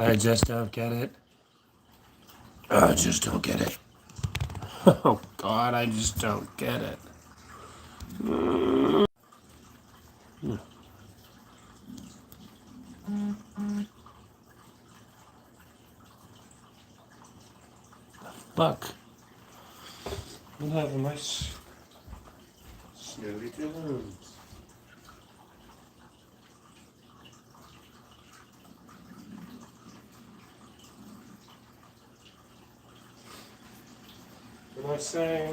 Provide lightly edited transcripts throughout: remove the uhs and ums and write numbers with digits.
I just don't get it. I just don't get it. Oh God, I just don't get it. Fuck. I'm having my snooty tunes. When I say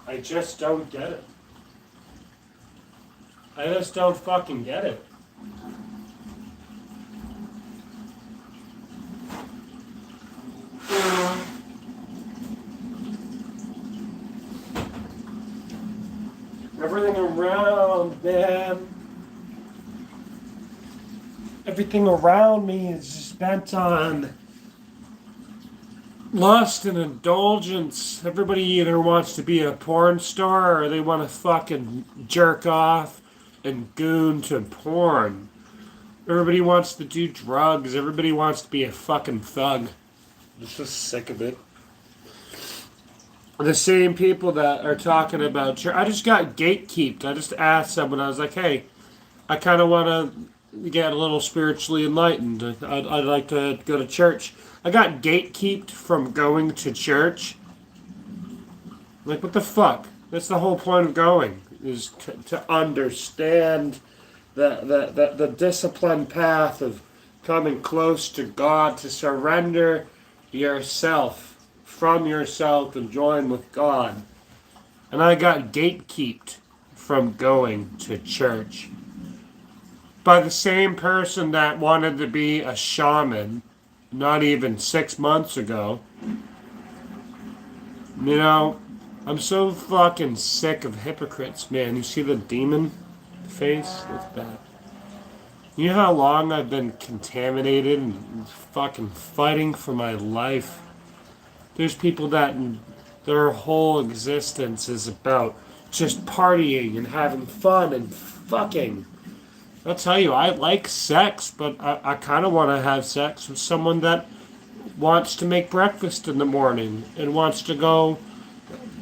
I just don't get it. I just don't fucking get it. Everything around, man. Everything around me is just bent on lust and indulgence. Everybody either wants to be a porn star or they want to fucking jerk off and goon to porn. Everybody wants to do drugs. Everybody wants to be a fucking thug. I'm just sick of it. The same people that are talking about church. I just got gatekeeped. I just asked someone, I was like, hey, I kind of want to get a little spiritually enlightened. I'd like to go to church. I got gatekeeped from going to church. Like, what the fuck? That's the whole point of going, is to understand the disciplined path of coming close to God, to surrender yourself from yourself and join with God. And I got gatekeeped from going to church by the same person that wanted to be a shaman not even 6 months ago. You know, I'm so fucking sick of hypocrites, man. You see the demon face? That's bad. You know how long I've been contaminated and fucking fighting for my life? There's people that their whole existence is about just partying and having fun and fucking. I'll tell you, I like sex, but I kind of want to have sex with someone that wants to make breakfast in the morning and wants to go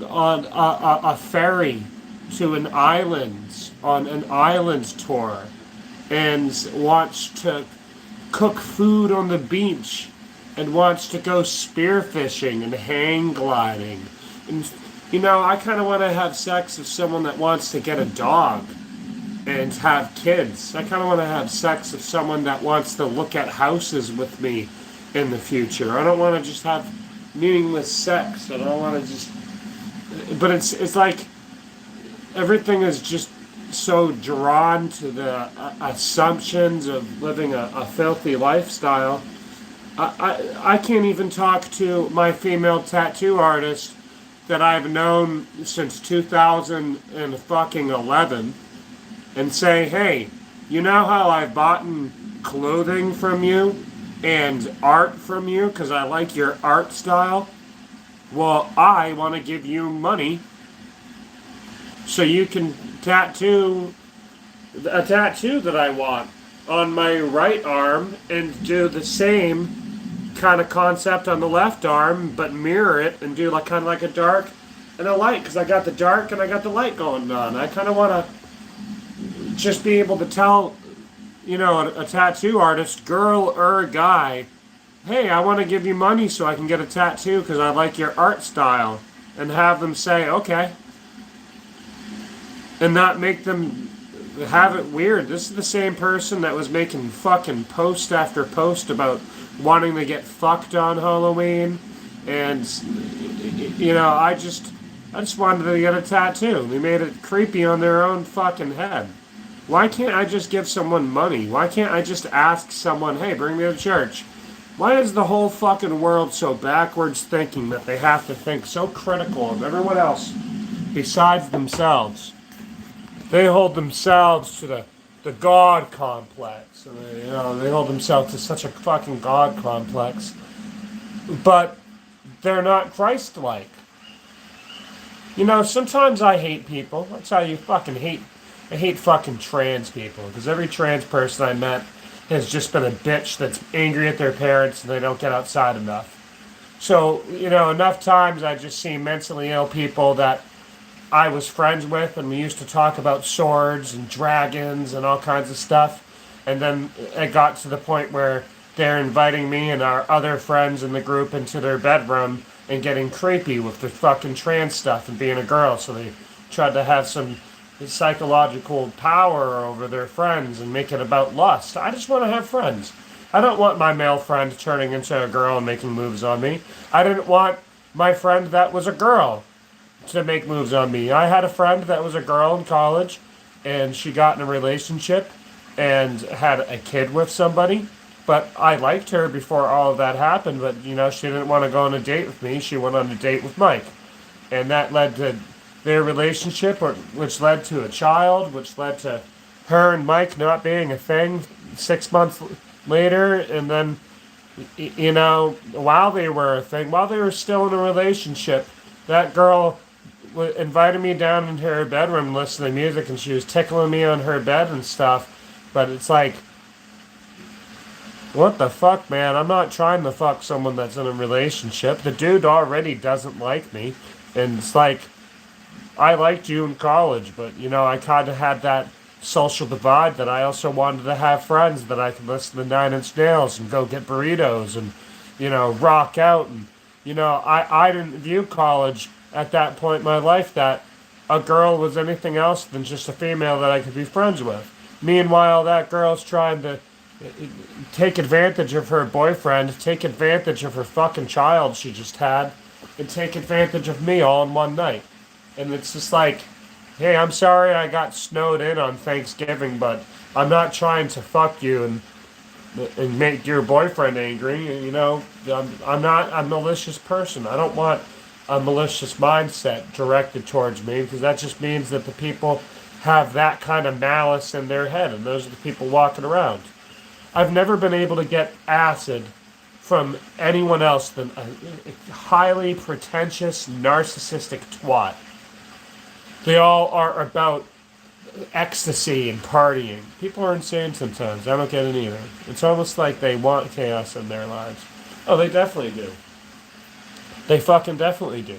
on a ferry to an island on an island tour and wants to cook food on the beach and wants to go spearfishing and hang gliding. And, I kind of want to have sex with someone that wants to get a dog and have kids. I kind of want to have sex with someone that wants to look at houses with me in the future. I don't want to just have meaningless sex. I don't want to just... But it's like everything is just so drawn to the assumptions of living a filthy lifestyle. I can't even talk to my female tattoo artist that I've known since 2011 and say, hey, you know how I've bought clothing from you and art from you because I like your art style? Well, I want to give you money so you can tattoo a tattoo that I want on my right arm and do the same kind of concept on the left arm, but mirror it and do like kind of like a dark and a light because I got the dark and I got the light going on. I kind of want to just be able to tell, a tattoo artist, girl or guy, hey, I want to give you money so I can get a tattoo because I like your art style, and have them say, okay, and not make them have it weird. This is the same person that was making fucking post after post about wanting to get fucked on Halloween, and I just wanted to get a tattoo. They made it creepy on their own fucking head. Why can't I just give someone money? Why can't I just ask someone, hey, bring me to church? Why is the whole fucking world so backwards thinking that they have to think so critical of everyone else besides themselves? They hold themselves to the God complex. And they hold themselves to such a fucking God complex. But they're not Christ-like. Sometimes I hate people. That's how you fucking hate. I hate fucking trans people. Because every trans person I met has just been a bitch that's angry at their parents and they don't get outside enough. So, enough times I just see mentally ill people that I was friends with, and we used to talk about swords and dragons and all kinds of stuff. And then it got to the point where they're inviting me and our other friends in the group into their bedroom and getting creepy with their fucking trans stuff and being a girl. So they tried to have some psychological power over their friends and make it about lust. I just want to have friends. I don't want my male friend turning into a girl and making moves on me. I didn't want my friend that was a girl to make moves on me. I had a friend that was a girl in college, and she got in a relationship and had a kid with somebody. But I liked her before all of that happened, but she didn't want to go on a date with me. She went on a date with Mike. And that led to their relationship, which led to a child, which led to her and Mike not being a thing 6 months later. And then, while they were a thing, while they were still in a relationship, that girl invited me down into her bedroom to listen to music, and she was tickling me on her bed and stuff. But it's like, what the fuck, man? I'm not trying to fuck someone that's in a relationship. The dude already doesn't like me. And it's like, I liked you in college, but, I kind of had that social divide that I also wanted to have friends that I could listen to Nine Inch Nails and go get burritos and, rock out. And, I didn't view college at that point in my life that a girl was anything else than just a female that I could be friends with. Meanwhile, that girl's trying to take advantage of her boyfriend, take advantage of her fucking child she just had, and take advantage of me all in one night. And it's just like, hey, I'm sorry I got snowed in on Thanksgiving, but I'm not trying to fuck you and make your boyfriend angry. I'm not a malicious person. I don't want a malicious mindset directed towards me, because that just means that the people have that kind of malice in their head, and those are the people walking around. I've never been able to get acid from anyone else than a highly pretentious, narcissistic twat. They all are about ecstasy and partying. People are insane sometimes. I don't get it either. It's almost like they want chaos in their lives. Oh, they definitely do. They fucking definitely do.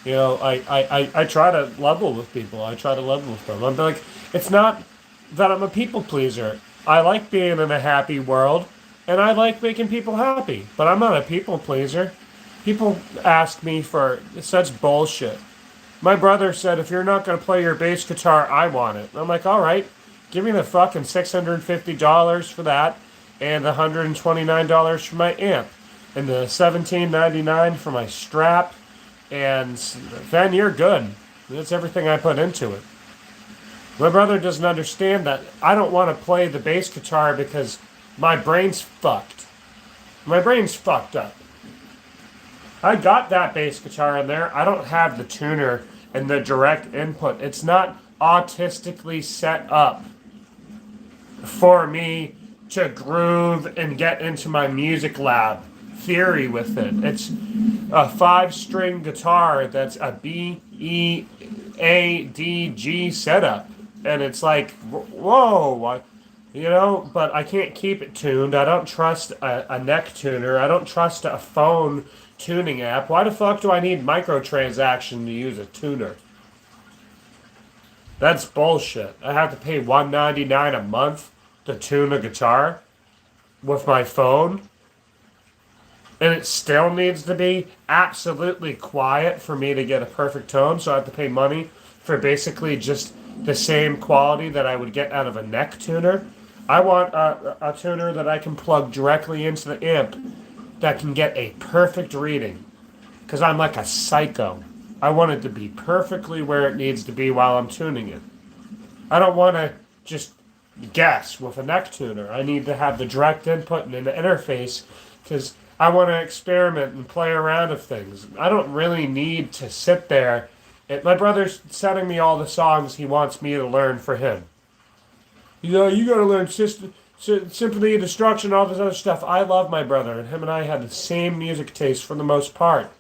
I try to level with people. I try to level with them. I'm like, it's not that I'm a people pleaser. I like being in a happy world, and I like making people happy. But I'm not a people pleaser. People ask me for such bullshit. My brother said, if you're not going to play your bass guitar, I want it. And I'm like, all right, give me the fucking $650 for that, and the $129 for my amp, and the $17.99 for my strap, and then you're good. That's everything I put into it. My brother doesn't understand that I don't want to play the bass guitar because my brain's fucked. My brain's fucked up. I got that bass guitar in there. I don't have the tuner and the direct input. It's not autistically set up for me to groove and get into my music lab theory with it. It's a 5-string guitar that's a B, E, A, D, G setup. And it's like, whoa, but I can't keep it tuned. I don't trust a neck tuner. I don't trust a phone tuning app. Why the fuck do I need microtransaction to use a tuner? That's bullshit. I have to pay $199 a month to tune a guitar with my phone. And it still needs to be absolutely quiet for me to get a perfect tone. So I have to pay money for basically just the same quality that I would get out of a neck tuner. I want a tuner that I can plug directly into the amp that can get a perfect reading. Because I'm like a psycho. I want it to be perfectly where it needs to be while I'm tuning it. I don't want to just guess with a neck tuner. I need to have the direct input and an interface, because I want to experiment and play around with things. I don't really need to sit there. My brother's sending me all the songs he wants me to learn for him. You got to learn Symphony of Destruction, all this other stuff. I love my brother, and him and I had the same music taste for the most part.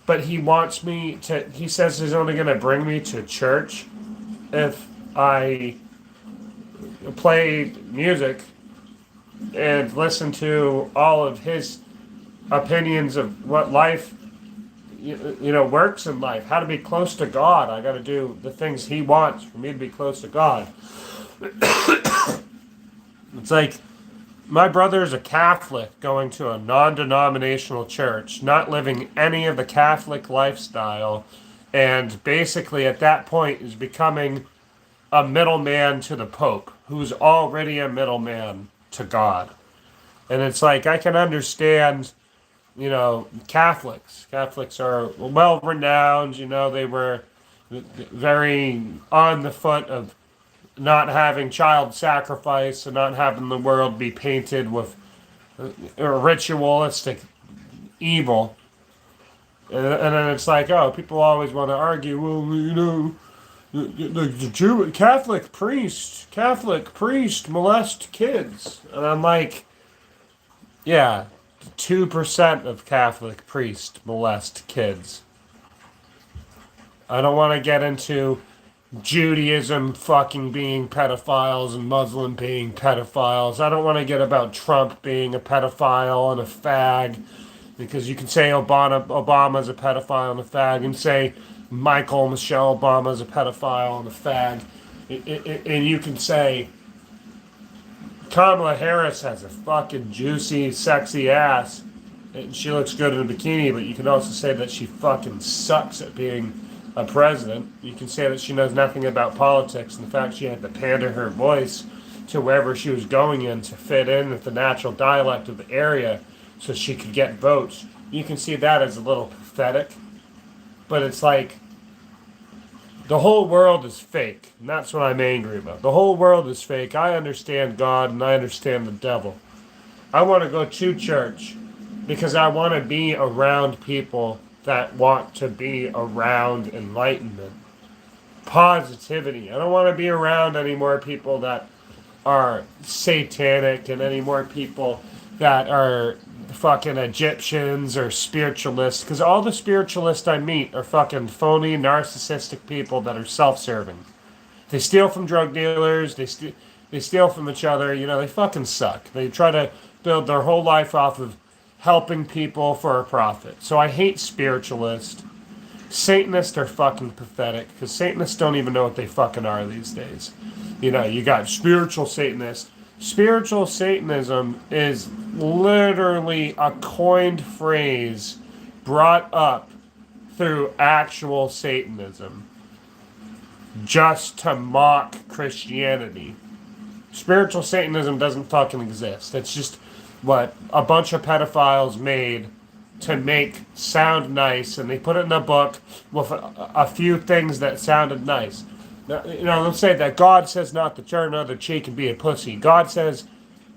But he wants me to, he says he's only going to bring me to church if I play music and listen to all of his opinions of what life, works in life, how to be close to God. I got to do the things he wants for me to be close to God. It's like my brother's a Catholic going to a non denominational church, not living any of the Catholic lifestyle, and basically at that point is becoming a middleman to the Pope, who's already a middleman to God. And it's like, I can understand, Catholics. Catholics are well renowned, they were very on the foot of not having child sacrifice and not having the world be painted with ritualistic evil. And then it's like, oh, people always want to argue, well, the Catholic priest molest kids. And I'm like, yeah, 2% of Catholic priests molest kids. I don't want to get into Judaism fucking being pedophiles and Muslim being pedophiles. I don't want to get about Trump being a pedophile and a fag, because you can say Obama's a pedophile and a fag, and say Michelle Obama's a pedophile and a fag, and you can say Kamala Harris has a fucking juicy, sexy ass, and she looks good in a bikini, but you can also say that she fucking sucks at being a president. You can say that she knows nothing about politics, and the fact she had to pander her voice to wherever she was going in to fit in with the natural dialect of the area so she could get votes. You can see that as a little pathetic, but it's like, the whole world is fake, and that's what I'm angry about. The whole world is fake. I understand God and I understand the devil. I want to go to church because I want to be around people that want to be around enlightenment, positivity. I don't want to be around any more people that are satanic and any more people that are fucking Egyptians or spiritualists, because all the spiritualists I meet are fucking phony, narcissistic people that are self-serving. They steal from drug dealers, they steal from each other, they fucking suck. They try to build their whole life off of helping people for a profit. So I hate spiritualists. Satanists are fucking pathetic, because Satanists don't even know what they fucking are these days. You got spiritual Satanists. Spiritual Satanism is literally a coined phrase brought up through actual Satanism just to mock Christianity. Spiritual Satanism doesn't fucking exist. It's just what a bunch of pedophiles made to make sound nice, and they put it in a book with a few things that sounded nice. Let's say that God says not to turn the other cheek and be a pussy. God says,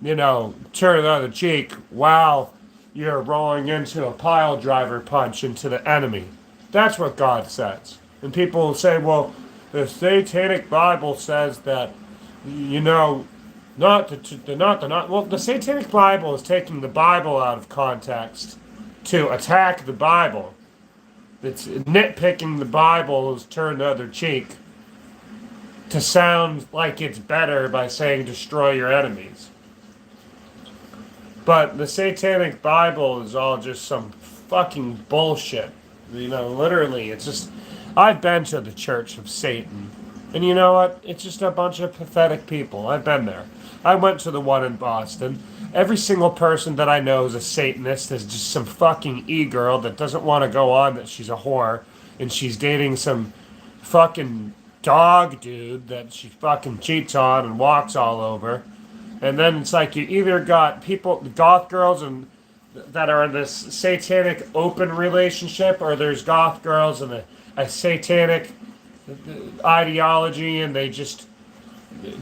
turn the other cheek while you're rolling into a pile driver punch into the enemy. That's what God says. And people will say, well, the Satanic Bible says that, not the well, the Satanic Bible is taking the Bible out of context to attack the Bible. It's nitpicking the Bible is turn the other cheek to sound like it's better by saying destroy your enemies. But the Satanic Bible is all just some fucking bullshit. Literally, it's just, I've been to the Church of Satan. And you know what? It's just a bunch of pathetic people. I've been there. I went to the one in Boston. Every single person that I know is a Satanist, is just some fucking e-girl that doesn't want to go on that she's a whore, and she's dating some fucking dog dude that she fucking cheats on and walks all over. And then it's like you either got people, goth girls, and that are in this satanic open relationship, or there's goth girls and a satanic ideology, and they just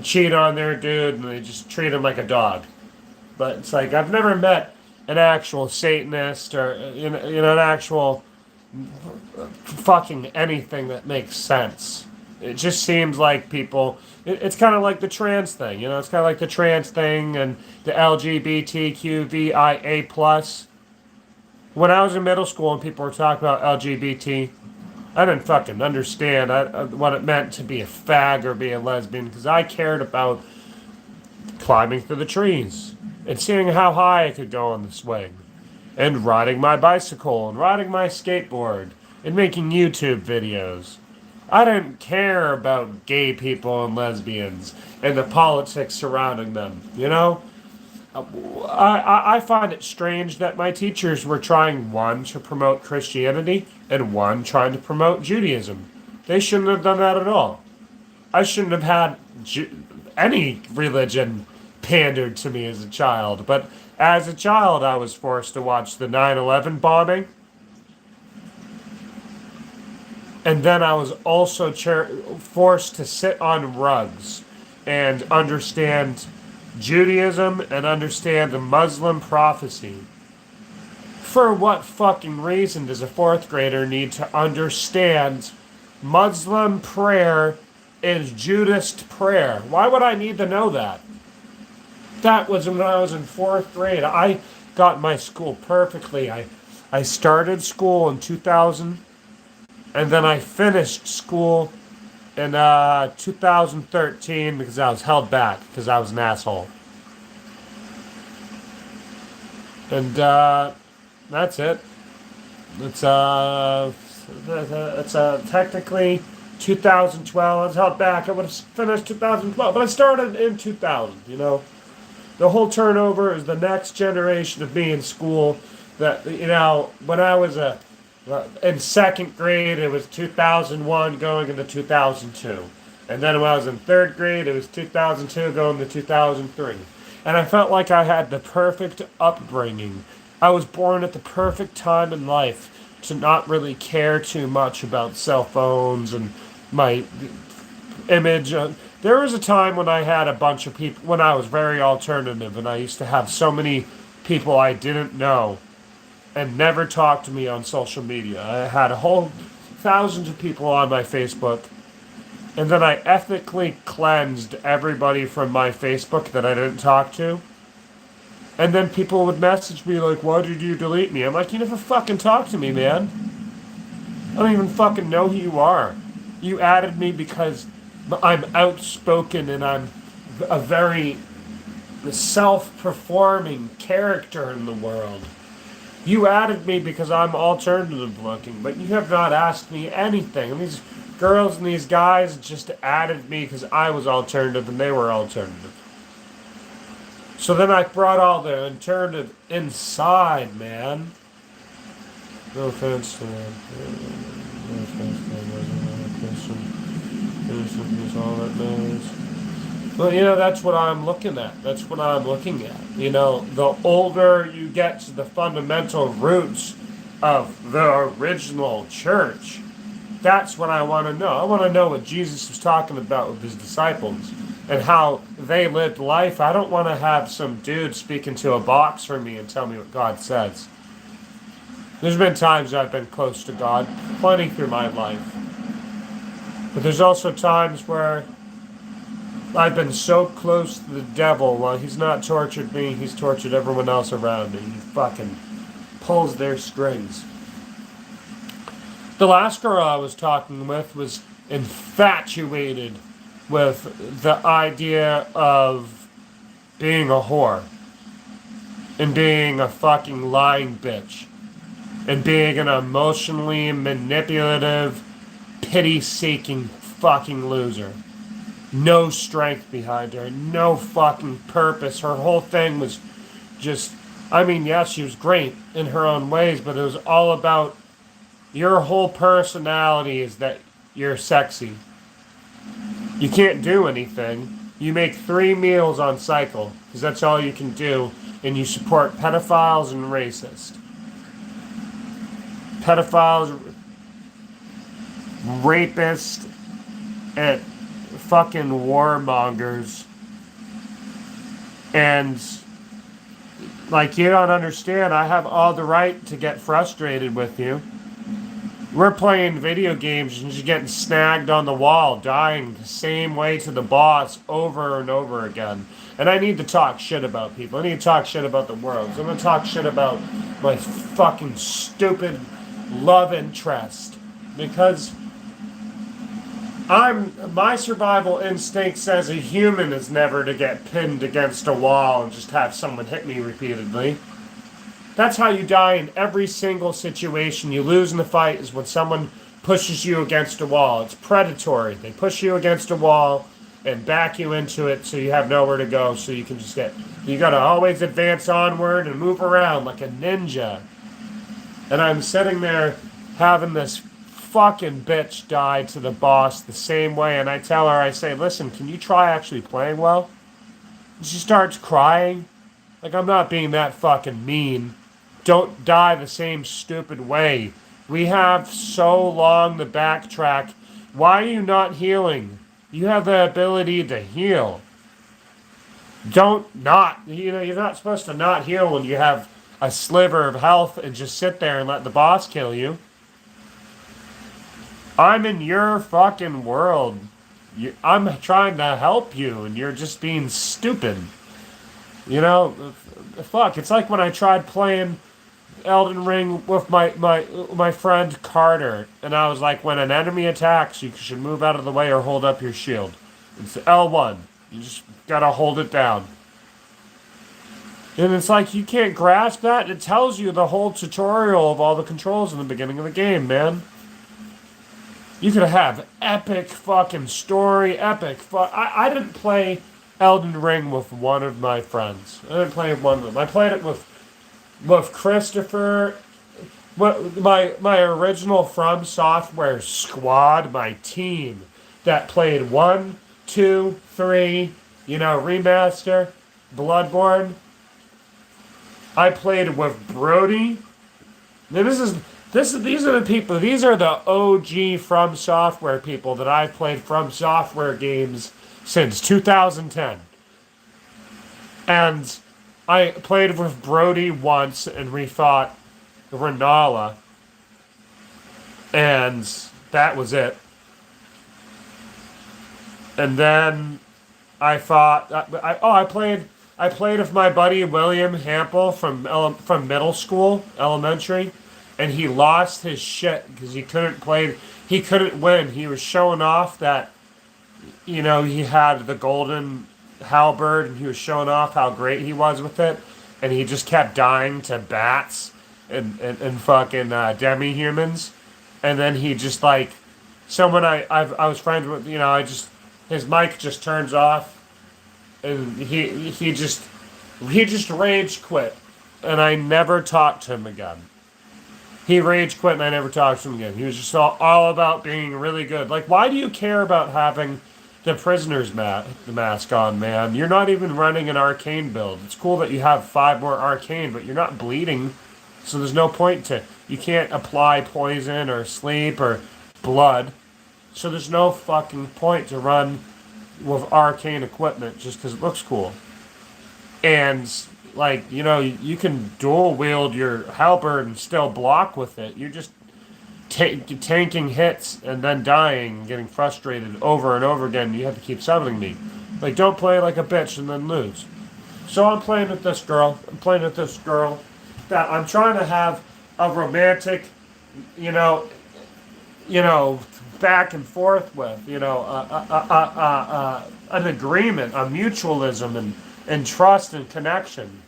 cheat on their dude and they just treat him like a dog. But it's like, I've never met an actual Satanist or an actual fucking anything that makes sense. It just seems like people, it's kind of like the trans thing, it's kind of like the trans thing and the LGBTQVIA+. When I was in middle school and people were talking about LGBT, I didn't fucking understand what it meant to be a fag or be a lesbian, because I cared about climbing through the trees and seeing how high I could go on the swing, and riding my bicycle and riding my skateboard and making YouTube videos. I didn't care about gay people and lesbians and the politics surrounding them, you know? I find it strange that my teachers were trying, one, to promote Christianity and one, trying to promote Judaism. They shouldn't have done that at all. I shouldn't have had any religion pandered to me as a child, but as a child I was forced to watch the 9/11 bombing, and then I was also forced to sit on rugs and understand Judaism and understand the Muslim prophecy. For what fucking reason does a fourth grader need to understand Muslim prayer is Judist prayer? Why would I need to know that? That was when I was in fourth grade. I got my school perfectly. I started school in 2000, and then I finished school in 2013 because I was held back because I was an asshole. And that's it. It's technically 2012. I was held back. I would have finished 2012, but I started in 2000. You know, the whole turnover is the next generation of me in school. That, you know, when I was in second grade, it was 2001 going into 2002. And then when I was in third grade, it was 2002 going to 2003. And I felt like I had the perfect upbringing. I was born at the perfect time in life to not really care too much about cell phones and my image. There was a time when I had a bunch of people, when I was very alternative, and I used to have so many people I didn't know and never talked to me on social media. I had a whole thousands of people on my Facebook, and then I ethically cleansed everybody from my Facebook that I didn't talk to. And then people would message me like, why did you delete me? I'm like, you never fucking talk to me, man. I don't even fucking know who you are. You added me because I'm outspoken and I'm a very self-performing character in the world. You added me because I'm alternative looking, but you have not asked me anything. And these girls and these guys just added me because I was alternative and they were alternative. So then I brought all the alternative inside, man. No offense to them. No offense to them. Innocent is all that matters. Well, you know, that's what I'm looking at. That's what I'm looking at. You know, the older you get to the fundamental roots of the original church, that's what I want to know. I want to know what Jesus was talking about with his disciples and how they lived life. I don't want to have some dude speak into a box for me and tell me what God says. There's been times I've been close to God, plenty through my life. But there's also times where I've been so close to the devil. While he's not tortured me, he's tortured everyone else around me. He fucking pulls their strings. The last girl I was talking with was infatuated with the idea of being a whore and being a fucking lying bitch and being an emotionally manipulative, pity-seeking fucking loser. No strength behind her, no fucking purpose. Her whole thing was just, I mean, yes, she was great in her own ways, but it was all about your whole personality is that you're sexy. You can't do anything. You make 3 meals on cycle, because that's all you can do, and you support pedophiles and racists. Pedophiles, rapists, and fucking warmongers. And, like, you don't understand, I have all the right to get frustrated with you. We're playing video games and just getting snagged on the wall, dying the same way to the boss over and over again. And I need to talk shit about people. I need to talk shit about the world. So I'm going to talk shit about my fucking stupid love interest. Because My survival instinct as a human is never to get pinned against a wall and just have someone hit me repeatedly. That's how you die in every single situation. You lose in the fight is when someone pushes you against a wall. It's predatory. They push you against a wall and back you into it so you have nowhere to go. So you can just get. You gotta always advance onward and move around like a ninja. And I'm sitting there having this fucking bitch die to the boss the same way. And I tell her, I say, listen, can you try actually playing well? And she starts crying. Like, I'm not being that fucking mean. Don't die the same stupid way. We have so long to backtrack. Why are you not healing? You have the ability to heal. Don't not. You're not supposed to not heal when you have a sliver of health and just sit there and let the boss kill you. I'm in your fucking world. I'm trying to help you and you're just being stupid. Fuck. It's like when I tried playing Elden Ring with my friend Carter, and I was like, when an enemy attacks, you should move out of the way or hold up your shield. It's L1. You just gotta hold it down. And it's like you can't grasp that. It tells you the whole tutorial of all the controls in the beginning of the game, man. You could have epic fucking story, I didn't play Elden Ring with one of my friends. I didn't play with one of them. I played it with Christopher, my original From Software squad, my team that played 1, 2, 3, remaster, Bloodborne. I played with Brody. Now these are the people. These are the OG From Software people that I've played From Software games since 2010. And I played with Brody once and we fought Renala. And that was it. And then I played with my buddy William Hample from middle school, elementary, and he lost his shit because he couldn't win. He was showing off that he had the golden halberd and he was showing off how great he was with it, and he just kept dying to bats and fucking demi-humans, and then he just like someone I was friends with, his mic just turns off, and he just rage quit, and I never talked to him again. He rage quit and I never talked to him again. He was just all about being really good. Like, why do you care about having the prisoner's mask on, man? You're not even running an arcane build. It's cool that you have 5 more arcane, but you're not bleeding. So there's no point you can't apply poison or sleep or blood. So there's no fucking point to run with arcane equipment just because it looks cool. And you can dual wield your halberd and still block with it. You're just tanking hits and then dying and getting frustrated over and over again. You have to keep summoning me. Like, don't play like a bitch and then lose. So I'm playing with this girl. That I'm trying to have a romantic, back and forth with, an agreement, a mutualism and trust and connection.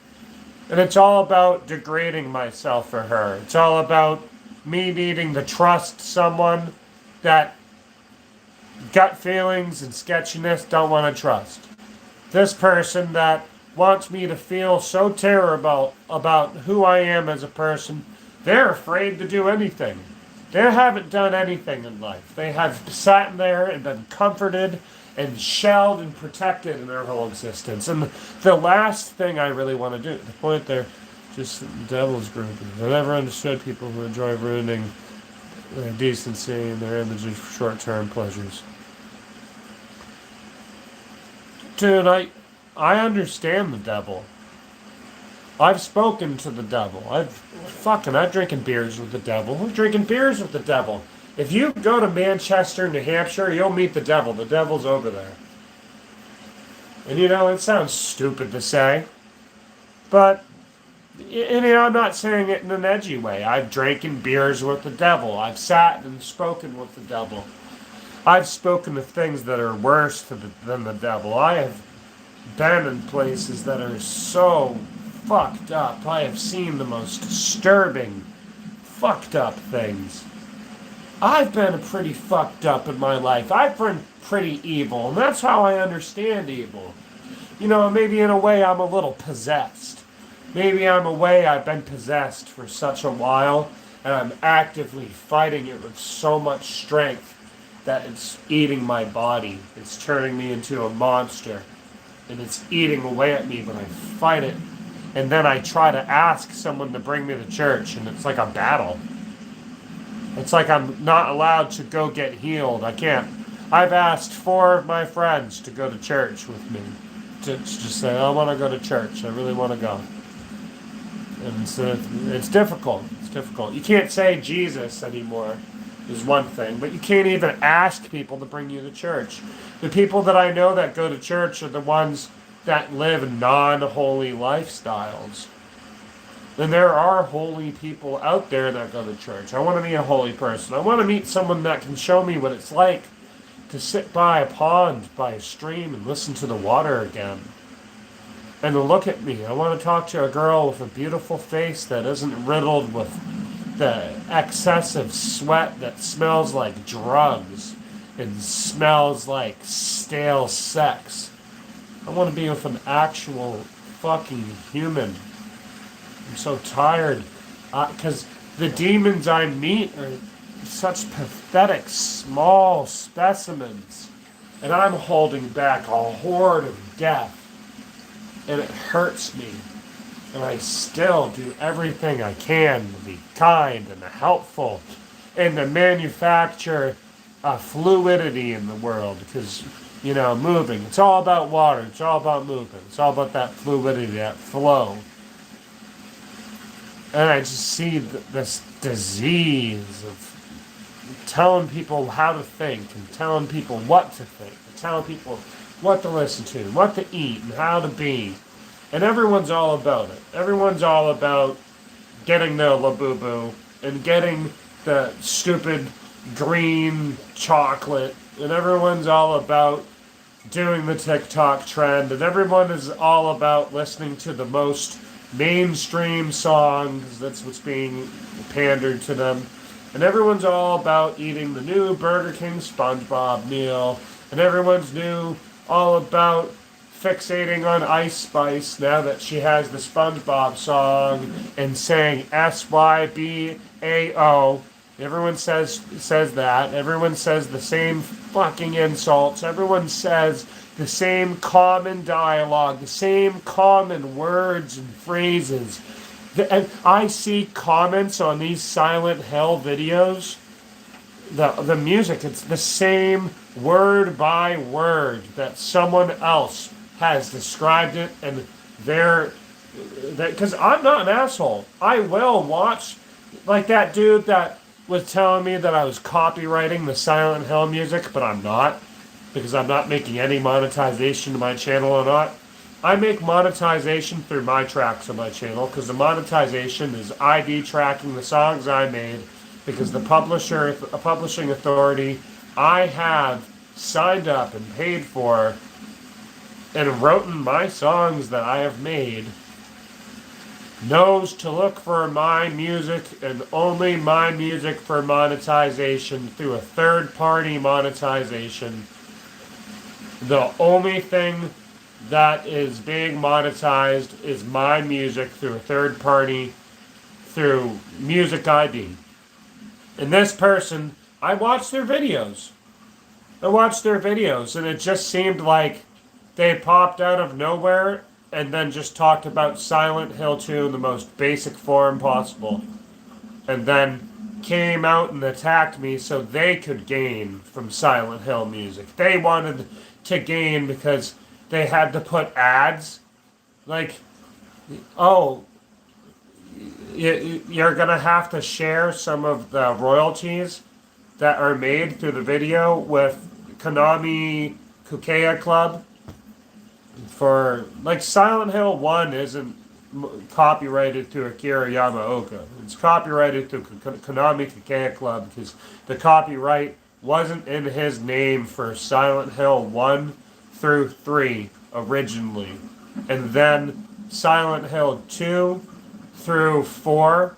And it's all about degrading myself for her. It's all about me needing to trust someone that gut feelings and sketchiness don't want to trust. This person that wants me to feel so terrible about who I am as a person, they're afraid to do anything. They haven't done anything in life. They have sat there and been comforted and shelled and protected in their whole existence. And the last thing I really want to do, the point there, just the devil's grouping. I never understood people who enjoy ruining their decency and their image of short-term pleasures. Dude, I understand the devil. I've spoken to the devil. I'm drinking beers with the devil. I'm drinking beers with the devil. If you go to Manchester, New Hampshire, you'll meet the devil. The devil's over there. And it sounds stupid to say. But, I'm not saying it in an edgy way. I've drinking beers with the devil. I've sat and spoken with the devil. I've spoken of things that are worse than the devil. I have been in places that are so fucked up. I have seen the most disturbing, fucked up things. I've been pretty fucked up in my life. I've been pretty evil, and that's how I understand evil. You know, maybe in a way I'm a little possessed. Maybe I'm a way I've been possessed for such a while, and I'm actively fighting it with so much strength that it's eating my body. It's turning me into a monster, and it's eating away at me, but I fight it. And then I try to ask someone to bring me to church, and it's like a battle. It's like I'm not allowed to go get healed. I can't. I've asked 4 of my friends to go to church with me. To just say, I want to go to church. I really want to go. And it's difficult. It's difficult. You can't say Jesus anymore is one thing, but you can't even ask people to bring you to church. The people that I know that go to church are the ones that live non-holy lifestyles. And there are holy people out there that go to church. I want to be a holy person. I want to meet someone that can show me what it's like to sit by a pond, by a stream, and listen to the water again. And to look at me. I want to talk to a girl with a beautiful face that isn't riddled with the excessive sweat that smells like drugs and smells like stale sex. I want to be with an actual fucking human. I'm so tired. Because the demons I meet are such pathetic, small specimens. And I'm holding back a horde of death. And it hurts me. And I still do everything I can to be kind and helpful. And to manufacture a fluidity in the world. Because, you know, moving. It's all about water. It's all about movement. It's all about that fluidity, that flow. And I just see this disease of telling people how to think and telling people what to think and telling people what to listen to, what to eat, and how to be. And everyone's all about it. Everyone's all about getting the Labubu and getting the stupid green chocolate. And everyone's all about doing the TikTok trend. And everyone is all about listening to the most mainstream songs. That's what's being pandered to them. And everyone's all about eating the new Burger King SpongeBob meal. And everyone's all about fixating on Ice Spice now that she has the SpongeBob song and saying SYBAO. Everyone says that. Everyone says the same fucking insults. Everyone says the same common dialogue, the same common words and phrases. And I see comments on these Silent Hill videos. The music, it's the same word by word that someone else has described it, and because I'm not an asshole. I will watch, like that dude that was telling me that I was copywriting the Silent Hill music, but I'm not, because I'm not making any monetization to my channel or not. I make monetization through my tracks on my channel, because the monetization is ID tracking the songs I made, because the publishing authority I have signed up and paid for and written my songs that I have made knows to look for my music and only my music for monetization through a third-party monetization. The only thing that is being monetized is my music through a third party, through Music ID. And this person, I watched their videos. And it just seemed like they popped out of nowhere and then just talked about Silent Hill 2 in the most basic form possible. And then came out and attacked me so they could gain from Silent Hill music. They wanted to gain because they had to put ads. Like, oh, you're going to have to share some of the royalties that are made through the video with Konami Kukeiya Club. For, like, Silent Hill 1 isn't copyrighted through Akira Yamaoka. It's copyrighted through Konami Kukeiya Club because the copyright wasn't in his name for Silent Hill 1 through 3 originally. And then Silent Hill 2 through 4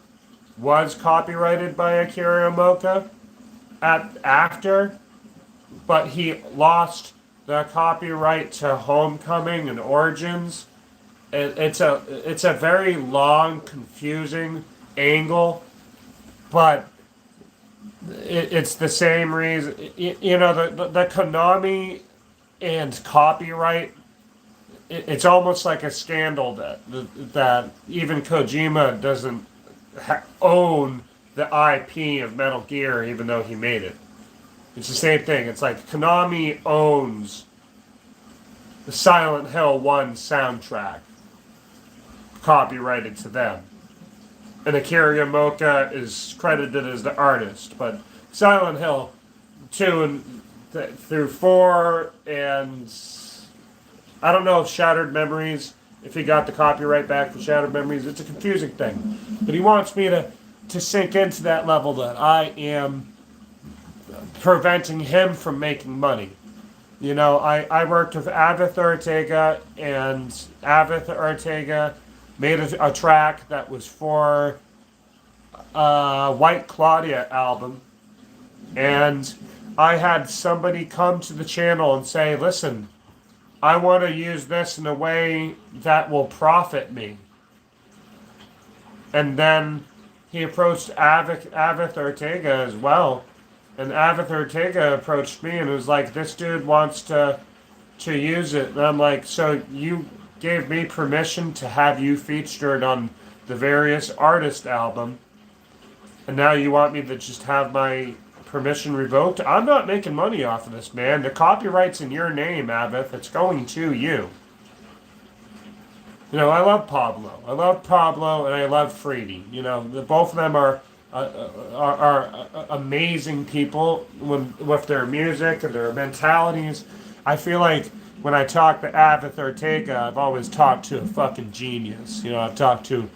was copyrighted by Akira Yamaoka after, but he lost the copyright to Homecoming and Origins. It's a very long, confusing angle, but it's the same reason. The Konami and copyright. It's almost like a scandal that even Kojima doesn't own the IP of Metal Gear, even though he made it. It's the same thing. It's like Konami owns the Silent Hill 1 soundtrack, copyrighted to them. And Akira Yamaoka is credited as the artist. But Silent Hill 2 and through 4 and I don't know if Shattered Memories, if he got the copyright back for Shattered Memories, it's a confusing thing. But he wants me to sink into that level that I am preventing him from making money. I worked with Avith Ortega, and Avith Ortega made a track that was for a White Claudia album. And I had somebody come to the channel and say, listen, I want to use this in a way that will profit me. And then he approached Avith Ortega as well. And Avith Ortega approached me and was like, this dude wants to use it. And I'm like, so you gave me permission to have you featured on the various artist album, and now you want me to just have my permission revoked? I'm not making money off of this, man. The copyright's in your name, Avith. It's going to you. I love Pablo. And I love Freedy. Both of them are amazing people with their music and their mentalities. I feel like when I talk to Avith Ortega, I've always talked to a fucking genius. I've talked to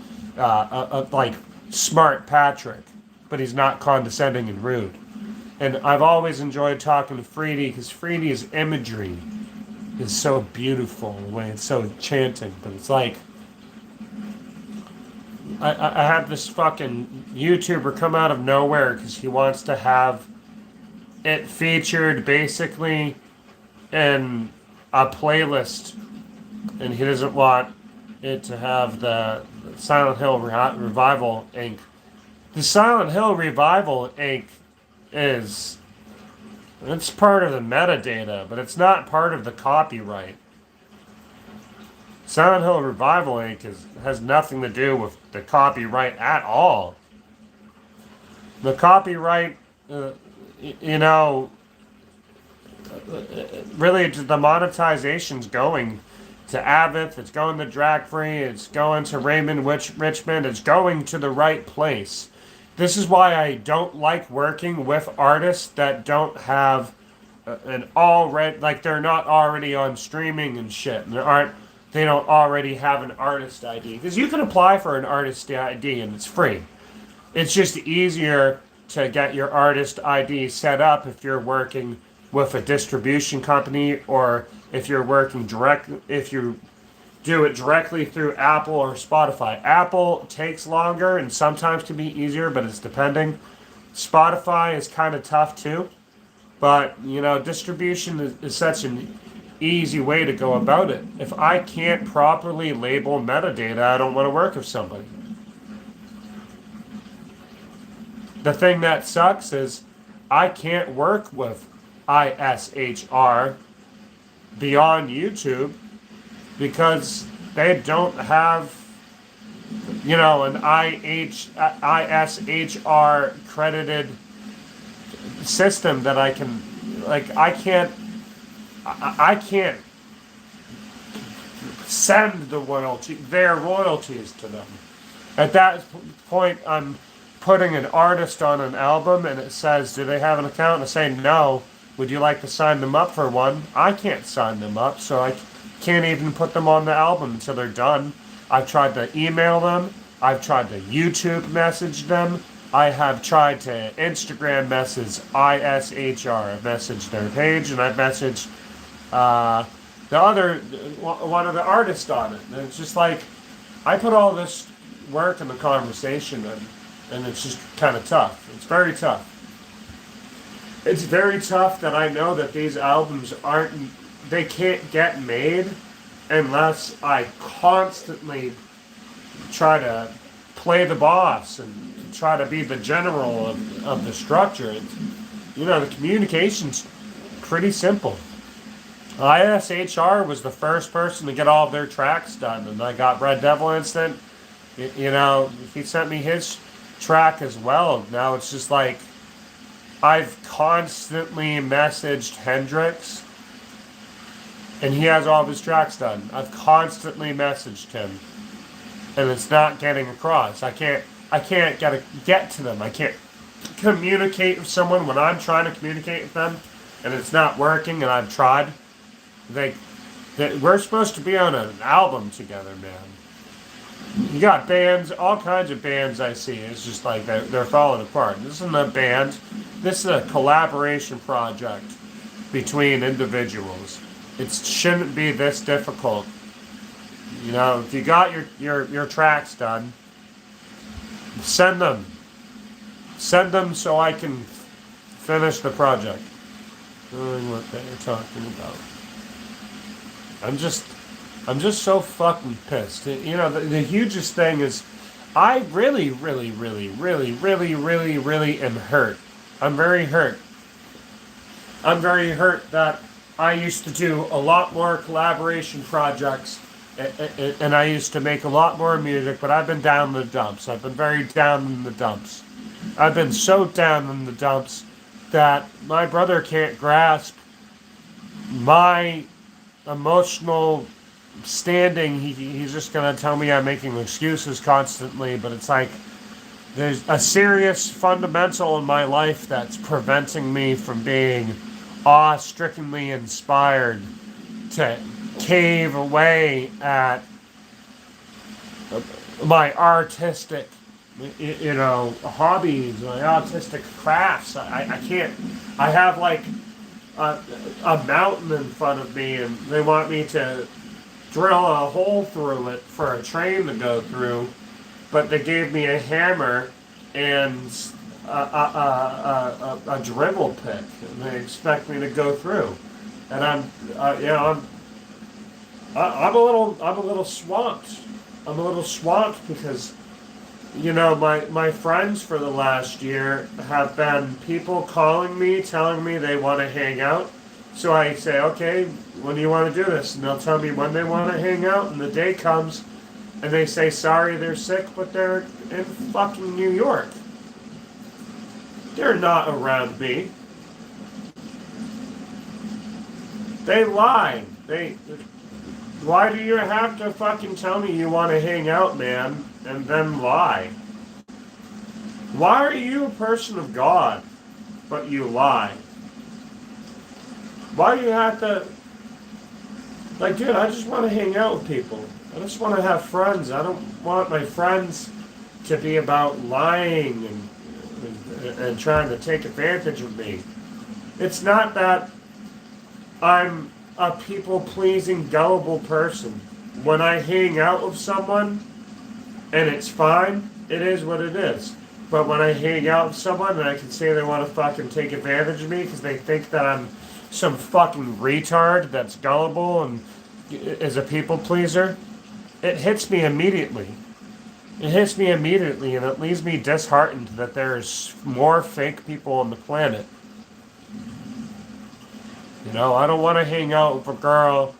like smart Patrick, but he's not condescending and rude. And I've always enjoyed talking to Freedy because Freedy's imagery is so beautiful in a way. It's so enchanting. But it's like, I have this fucking YouTuber come out of nowhere because he wants to have it featured basically in a playlist, and he doesn't want it to have the Silent Hill Revival Inc. The Silent Hill Revival Inc. it's part of the metadata, but it's not part of the copyright. Silent Hill Revival Inc. has nothing to do with the copyright at all. The copyright, really the monetization's going to Avith, it's going to Drag Free, it's going to Raymond Richmond, it's going to the right place. This is why I don't like working with artists that don't have they're not already on streaming and shit, and they don't already have an artist ID. Because you can apply for an artist ID and it's free. It's just easier to get your artist ID set up if you're working with a distribution company, or if you're working if you do it directly through Apple or Spotify. Apple takes longer and sometimes can be easier, but it's depending. Spotify is kind of tough too. But, distribution is such an easy way to go about it. If I can't properly label metadata, I don't want to work with somebody. The thing that sucks is I can't work with ISHR beyond YouTube because they don't have, an ISHR credited system that I can, I can't send their royalties to them. At that point, I'm putting an artist on an album and it says, do they have an account? And I say, no. Would you like to sign them up for one? I can't sign them up, so I can't even put them on the album until they're done. I've tried to email them. I've tried to YouTube message them. I have tried to Instagram message ISHR. I've messaged their page, and I've messaged uh, the other one of the artists on it. And it's just like I put all this work in the conversation, and it's just kind of tough. It's very tough. It's very tough that I know that these albums they can't get made unless I constantly try to play the boss and try to be the general of the structure. The communication's pretty simple. ISHR was the first person to get all of their tracks done, and I got Red Devil Instant. He sent me his track as well. Now it's just like I've constantly messaged Hendrix, and he has all of his tracks done. I've constantly messaged him, and it's not getting across. I can't get to them. I can't communicate with someone when I'm trying to communicate with them, and it's not working. And I've tried. We're supposed to be on an album together, man. You got bands, all kinds of bands I see. It's just like they're falling apart. This isn't a band. This is a collaboration project between individuals. It shouldn't be this difficult. If you got your tracks done, send them. Send them so I can finish the project. Knowing what they're talking about. I'm just so fucking pissed. The hugest thing is I really, really, really, really, really, really, really am hurt. I'm very hurt. I'm very hurt that I used to do a lot more collaboration projects, and I used to make a lot more music, but I've been down in the dumps. I've been very down in the dumps. I've been so down in the dumps that my brother can't grasp my emotional standing. He's just going to tell me I'm making excuses constantly, but it's like there's a serious fundamental in my life that's preventing me from being awe-strickenly inspired to cave away at my artistic hobbies, my artistic crafts. I can't. I have like a mountain in front of me, and they want me to drill a hole through it for a train to go through, but they gave me a hammer and a dribble pick, and they expect me to go through, and I'm a little swamped. I'm a little swamped because my friends for the last year have been people calling me, telling me they want to hang out. So I say, okay, when do you want to do this? And they'll tell me when they want to hang out, and the day comes, and they say, sorry, they're sick, but they're in fucking New York. They're not around me. They lie. Why do you have to fucking tell me you want to hang out, man, and then lie? Why are you a person of God, but you lie? Why do you have to... Like, dude, I just want to hang out with people. I just want to have friends. I don't want my friends to be about lying and trying to take advantage of me. It's not that I'm a people-pleasing, gullible person. When I hang out with someone and it's fine, it is what it is. But when I hang out with someone and I can say they want to fucking take advantage of me because they think that I'm some fucking retard that's gullible and is a people pleaser, it hits me immediately. It hits me immediately, and it leaves me disheartened that there's more fake people on the planet. I don't want to hang out with a girl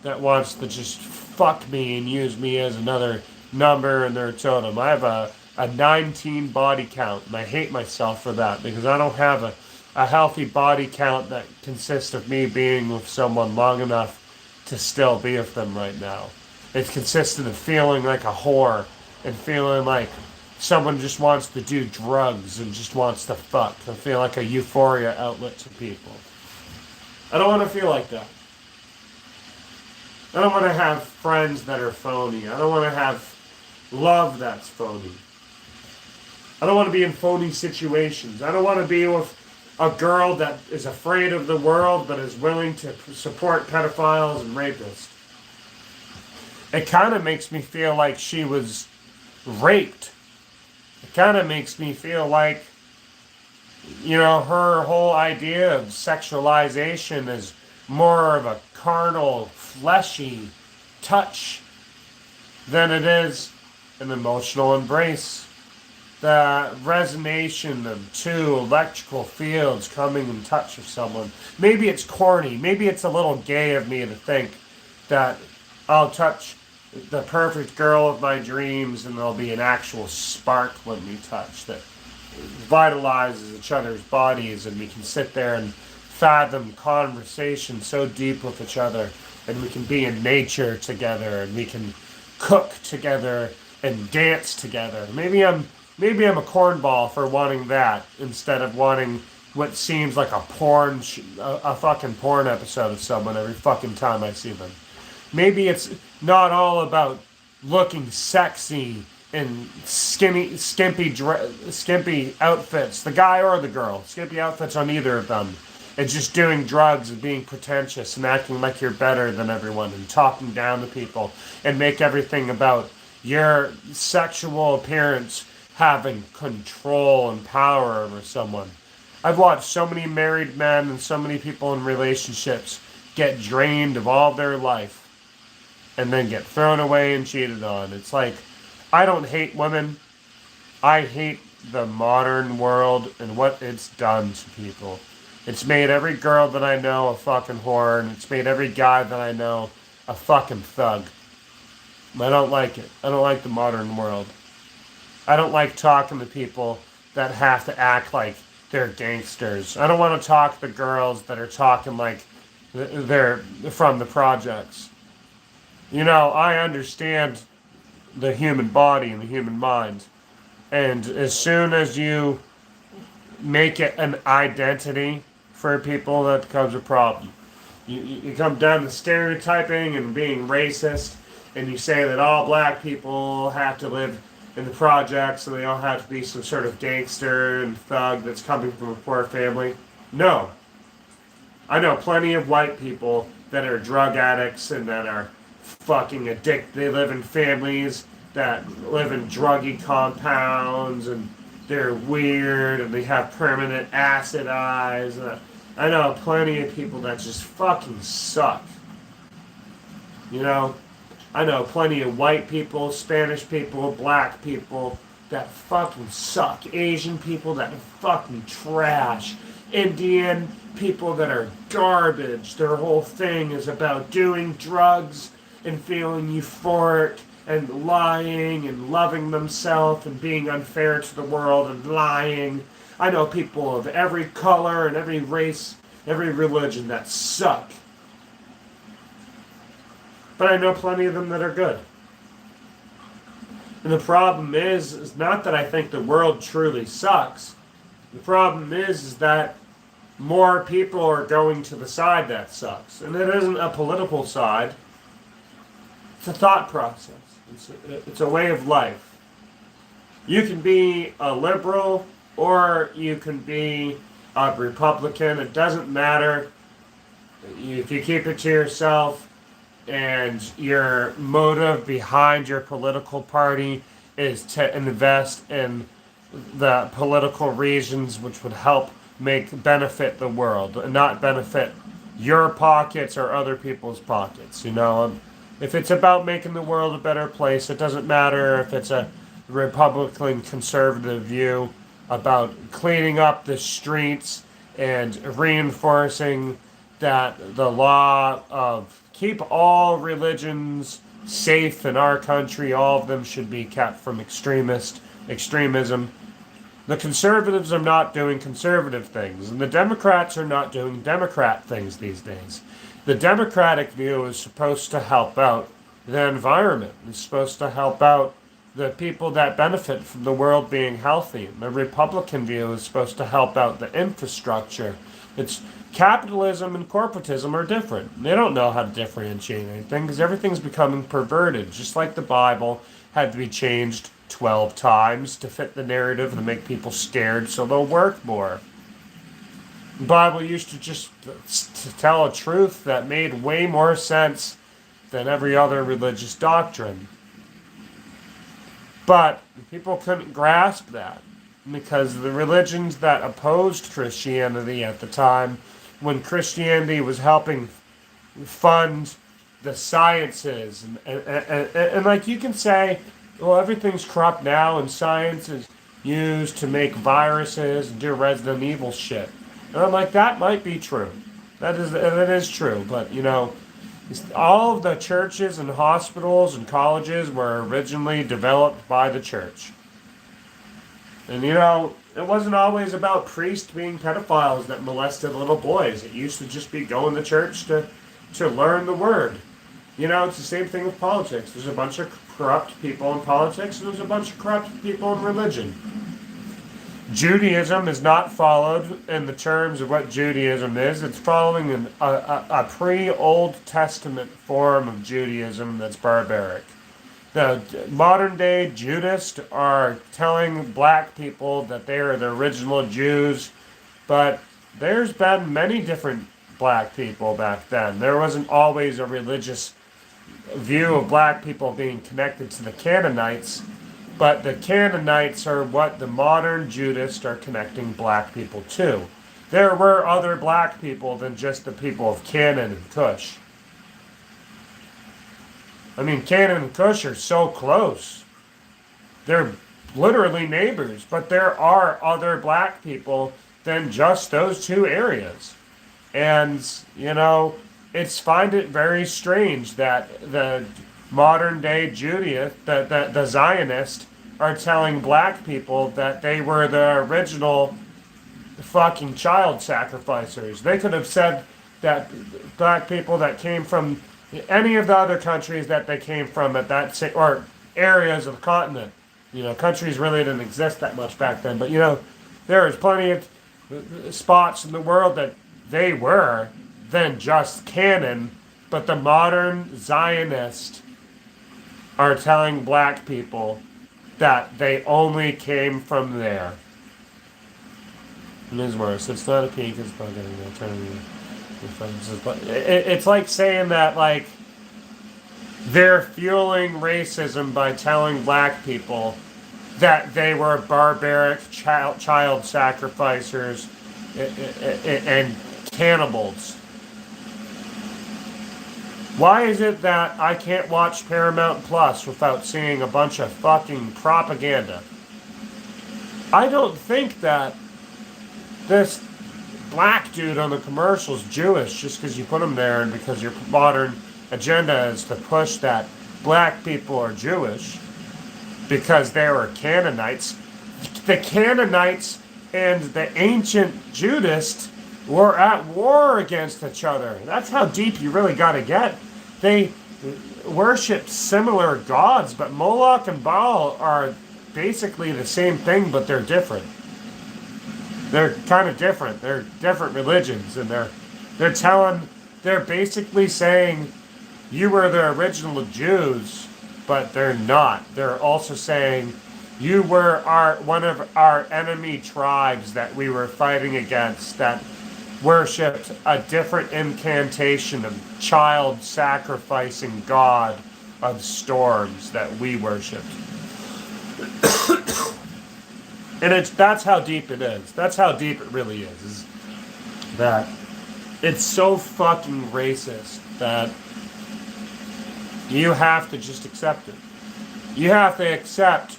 that wants to just fuck me and use me as another number in their totem. I have a 19 body count, and I hate myself for that because I don't have a healthy body count that consists of me being with someone long enough to still be with them right now. It's consistent of feeling like a whore and feeling like someone just wants to do drugs and just wants to fuck. I feel like a euphoria outlet to people. I don't want to feel like that. I don't want to have friends that are phony. I don't want to have love that's phony. I don't want to be in phony situations. I don't want to be with a girl that is afraid of the world but is willing to support pedophiles and rapists. It kind of makes me feel like she was raped. It kind of makes me feel like, her whole idea of sexualization is more of a carnal, fleshy touch than it is an emotional embrace. The resonation of two electrical fields coming in touch with someone. Maybe it's corny. Maybe it's a little gay of me to think that I'll touch the perfect girl of my dreams and there'll be an actual spark when we touch that vitalizes each other's bodies, and we can sit there and fathom conversation so deep with each other, and we can be in nature together, and we can cook together and dance together. Maybe I'm a cornball for wanting that instead of wanting what seems like a fucking porn episode of someone every fucking time I see them. Maybe it's not all about looking sexy in skimpy outfits, the guy or the girl, skimpy outfits on either of them, and just doing drugs and being pretentious and acting like you're better than everyone and talking down to people and make everything about your sexual appearance having control and power over someone. I've watched so many married men and so many people in relationships get drained of all their life and then get thrown away and cheated on. It's like, I don't hate women. I hate the modern world and what it's done to people. It's made every girl that I know a fucking whore, and it's made every guy that I know a fucking thug. I don't like it. I don't like the modern world. I don't like talking to people that have to act like they're gangsters. I don't want to talk to the girls that are talking like they're from the projects. I understand the human body and the human mind. And as soon as you make it an identity for people, that becomes a problem. You come down to stereotyping and being racist, and you say that all black people have to live in the projects and they all have to be some sort of gangster and thug that's coming from a poor family. No. I know plenty of white people that are drug addicts and that are fucking addicted. They live in families that live in druggy compounds, and they're weird, and they have permanent acid eyes. I know plenty of people that just fucking suck. I know plenty of white people, Spanish people, black people that fucking suck. Asian people that are fucking trash. Indian people that are garbage. Their whole thing is about doing drugs and feeling euphoric and lying and loving themselves and being unfair to the world and lying. I know people of every color and every race, every religion that suck. But I know plenty of them that are good. And the problem is not that I think the world truly sucks. The problem is that more people are going to the side that sucks. And it isn't a political side. It's a thought process. It's a way of life. You can be a liberal or you can be a Republican. It doesn't matter. If you keep it to yourself and your motive behind your political party is to invest in the political reasons which would help benefit the world and not benefit your pockets or other people's pockets. If it's about making the world a better place, it doesn't matter if it's a Republican conservative view about cleaning up the streets and reinforcing that the law of keep all religions safe in our country, all of them should be kept from extremism. The conservatives are not doing conservative things, and the Democrats are not doing Democrat things these days. The Democratic view is supposed to help out the environment. It's supposed to help out the people that benefit from the world being healthy. The Republican view is supposed to help out the infrastructure. It's capitalism and corporatism are different. They don't know how to differentiate anything because everything's becoming perverted, just like the Bible had to be changed 12 times to fit the narrative and to make people scared so they'll work more. The Bible used to just to tell a truth that made way more sense than every other religious doctrine. But people couldn't grasp that because the religions that opposed Christianity at the time, when Christianity was helping fund the sciences, and like you can say, well, everything's corrupt now and science is used to make viruses and do Resident Evil shit. And I'm like, that might be true. That is true, but all of the churches and hospitals and colleges were originally developed by the church. And it wasn't always about priests being pedophiles that molested little boys. It used to just be going to church to learn the word. It's the same thing with politics. There's a bunch of corrupt people in politics, and there's a bunch of corrupt people in religion. Judaism is not followed in the terms of what Judaism is. It's following a pre-Old Testament form of Judaism that's barbaric. The modern-day Judists are telling black people that they are the original Jews, but there's been many different black people back then. There wasn't always a religious view of black people being connected to the Canaanites, but the Canaanites are what the modern Judists are connecting black people to. There were other black people than just the people of Canaan and Cush. I mean, Canaan and Cush are so close. They're literally neighbors, but there are other black people than just those two areas. And, find it very strange that the modern day Judaist, the Zionists, are telling black people that they were the original fucking child sacrificers. They could have said that black people that came from any of the other countries that they came from at that or areas of the continent. Countries really didn't exist that much back then, but there was plenty of spots in the world that they were than just Canaan, but the modern Zionists are telling black people that they only came from there. It is worse. It's not a peak. It's not getting there. It's like saying that they're fueling racism by telling black people that they were barbaric child sacrificers and cannibals. Why is it that I can't watch Paramount Plus without seeing a bunch of fucking propaganda? I don't think that this black dude on the commercial is Jewish just because you put him there and because your modern agenda is to push that black people are Jewish because they were Canaanites. The Canaanites and the ancient Judists were at war against each other. That's how deep you really got to get. They worship similar gods, but Moloch and Baal are basically the same thing, but they're different. They're kind of different. They're different religions, and they're basically saying you were the original Jews, but they're not. They're also saying you were one of our enemy tribes that we were fighting against that worshipped a different incantation of child sacrificing god of storms that we worshipped. And that's how deep it is. That's how deep it really is that it's so fucking racist that you have to just accept it. You have to accept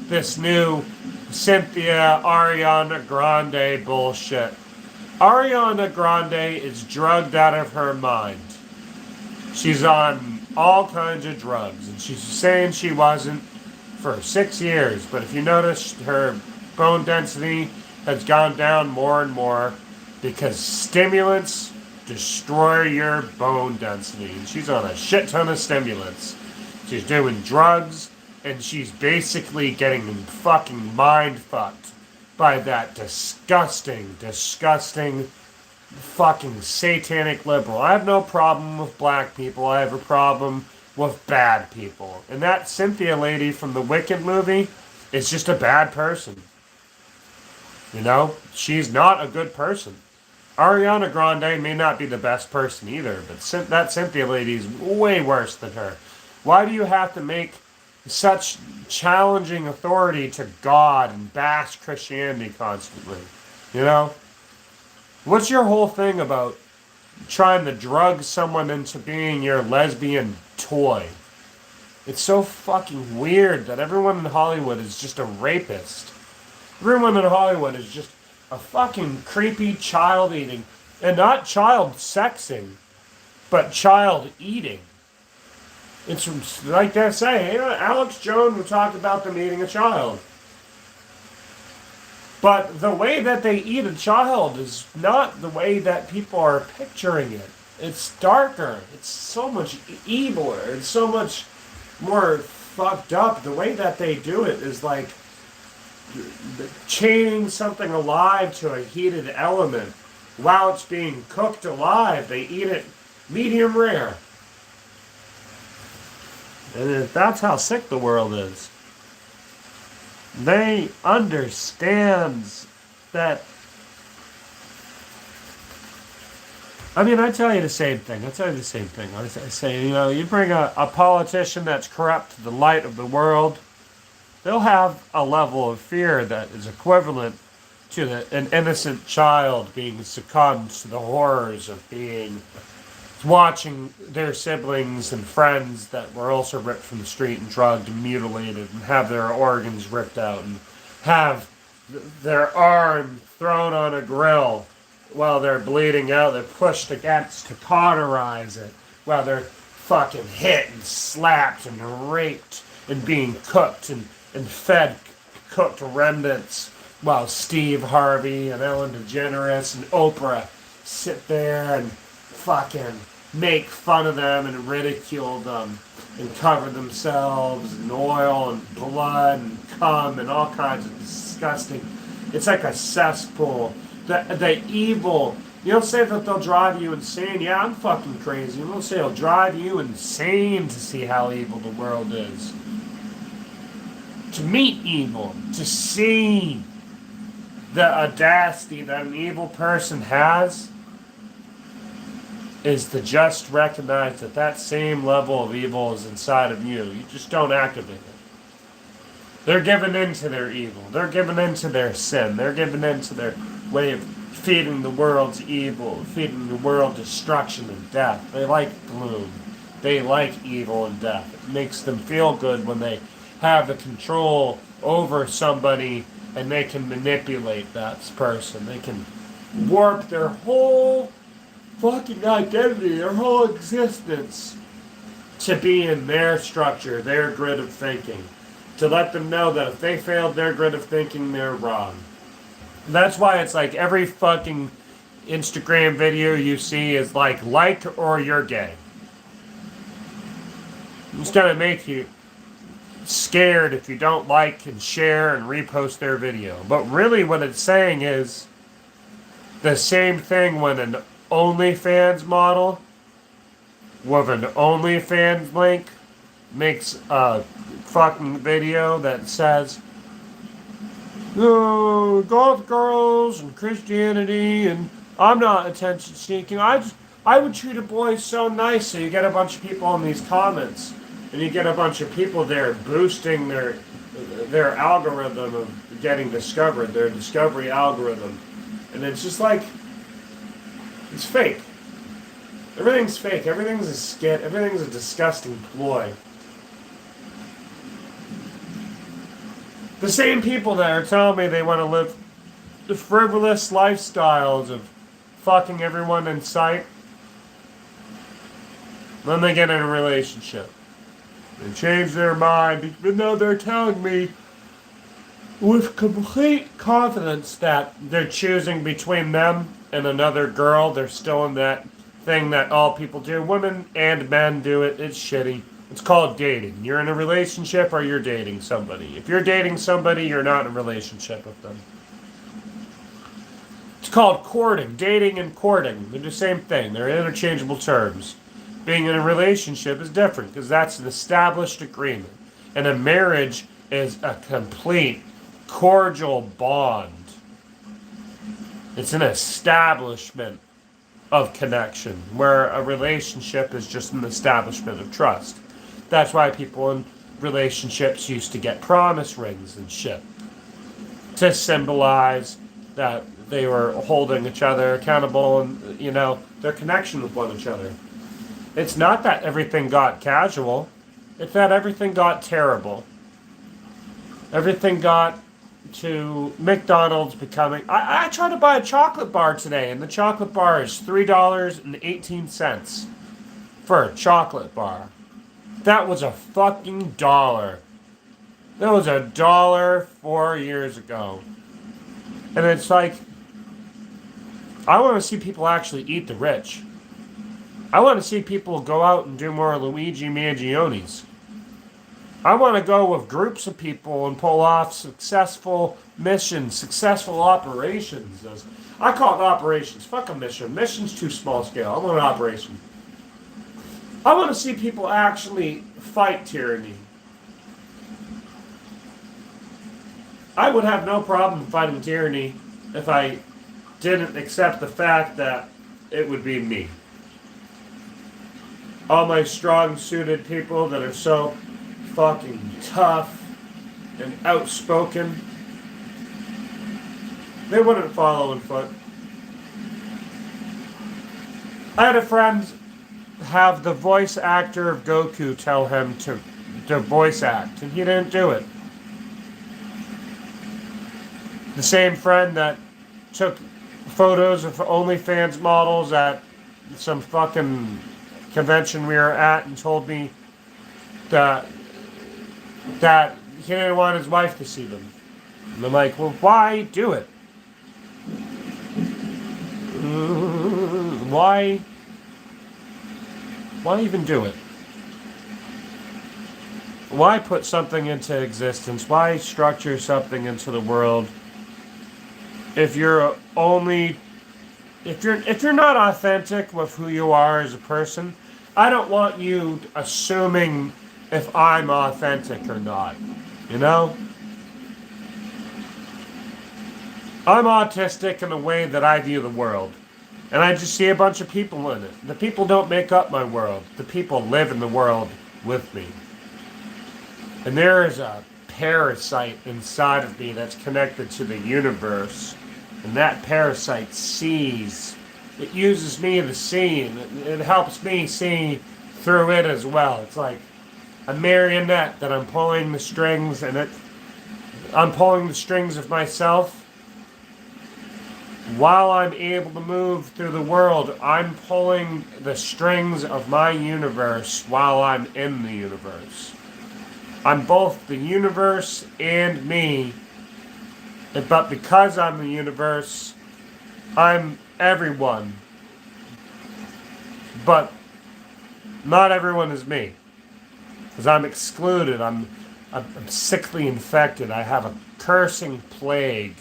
this new Cynthia Ariana Grande bullshit. Ariana Grande is drugged out of her mind. She's on all kinds of drugs, and she's saying she wasn't for 6 years. But if you notice, her bone density has gone down more and more because stimulants destroy your bone density. And she's on a shit ton of stimulants. She's doing drugs, and she's basically getting fucking mind fucked by that disgusting fucking satanic liberal. I have no problem with black people. I have a problem with bad people. And that Cynthia lady from the Wicked movie is just a bad person. You know? She's not a good person. Ariana Grande may not be the best person either, but that Cynthia lady is way worse than her. Why do you have to make such challenging authority to God and bash Christianity constantly? You know? What's your whole thing about trying to drug someone into being your lesbian toy? It's so fucking weird that everyone in Hollywood is just a rapist. Everyone in Hollywood is just a fucking creepy child eating. And not child sexing, but child eating. It's like they say, hey, Alex Jones would talk about them eating a child. But the way that they eat a child is not the way that people are picturing it. It's darker. It's so much eviler. It's so much more fucked up. The way that they do it is like chaining something alive to a heated element. While it's being cooked alive, they eat it medium rare. And that's how sick the world is. They understand that. I mean, I tell you the same thing. I say, you bring a politician that's corrupt to the light of the world, they'll have a level of fear that is equivalent to an innocent child being succumbed to the horrors of watching their siblings and friends that were also ripped from the street and drugged and mutilated and have their organs ripped out and have their arm thrown on a grill while they're bleeding out. They're pushed against to cauterize it while they're fucking hit and slapped and raped and being cooked and fed cooked remnants while Steve Harvey and Ellen DeGeneres and Oprah sit there and fucking make fun of them and ridicule them and cover themselves in oil and blood and cum and all kinds of disgusting. It's like a cesspool. The evil. You don't say that they'll drive you insane. Yeah, I'm fucking crazy. You don't say it'll drive you insane to see how evil the world is. To meet evil. To see the audacity that an evil person has is to just recognize that that same level of evil is inside of you. You just don't activate it. They're giving in to their evil. They're giving in to their sin. They're giving in to their way of feeding the world's evil, feeding the world destruction and death. They like gloom. They like evil and death. It makes them feel good when they have the control over somebody and they can manipulate that person. They can warp their whole fucking identity, their whole existence to be in their structure, their grid of thinking. To let them know that if they failed their grid of thinking, they're wrong. That's why it's like every fucking Instagram video you see is like or you're gay. It's gonna make you scared if you don't like and share and repost their video. But really what it's saying is the same thing when an OnlyFans model with an OnlyFans link makes a fucking video that says, oh, golf girls and Christianity and I'm not attention seeking. I would treat a boy so nice. So you get a bunch of people in these comments and you get a bunch of people there boosting their algorithm of getting discovered, their discovery algorithm. And it's just like, it's fake. Everything's fake. Everything's a skit. Everything's a disgusting ploy. The same people that are telling me they want to live the frivolous lifestyles of fucking everyone in sight, then they get in a relationship. They change their mind, even though they're telling me with complete confidence that they're choosing between them and another girl. They're still in that thing that all people do. Women and men do it. It's shitty. It's called dating. You're in a relationship or you're dating somebody. If you're dating somebody, you're not in a relationship with them. It's called courting. Dating and courting. They're the same thing. They're interchangeable terms. Being in a relationship is different because that's an established agreement. And a marriage is a complete cordial bond. It's an establishment of connection, where a relationship is just an establishment of trust. That's why people in relationships used to get promise rings and shit to symbolize that they were holding each other accountable and, their connection with one another. It's not that everything got casual, it's that everything got terrible. Everything got to McDonald's becoming... I tried to buy a chocolate bar today, and the chocolate bar is $3.18 for a chocolate bar. That was a fucking dollar. That was $1 4 years ago. And it's like, I want to see people actually eat the rich. I want to see people go out and do more Luigi Mangionis. I want to go with groups of people and pull off successful missions, successful operations. I call it operations. Fuck a mission. Mission's too small scale. I want an operation. I want to see people actually fight tyranny. I would have no problem fighting tyranny if I didn't accept the fact that it would be me. All my strong-suited people that are so fucking tough and outspoken, they wouldn't follow in foot. I had a friend have the voice actor of Goku tell him to voice act, and he didn't do it. The same friend that took photos of OnlyFans models at some fucking convention we were at and told me that he didn't want his wife to see them. And I'm like, well, why do it? Why even do it? Why put something into existence? Why structure something into the world if you're not authentic with who you are as a person? I don't want you assuming if I'm authentic or not. I'm autistic in the way that I view the world. And I just see a bunch of people in it. The people don't make up my world. The people live in the world with me. And there is a parasite inside of me that's connected to the universe. And that parasite sees. It uses me to see, and it helps me see through it as well. It's like a marionette that I'm pulling the strings, and I'm pulling the strings of myself. While I'm able to move through the world, I'm pulling the strings of my universe while I'm in the universe. I'm both the universe and me, but because I'm the universe, I'm everyone. But not everyone is me. Because I'm excluded, I'm sickly infected, I have a cursing plague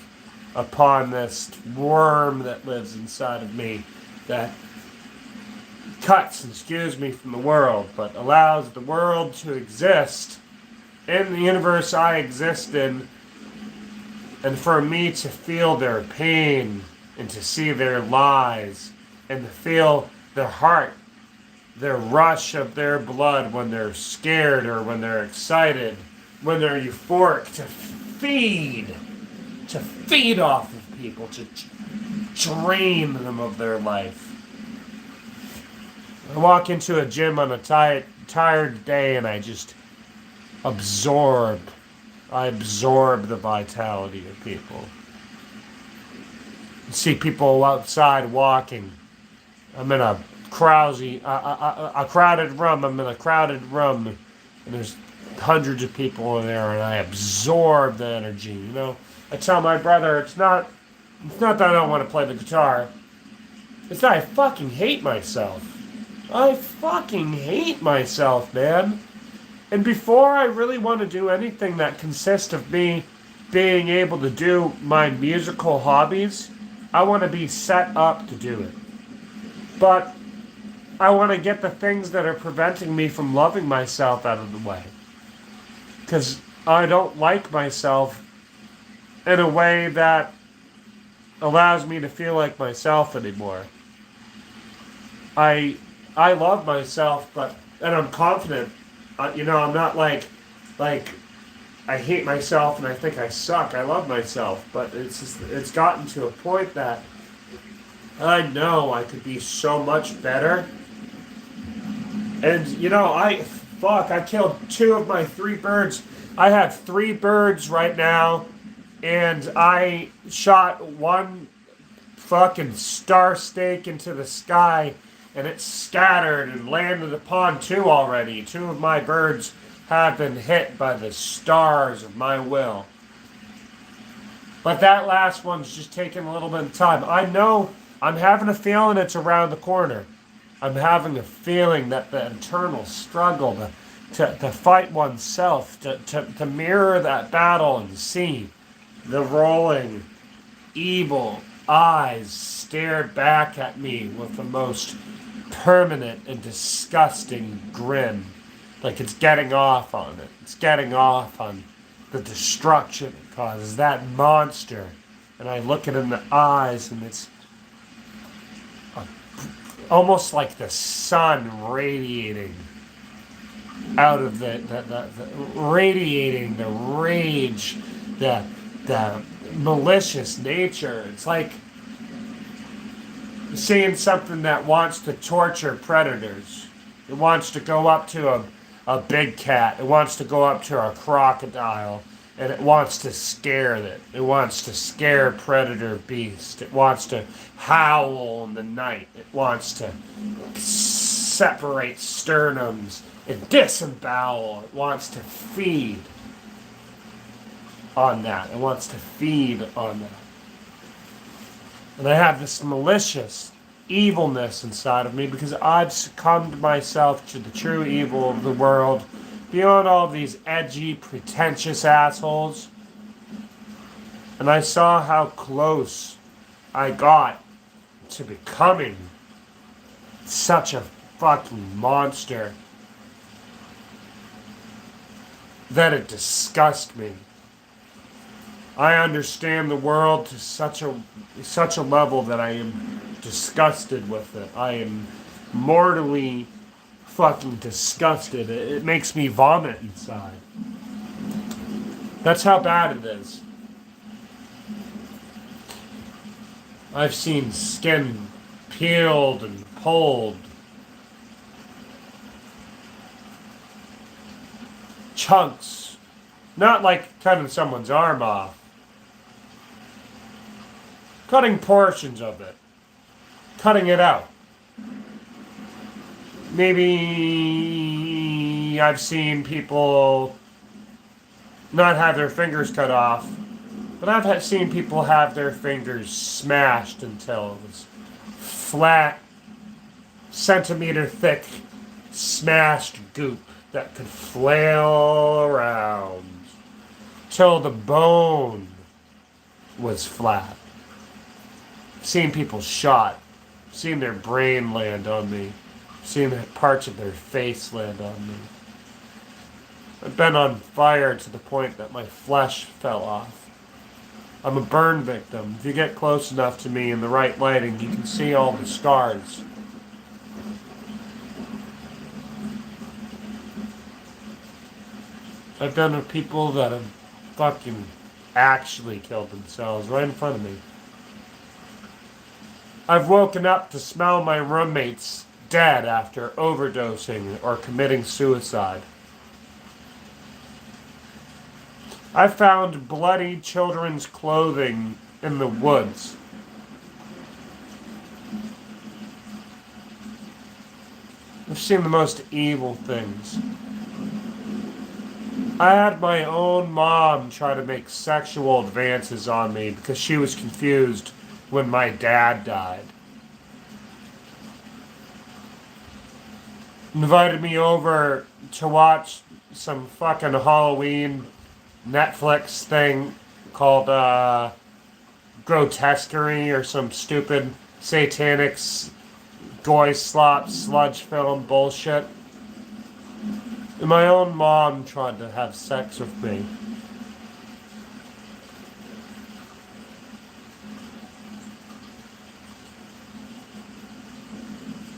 upon this worm that lives inside of me that cuts and skews me from the world, but allows the world to exist in the universe I exist in, and for me to feel their pain and to see their lies and to feel their heart, their rush of their blood when they're scared or when they're excited, when they're euphoric, to feed off of people, to drain them of their life. I walk into a gym on a tired day and I just absorb the vitality of people. You see people outside walking. I'm in a crowded room. I'm in a crowded room, and there's hundreds of people in there, and I absorb the energy. I tell my brother it's not that I don't want to play the guitar. It's that I fucking hate myself. I fucking hate myself, man. And before I really want to do anything that consists of me being able to do my musical hobbies, I want to be set up to do it. But I want to get the things that are preventing me from loving myself out of the way. Because I don't like myself in a way that allows me to feel like myself anymore. I I love myself, but and I'm confident. I'm not like I hate myself and I think I suck. I love myself, but it's gotten to a point that I know I could be so much better. And I killed two of my three birds. I have three birds right now, and I shot one fucking star snake into the sky, and it scattered and landed upon two already. Two of my birds have been hit by the stars of my will. But that last one's just taking a little bit of time. I know I'm having a feeling it's around the corner. I'm having a feeling that the internal struggle to fight oneself, to mirror that battle and see the rolling, evil eyes stare back at me with the most permanent and disgusting grin. Like it's getting off on it. It's getting off on the destruction it causes. That monster. And I look it in the eyes and it's almost like the sun radiating out of the radiating the rage, the malicious nature. It's like seeing something that wants to torture predators. It wants to go up to a big cat. It wants to go up to a crocodile. And it wants to scare it. It wants to scare predator beast. It wants to howl in the night. It wants to separate sternums and disembowel. It wants to feed on that. It wants to feed on that. And I have this malicious evilness inside of me because I've succumbed myself to the true evil of the world beyond all these edgy, pretentious assholes. And I saw how close I got to becoming such a fucking monster that it disgusts me. I understand the world to such a level that I am disgusted with it. I am mortally fucking disgusted. It makes me vomit inside. That's how bad it is. I've seen skin peeled and pulled. Chunks. Not like cutting someone's arm off. Cutting portions of it. Cutting it out. Maybe I've seen people not have their fingers cut off, but I've seen people have their fingers smashed until it was flat, centimeter thick, smashed goop that could flail around till the bone was flat. I've seen people shot, seen their brain land on me. Seeing parts of their face land on me. I've been on fire to the point that my flesh fell off. I'm a burn victim. If you get close enough to me in the right lighting, you can see all the scars. I've been with people that have fucking actually killed themselves right in front of me. I've woken up to smell my roommates dead after overdosing or committing suicide. I found bloody children's clothing in the woods. I've seen the most evil things. I had my own mom try to make sexual advances on me because she was confused when my dad died. Invited me over to watch some fucking Halloween Netflix thing called Grotesquerie or some stupid satanic goy slop, sludge film bullshit. And my own mom tried to have sex with me.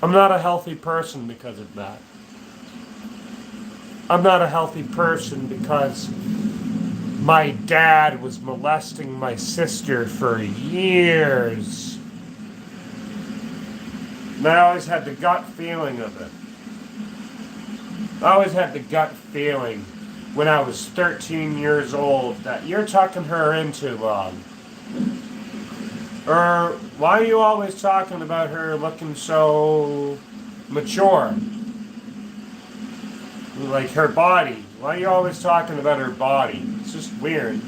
I'm not a healthy person because of that. I'm not a healthy person because my dad was molesting my sister for years. And I always had the gut feeling of it. I always had the gut feeling when I was 13 years old that you're tucking her in too long. Or why are you always talking about her looking so mature? Like her body. Why are you always talking about her body? It's just weird.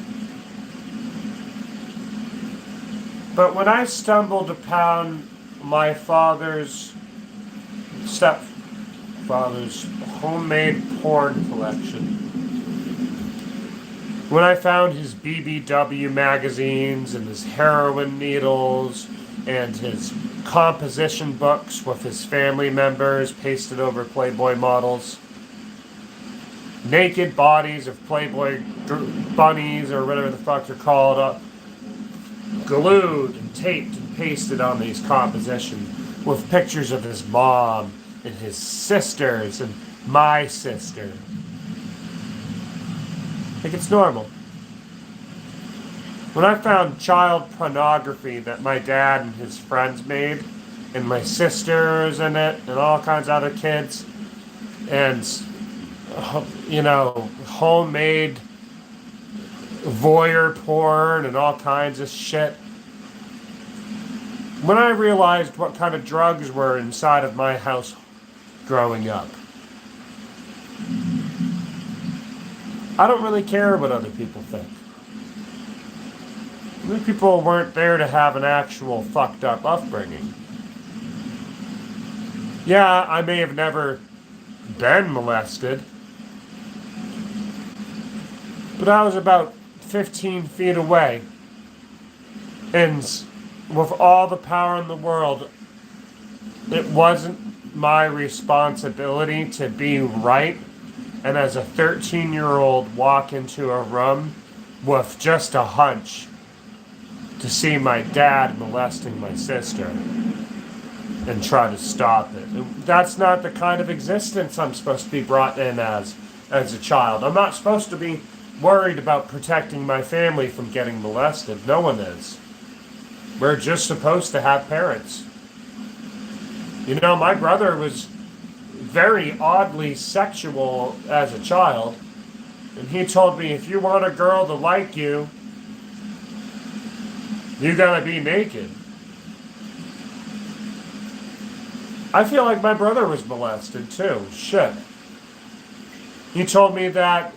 But when I stumbled upon my stepfather's homemade porn collection, when I found his BBW magazines and his heroin needles and his composition books with his family members pasted over Playboy models, naked bodies of Playboy bunnies or whatever the fuck they're called, glued and taped and pasted on these compositions with pictures of his mom and his sisters and my sister. Like it's normal. When I found child pornography that my dad and his friends made, and my sisters in it, and all kinds of other kids, and, homemade voyeur porn and all kinds of shit. When I realized what kind of drugs were inside of my house growing up, I don't really care what other people think. Other people weren't there to have an actual fucked up upbringing. Yeah, I may have never been molested, but I was about 15 feet away. And with all the power in the world, it wasn't my responsibility to be right. And as a 13-year-old walk into a room with just a hunch to see my dad molesting my sister and try to stop it. That's not the kind of existence I'm supposed to be brought in as a child. I'm not supposed to be worried about protecting my family from getting molested. No one is. We're just supposed to have parents. My brother was very oddly sexual as a child, and he told me, if you want a girl to like you, you gotta be naked. I feel like my brother was molested too. Shit. He told me that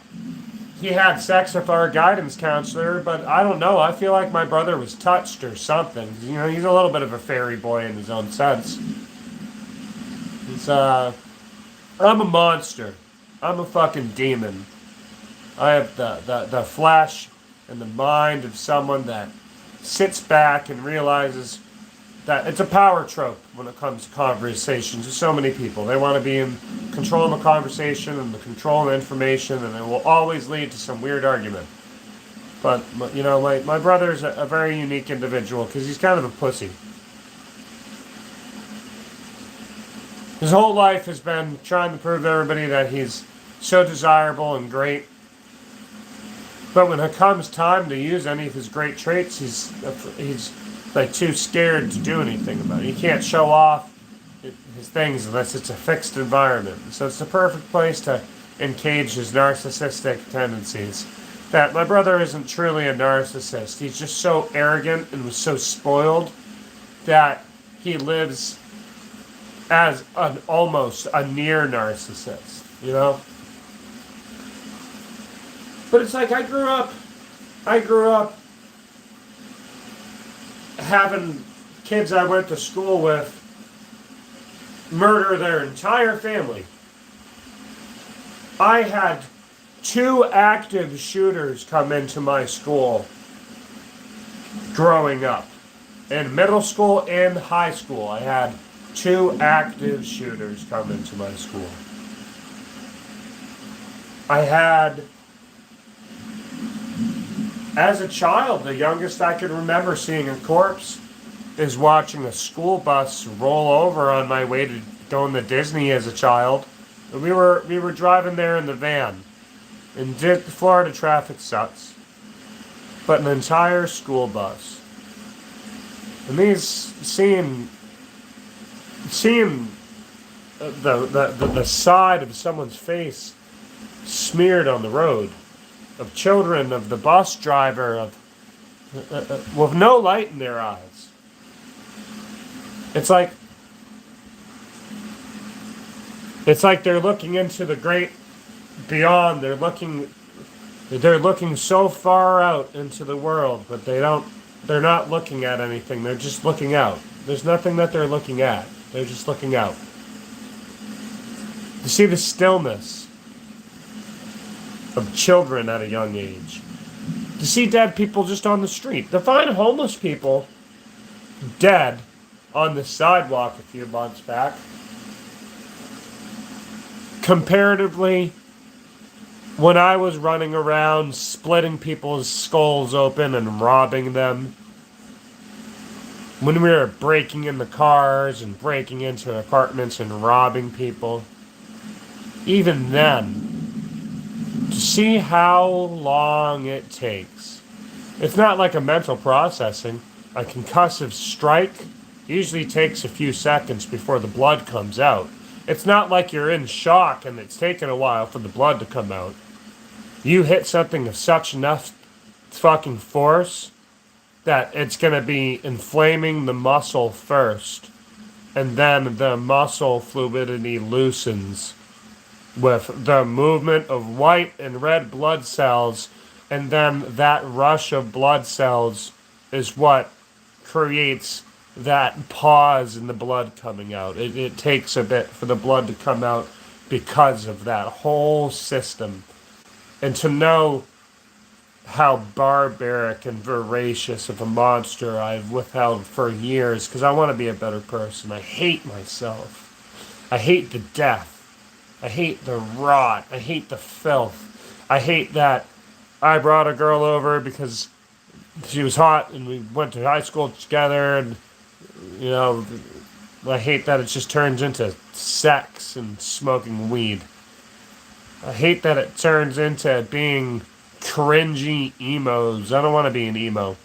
he had sex with our guidance counselor, but I don't know. I feel like my brother was touched or something. He's a little bit of a fairy boy in his own sense. I'm a monster. I'm a fucking demon. I have the flesh and the mind of someone that sits back and realizes that it's a power trope when it comes to conversations with so many people. They want to be in control of the conversation and the control of the information, and it will always lead to some weird argument. But, my brother's a very unique individual because he's kind of a pussy. His whole life has been trying to prove to everybody that he's so desirable and great. But when it comes time to use any of his great traits, he's like too scared to do anything about it. He can't show off his things unless it's a fixed environment. So it's the perfect place to encage his narcissistic tendencies. That my brother isn't truly a narcissist. He's just so arrogant and was so spoiled that he lives as almost a near narcissist, But it's like I grew up having kids I went to school with murder their entire family. I had 2 active shooters come into my school growing up. In middle school and high school, I had 2 active shooters come into my school. I had, as a child, the youngest I could remember seeing a corpse is watching a school bus roll over on my way to going to Disney as a child. We were driving there in the van. And Florida traffic sucks. But an entire school bus. And seeing the side of someone's face smeared on the road, of children, of the bus driver, with no light in their eyes. It's like they're looking into the great beyond. They're looking so far out into the world, but they're not looking at anything. They're just looking out. There's nothing that they're looking at. They're just looking out. To see the stillness of children at a young age. To see dead people just on the street. To find homeless people dead on the sidewalk a few months back. Comparatively, when I was running around splitting people's skulls open and robbing them, when we were breaking into cars and breaking into apartments and robbing people, even then, to see how long it takes. It's not like a mental processing. A concussive strike usually takes a few seconds before the blood comes out. It's not like you're in shock and it's taken a while for the blood to come out. You hit something of such enough fucking force that it's going to be inflaming the muscle first. And then the muscle fluidity loosens with the movement of white and red blood cells. And then that rush of blood cells is what creates that pause in the blood coming out. It takes a bit for the blood to come out because of that whole system. And to know how barbaric and voracious of a monster I've withheld for years because I want to be a better person. I hate myself. I hate the death. I hate the rot. I hate the filth. I hate that I brought a girl over because she was hot and we went to high school together, and you know, I hate that it just turns into sex and smoking weed. I hate that it turns into being cringy emos. I don't want to be an emo.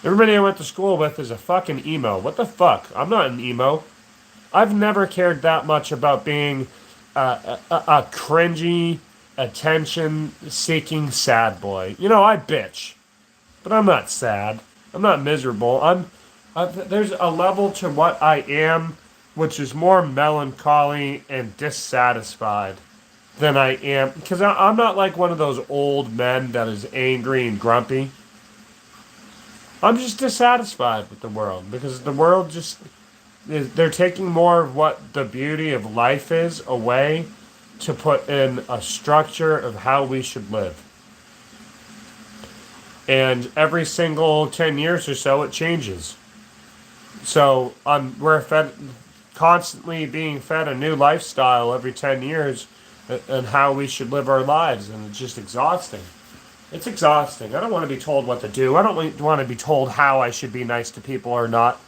Everybody I went to school with is a fucking emo. What the fuck? I'm not an emo. I've never cared that much about being a cringy, attention-seeking sad boy. You know, I bitch. But I'm not sad. I'm not miserable. There's a level to what I am, which is more melancholy and dissatisfied than I am. Because I'm not like one of those old men that is angry and grumpy. I'm just dissatisfied with the world. Because the world just... They're taking more of what the beauty of life is away to put in a structure of how we should live. And every single 10 years or so, it changes. So we're constantly being fed a new lifestyle every 10 years and how we should live our lives. And it's just exhausting. It's exhausting. I don't want to be told what to do. I don't want to be told how I should be nice to people or not.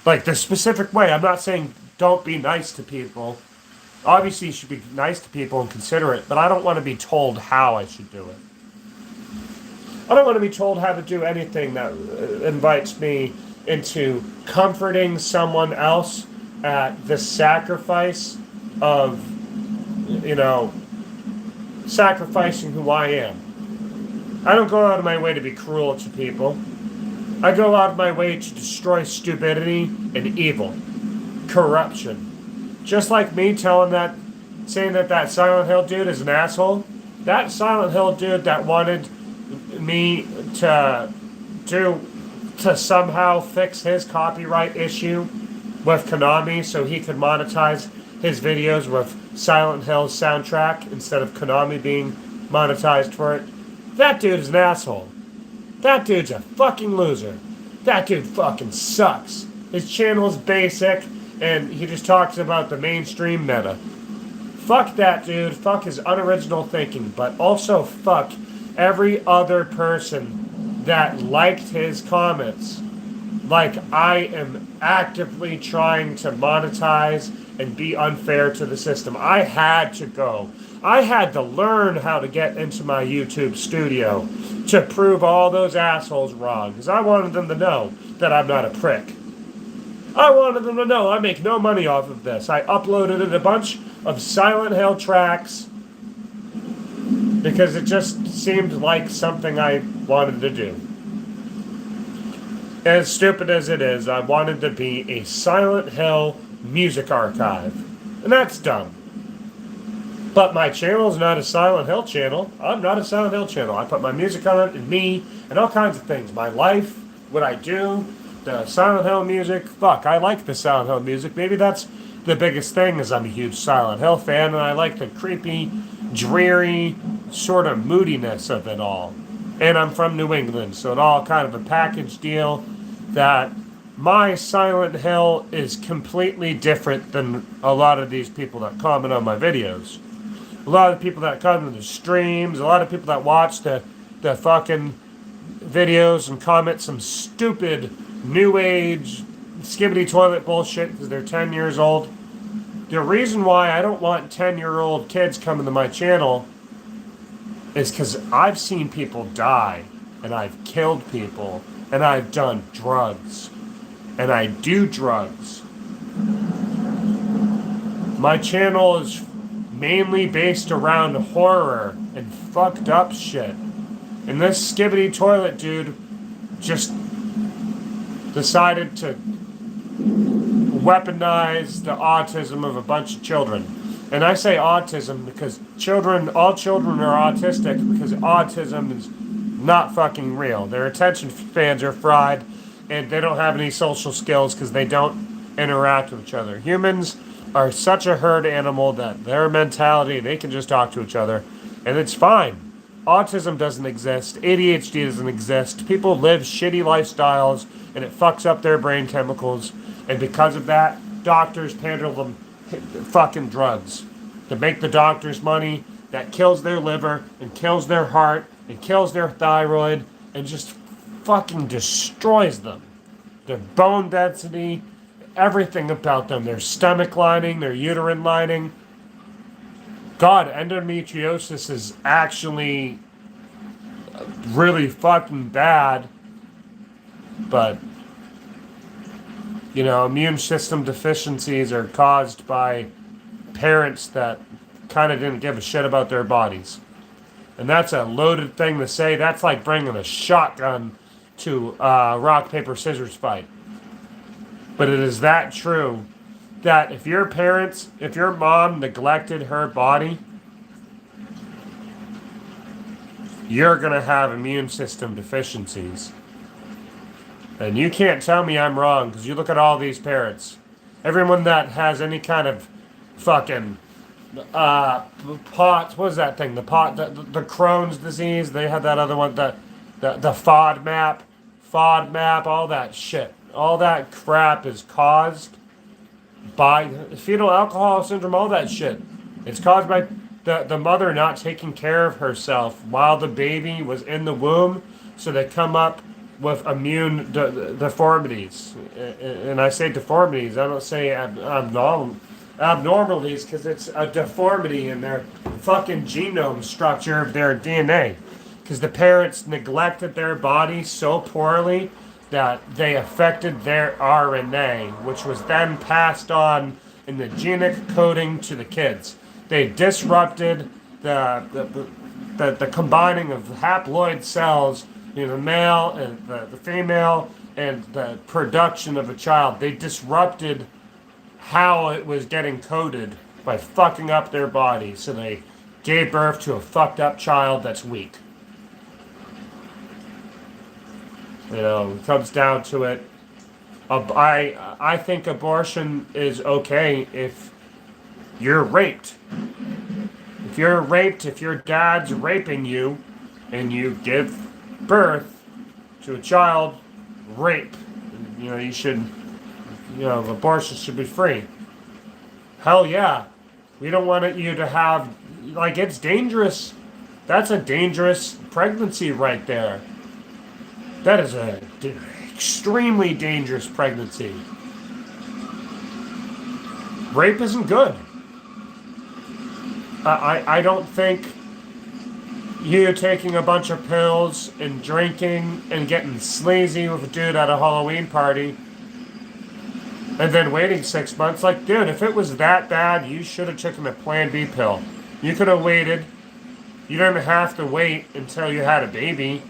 Like the specific way. I'm not saying don't be nice to people. Obviously, you should be nice to people and considerate, but I don't want to be told how I should do it. I don't want to be told how to do anything that invites me into comforting someone else at the sacrifice of, sacrificing who I am. I don't go out of my way to be cruel to people. I go out of my way to destroy stupidity and evil. Corruption. Just like me saying that Silent Hill dude is an asshole. That Silent Hill dude that wanted me to somehow fix his copyright issue with Konami so he could monetize his videos with Silent Hill's soundtrack instead of Konami being monetized for it. That dude is an asshole. That dude's a fucking loser. That dude fucking sucks. his channel's basic, and he just talks about the mainstream meta. Fuck that dude. Fuck his unoriginal thinking, but also fuck every other person that liked his comments. Like, I am actively trying to monetize and be unfair to the system. I had to go. I had to learn how to get into my YouTube studio to prove all those assholes wrong, because I wanted them to know that I'm not a prick. I wanted them to know I make no money off of this. I uploaded a bunch of Silent Hill tracks because it just seemed like something I wanted to do. As stupid as it is, I wanted to be a Silent Hill music archive. And that's dumb. But my channel is not a Silent Hill channel. I'm not a Silent Hill channel. I put my music on it and me and all kinds of things. My life, what I do, the Silent Hill music. Fuck, I like the Silent Hill music. Maybe that's the biggest thing, is I'm a huge Silent Hill fan, and I like the creepy, dreary, sort of moodiness of it all. And I'm from New England, so it all kind of a package deal that my Silent Hill is completely different than a lot of these people that comment on my videos. A lot of people that come to the streams, a lot of people that watch the fucking videos and comment some stupid new age skibbity toilet bullshit because they're 10 years old. The reason why I don't want 10-year-old kids coming to my channel is because I've seen people die, and I've killed people, and I've done drugs, and I do drugs. My channel is mainly based around horror and fucked up shit. And this skibbity toilet dude just decided to weaponize the autism of a bunch of children. And I say autism because all children are autistic, because autism is not fucking real. Their attention spans are fried, and they don't have any social skills because they don't interact with each other. Humans are such a herd animal that their mentality, they can just talk to each other, and it's fine. Autism doesn't exist. ADHD doesn't exist. People live shitty lifestyles, and it fucks up their brain chemicals. And because of that, doctors handle them fucking drugs to make the doctors money. That kills their liver and kills their heart and kills their thyroid and just fucking destroys them. Their bone density, everything about them, their stomach lining, their uterine lining. God, endometriosis is actually really fucking bad. But, immune system deficiencies are caused by parents that kind of didn't give a shit about their bodies. And that's a loaded thing to say. That's like bringing a shotgun to a rock, paper, scissors fight. But it is that true that if your mom neglected her body, you're going to have immune system deficiencies. And you can't tell me I'm wrong, because you look at all these parents. Everyone that has any kind of fucking POTS, what is that thing? The Crohn's disease, they had that other one, the FODMAP, all that shit. All that crap is caused by fetal alcohol syndrome, all that shit. It's caused by the mother not taking care of herself while the baby was in the womb, so they come up with immune deformities. And I say deformities, I don't say abnormalities, because it's a deformity in their fucking genome structure of their DNA. Because the parents neglected their body so poorly that they affected their RNA, which was then passed on in the genic coding to the kids. They disrupted the combining of haploid cells, the male and the female, and the production of a child. They disrupted how it was getting coded by fucking up their body. So they gave birth to a fucked up child that's weak. It comes down to it. I think abortion is okay if you're raped. If you're raped, if your dad's raping you, and you give birth to a child, rape. You should abortion should be free. Hell yeah. We don't want you to have, like, it's dangerous. That's a dangerous pregnancy right there. That is a extremely dangerous pregnancy. Rape isn't good. I don't think you taking a bunch of pills and drinking and getting sleazy with a dude at a Halloween party and then waiting 6 months. Like, dude, if it was that bad, you should have taken a Plan B pill. You could have waited. You didn't have to wait until you had a baby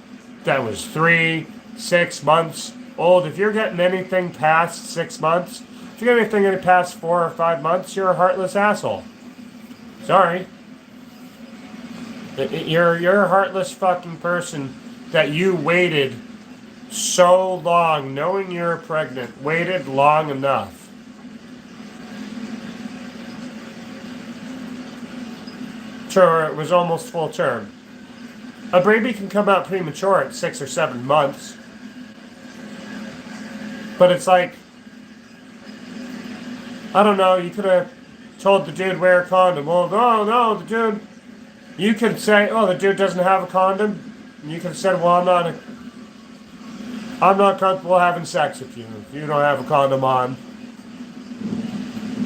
that was 3, 6 months old. If you're getting anything past 6 months, if you get anything past 4 or 5 months, you're a heartless asshole. Sorry. You're a heartless fucking person that you waited so long, knowing you're pregnant, waited long enough. Sure, it was almost full term. A baby can come out premature at 6 or 7 months. But it's like, I don't know, you could have told the dude wear a condom. Well, no, the dude, you could say, oh, the dude doesn't have a condom. And you could have said, well, I'm not comfortable having sex with you if you don't have a condom on.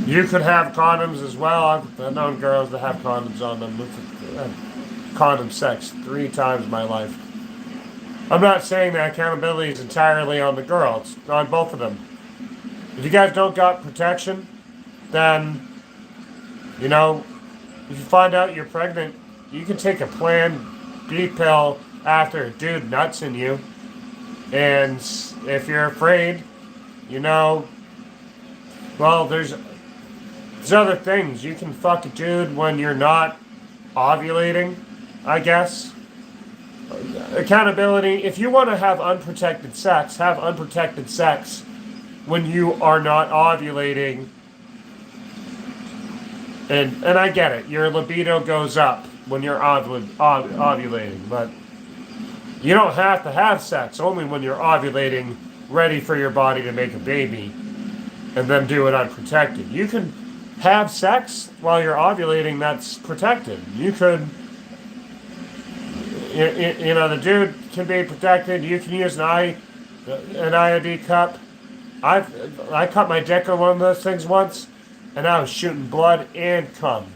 You could have condoms as well. I've known girls that have condoms on them. Condom sex 3 times in my life. I'm not saying that accountability is entirely on the girl. It's on both of them. If you guys don't got protection, then, if you find out you're pregnant, you can take a Plan B pill after a dude nuts in you. And if you're afraid, well, there's other things. You can fuck a dude when you're not ovulating, I guess. Accountability. If you want to have unprotected sex when you are not ovulating. And I get it. Your libido goes up when you're ovulating, but you don't have to have sex only when you're ovulating, ready for your body to make a baby, and then do it unprotected. You can have sex while you're ovulating that's protected. You could, the dude can be protected. You can use an IOD cup. I cut my dick on one of those things once, and I was shooting blood and cum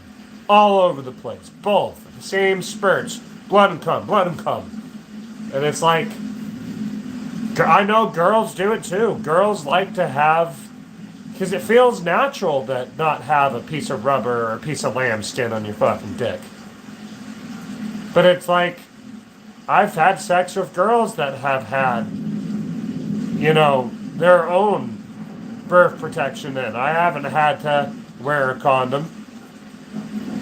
all over the place. Both. The same spurts. Blood and cum. And it's like, I know girls do it too. Girls like to have, because it feels natural to not have a piece of rubber or a piece of lamb skin on your fucking dick. But it's like, I've had sex with girls that have had, their own birth protection in. I haven't had to wear a condom.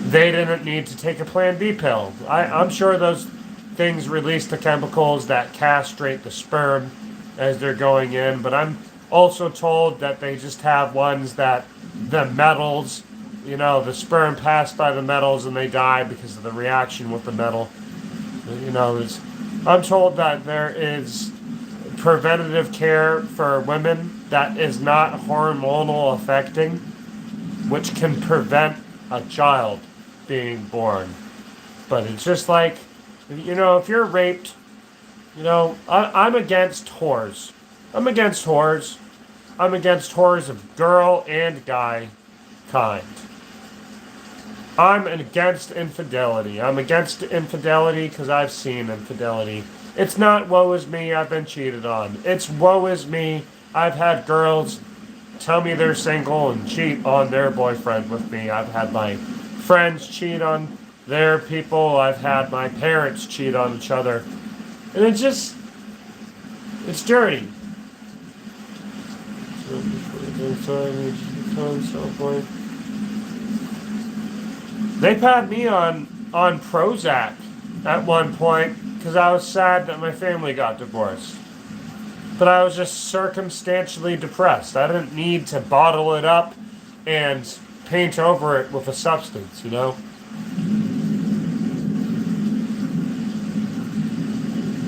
They didn't need to take a Plan B pill. I'm sure those things release the chemicals that castrate the sperm as they're going in, but I'm also told that they just have ones that the metals, the sperm passed by the metals and they die because of the reaction with the metal. I'm told that there is preventative care for women that is not hormonal affecting, which can prevent a child being born. But it's just like, if you're raped, I'm against whores. I'm against whores. I'm against whores of girl and guy kind. I'm against infidelity. I'm against infidelity because I've seen infidelity. It's not woe is me, I've been cheated on. It's woe is me, I've had girls tell me they're single and cheat on their boyfriend with me. I've had my friends cheat on their people. I've had my parents cheat on each other. And it's dirty. They pat me on Prozac at one point because I was sad that my family got divorced. But I was just circumstantially depressed. I didn't need to bottle it up and paint over it with a substance,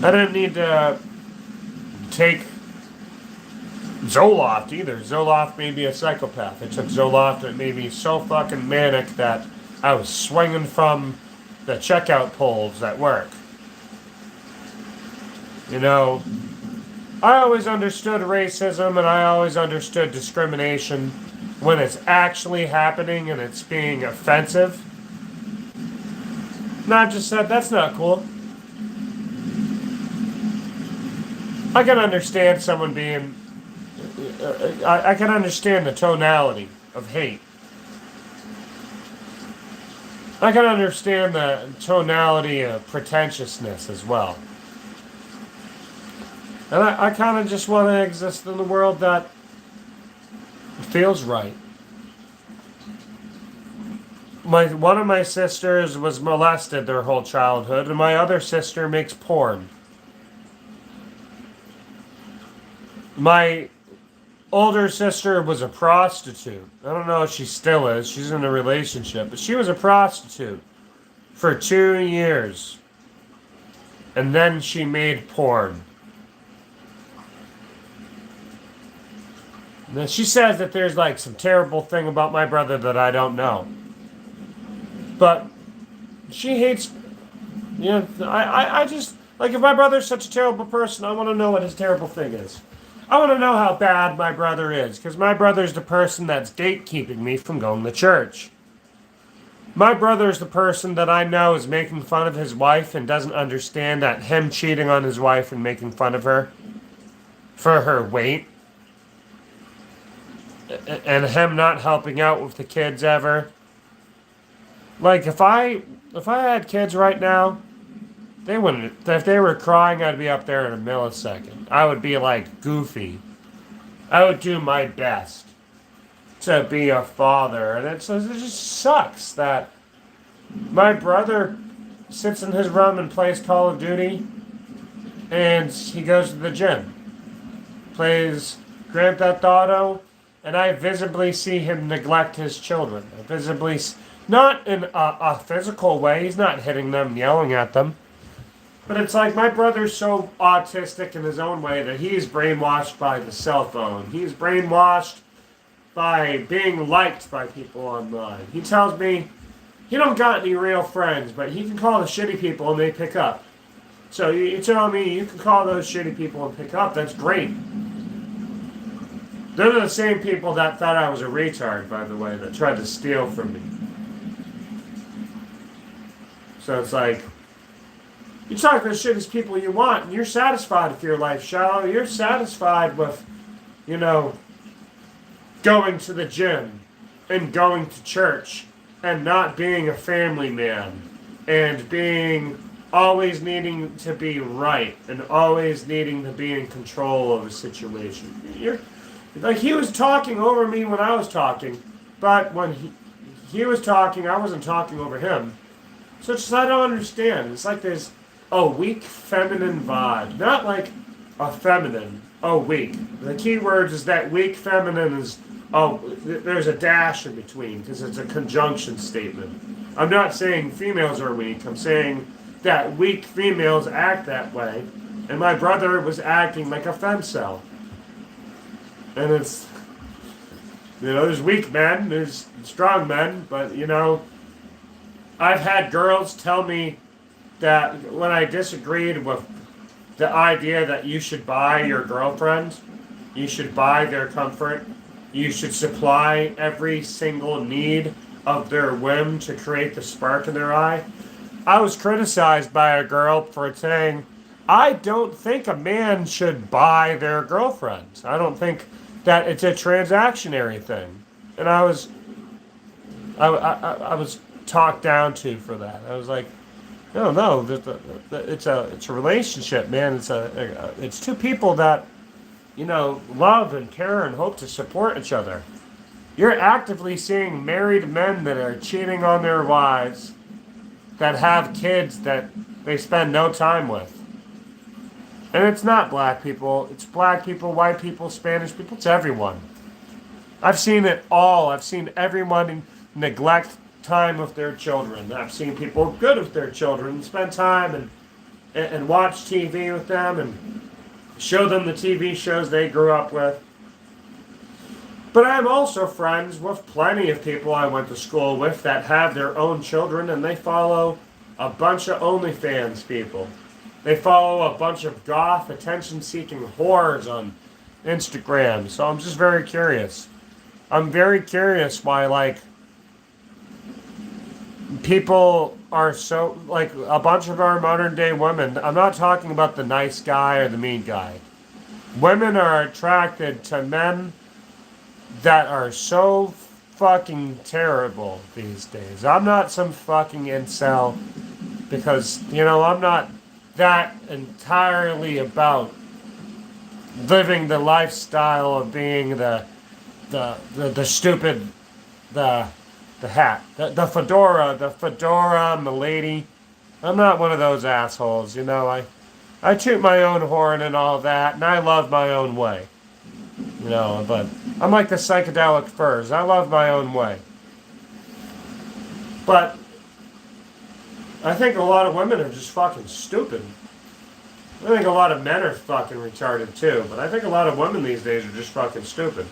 I didn't need to take Zoloft either. Zoloft made me a psychopath. I took Zoloft and it made me so fucking manic that I was swinging from the checkout poles at work. You know, I always understood racism and I always understood discrimination when it's actually happening and it's being offensive. Not just said, that's not cool. I can understand someone being. I can understand the tonality of hate. I can understand the tonality of pretentiousness as well. And I kind of just want to exist in a world that feels right. One of my sisters was molested their whole childhood, and my other sister makes porn. My older sister was a prostitute. I don't know if she still is. She's in a relationship, but she was a prostitute for 2 years. And then she made porn. Now she says that there's like some terrible thing about my brother that I don't know. But she hates, you know, I just, like, if my brother's such a terrible person, I want to know what his terrible thing is. I want to know how bad my brother is, because my brother's the person that's gatekeeping me from going to church. My brother's the person that I know is making fun of his wife and doesn't understand that him cheating on his wife and making fun of her for her weight and him not helping out with the kids ever. Like, if I had kids right now, they wouldn't. If they were crying, I'd be up there in a millisecond. I would be like Goofy. I would do my best to be a father, and it just sucks that my brother sits in his room and plays Call of Duty, and he goes to the gym, plays Grand Theft Auto, and I visibly see him neglect his children. I visibly, not in a physical way. He's not hitting them, yelling at them. But it's like my brother's so autistic in his own way that he's brainwashed by the cell phone. He's brainwashed by being liked by people online. He tells me he don't got any real friends, but he can call the shitty people and they pick up. So you tell me you can call those shitty people and pick up. That's great. They're the same people that thought I was a retard, by the way, that tried to steal from me. So it's like, you talk to the shittiest people you want, and you're satisfied with your life, shallow. You're satisfied with, you know, going to the gym and going to church and not being a family man and being always needing to be right and always needing to be in control of a situation. You're like, he was talking over me when I was talking, but when he was talking, I wasn't talking over him. So it's just, I don't understand. It's like there's a weak feminine vibe. Not like a feminine, weak. The key words is that weak feminine is, there's a dash in between because it's a conjunction statement. I'm not saying females are weak. I'm saying that weak females act that way. And my brother was acting like a femcel. And it's, you know, there's weak men, there's strong men, but, you know, I've had girls tell me that when I disagreed with the idea that you should buy your girlfriend, you should buy their comfort, you should supply every single need of their whim to create the spark in their eye, I was criticized by a girl for saying, I don't think a man should buy their girlfriend. I don't think that it's a transactionary thing. And I was talked down to for that. I was like, no, it's a relationship, man. It's two people that, you know, love and care and hope to support each other. You're actively seeing married men that are cheating on their wives, that have kids that they spend no time with. And it's not black people. It's black people, white people, Spanish people. It's everyone. I've seen it all. I've seen everyone neglect time with their children. I've seen people good with their children, spend time and watch TV with them and show them the TV shows they grew up with. But I'm also friends with plenty of people I went to school with that have their own children, and they follow a bunch of OnlyFans people. They follow a bunch of goth, attention-seeking whores on Instagram. So I'm just very curious. I'm very curious why, like, people are so, like, a bunch of our modern day women. I'm not talking about the nice guy or the mean guy. Women are attracted to men that are so fucking terrible these days. I'm not some fucking incel because, I'm not that entirely about living the lifestyle of being the stupid, the hat, the fedora milady. I'm not one of those assholes, I toot my own horn and all that, and I love my own way. But I'm like the psychedelic furs. I love my own way. But I think a lot of women are just fucking stupid. I think a lot of men are fucking retarded too, but I think a lot of women these days are just fucking stupid.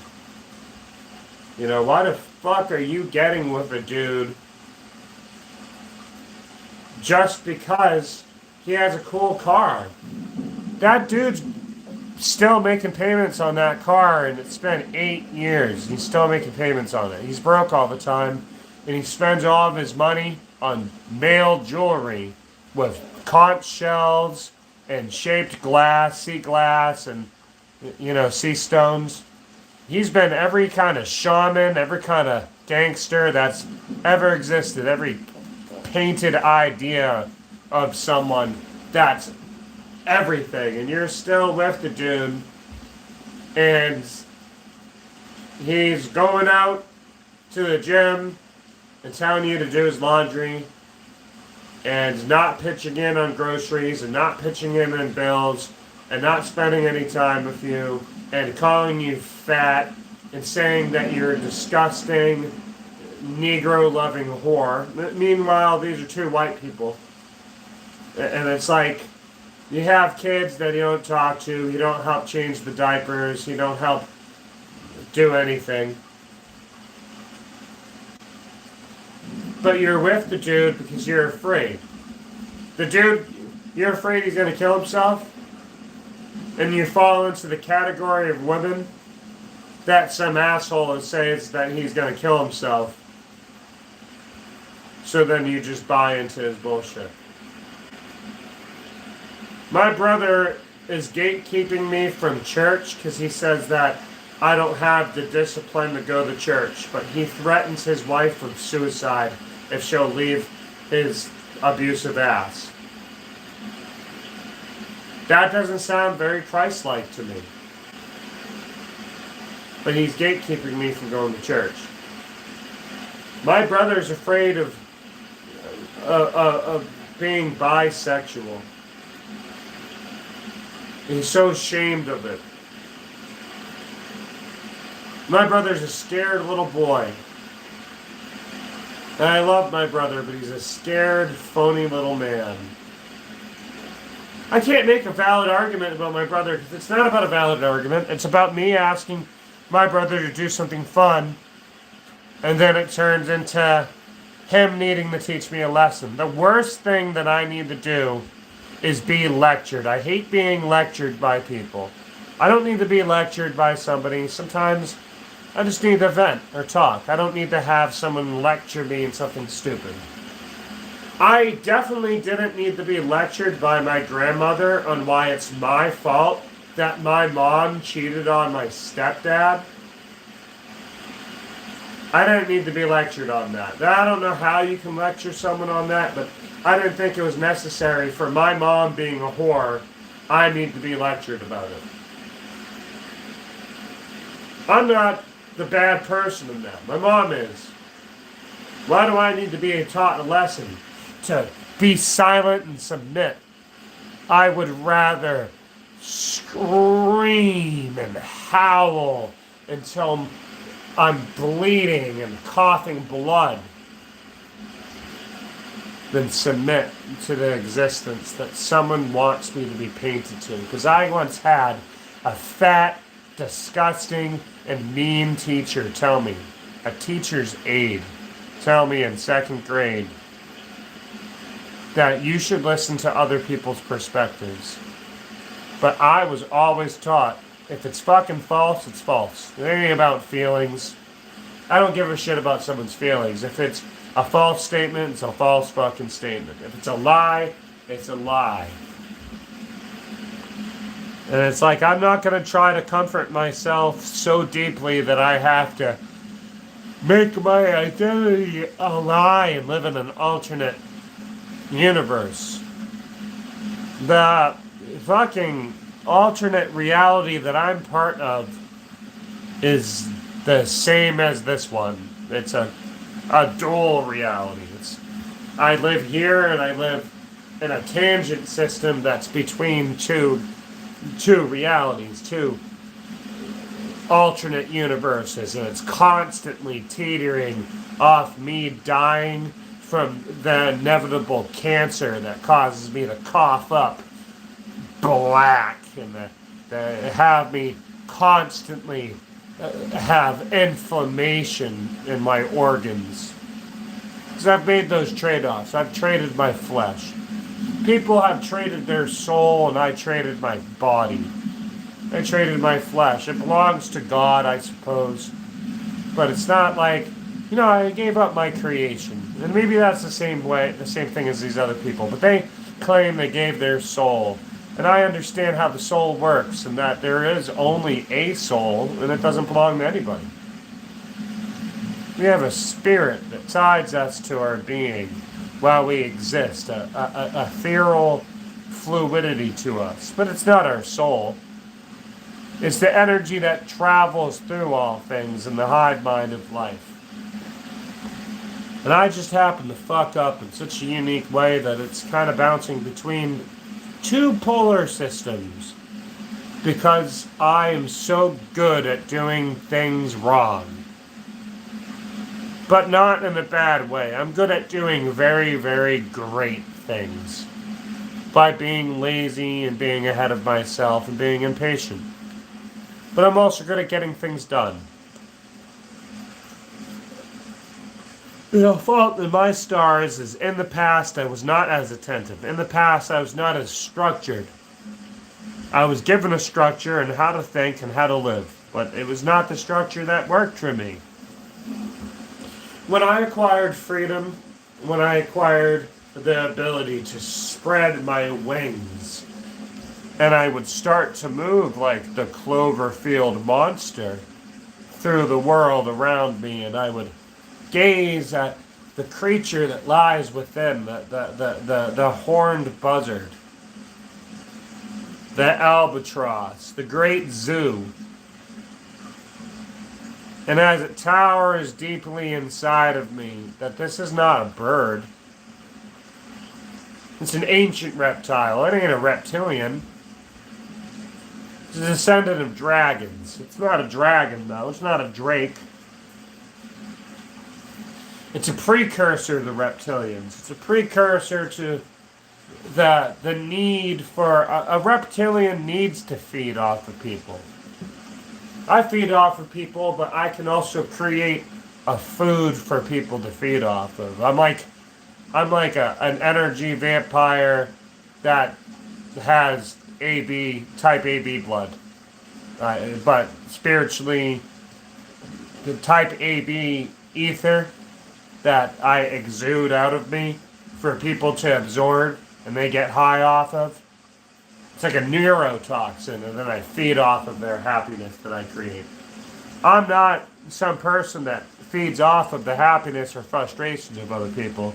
Why the fuck are you getting with a dude just because he has a cool car? That dude's still making payments on that car, and it's been 8 years. He's still making payments on it. He's broke all the time, and he spends all of his money on male jewelry with conch shells and shaped glass, sea glass, and sea stones. He's been every kind of shaman, every kind of gangster that's ever existed, every painted idea of someone that's everything, and you're still with the dude, and he's going out to the gym and telling you to do his laundry, and not pitching in on groceries, and not pitching in on bills, and not spending any time with you, and calling you fat, and saying that you're a disgusting, Negro-loving whore. Meanwhile, these are two white people, and it's like, you have kids that you don't talk to, you don't help change the diapers, you don't help do anything. But you're with the dude because you're afraid. The dude, you're afraid he's going to kill himself? And you fall into the category of women that some asshole says that he's going to kill himself. So then you just buy into his bullshit. My brother is gatekeeping me from church because he says that I don't have the discipline to go to church, but he threatens his wife with suicide if she'll leave his abusive ass. That doesn't sound very Christ-like to me. But he's gatekeeping me from going to church. My brother's afraid of being bisexual. He's so ashamed of it. My brother's a scared little boy. And I love my brother, but he's a scared, phony little man. I can't make a valid argument about my brother, because it's not about a valid argument. It's about me asking my brother to do something fun, and then it turns into him needing to teach me a lesson. The worst thing that I need to do is be lectured. I hate being lectured by people. I don't need to be lectured by somebody. Sometimes I just need to vent or talk. I don't need to have someone lecture me in something stupid. I definitely didn't need to be lectured by my grandmother on why it's my fault that my mom cheated on my stepdad. I didn't need to be lectured on that. I don't know how you can lecture someone on that, but I didn't think it was necessary for my mom being a whore. I need to be lectured about it. I'm not the bad person in that. My mom is. Why do I need to be taught a lesson to be silent and submit? I would rather scream and howl until I'm bleeding and coughing blood than submit to the existence that someone wants me to be painted to. Because I once had a fat, disgusting and mean teacher tell me, a teacher's aide, tell me in second grade that you should listen to other people's perspectives. But I was always taught, if it's fucking false, it's false. It ain't about feelings. I don't give a shit about someone's feelings. If it's a false statement, it's a false fucking statement. If it's a lie, it's a lie. And it's like, I'm not going to try to comfort myself so deeply that I have to make my identity a lie and live in an alternate universe. The fucking alternate reality that I'm part of is the same as this one. It's a dual reality. I live here and I live in a tangent system that's between two realities, two alternate universes, and it's constantly teetering off me dying from the inevitable cancer that causes me to cough up black and have me constantly have inflammation in my organs. Because I've made those trade-offs. I've traded my flesh. People have traded their soul, and I traded my body. I traded my flesh. It belongs to God, I suppose. But it's not like, I gave up my creation. And maybe that's the same thing as these other people. But they claim they gave their soul. And I understand how the soul works, and that there is only a soul, and it doesn't belong to anybody. We have a spirit that ties us to our being while we exist, a ethereal fluidity to us. But it's not our soul. It's the energy that travels through all things in the hive mind of life. And I just happen to fuck up in such a unique way that it's kind of bouncing between two polar systems. Because I am so good at doing things wrong. But not in a bad way. I'm good at doing very, very great things. By being lazy and being ahead of myself and being impatient. But I'm also good at getting things done. The fault in my stars is in the past I was not as attentive. In the past I was not as structured. I was given a structure and how to think and how to live. But it was not the structure that worked for me. When I acquired freedom, when I acquired the ability to spread my wings, and I would start to move like the Cloverfield monster through the world around me, and I would gaze at the creature that lies within, the horned buzzard, the albatross, the great zoo. And as it towers deeply inside of me, that this is not a bird. It's an ancient reptile. It ain't a reptilian. It's a descendant of dragons. It's not a dragon, though. It's not a drake. It's a precursor to the reptilians. It's a precursor to the need for... A reptilian needs to feed off of people. I feed off of people, but I can also create a food for people to feed off of. I'm like an energy vampire that has type AB blood. But spiritually, the type AB ether that I exude out of me for people to absorb and they get high off of. It's like a neurotoxin, and then I feed off of their happiness that I create. I'm not some person that feeds off of the happiness or frustrations of other people.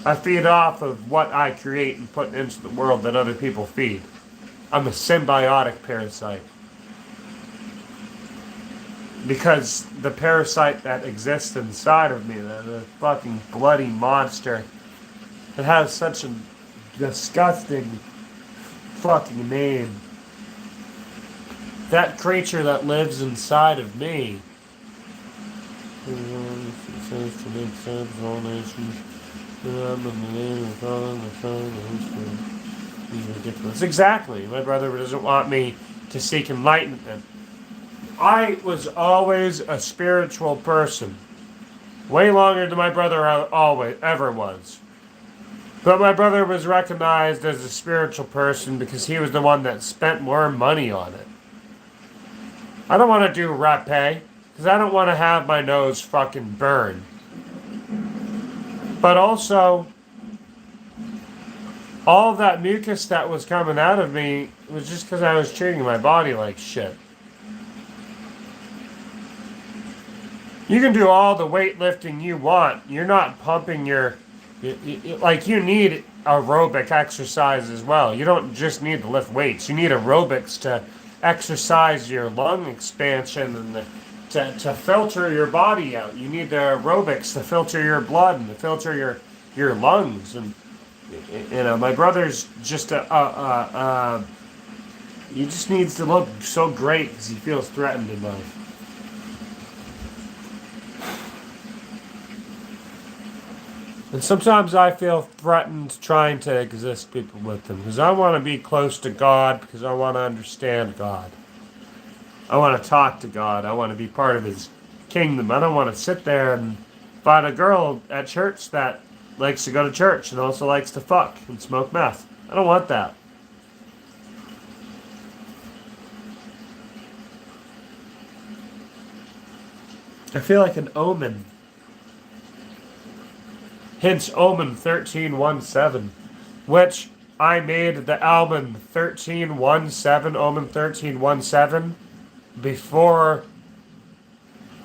I feed off of what I create and put into the world that other people feed. I'm a symbiotic parasite. Because the parasite that exists inside of me, the fucking bloody monster, that has such a disgusting fucking name. That creature that lives inside of me. Exactly. My brother doesn't want me to seek enlightenment. I was always a spiritual person. Way longer than my brother always ever was. But my brother was recognized as a spiritual person because he was the one that spent more money on it. I don't want to do rapé because I don't want to have my nose fucking burned. But also, all of that mucus that was coming out of me was just because I was treating my body like shit. You can do all the weightlifting you want. You're not pumping your... like, you need aerobic exercise as well. You don't just need to lift weights. You need aerobics to exercise your lung expansion and to filter your body out. You need the aerobics to filter your blood and to filter your lungs. And, you know, my brother's just he just needs to look so great because he feels threatened in life. And sometimes I feel threatened trying to exist people with him because I want to be close to God because I want to understand God. I want to talk to God. I want to be part of His kingdom. I don't want to sit there and find a girl at church that likes to go to church and also likes to fuck and smoke meth. I don't want that. I feel like an omen. Hence Omen 1317, which I made the album 1317, Omen 1317, before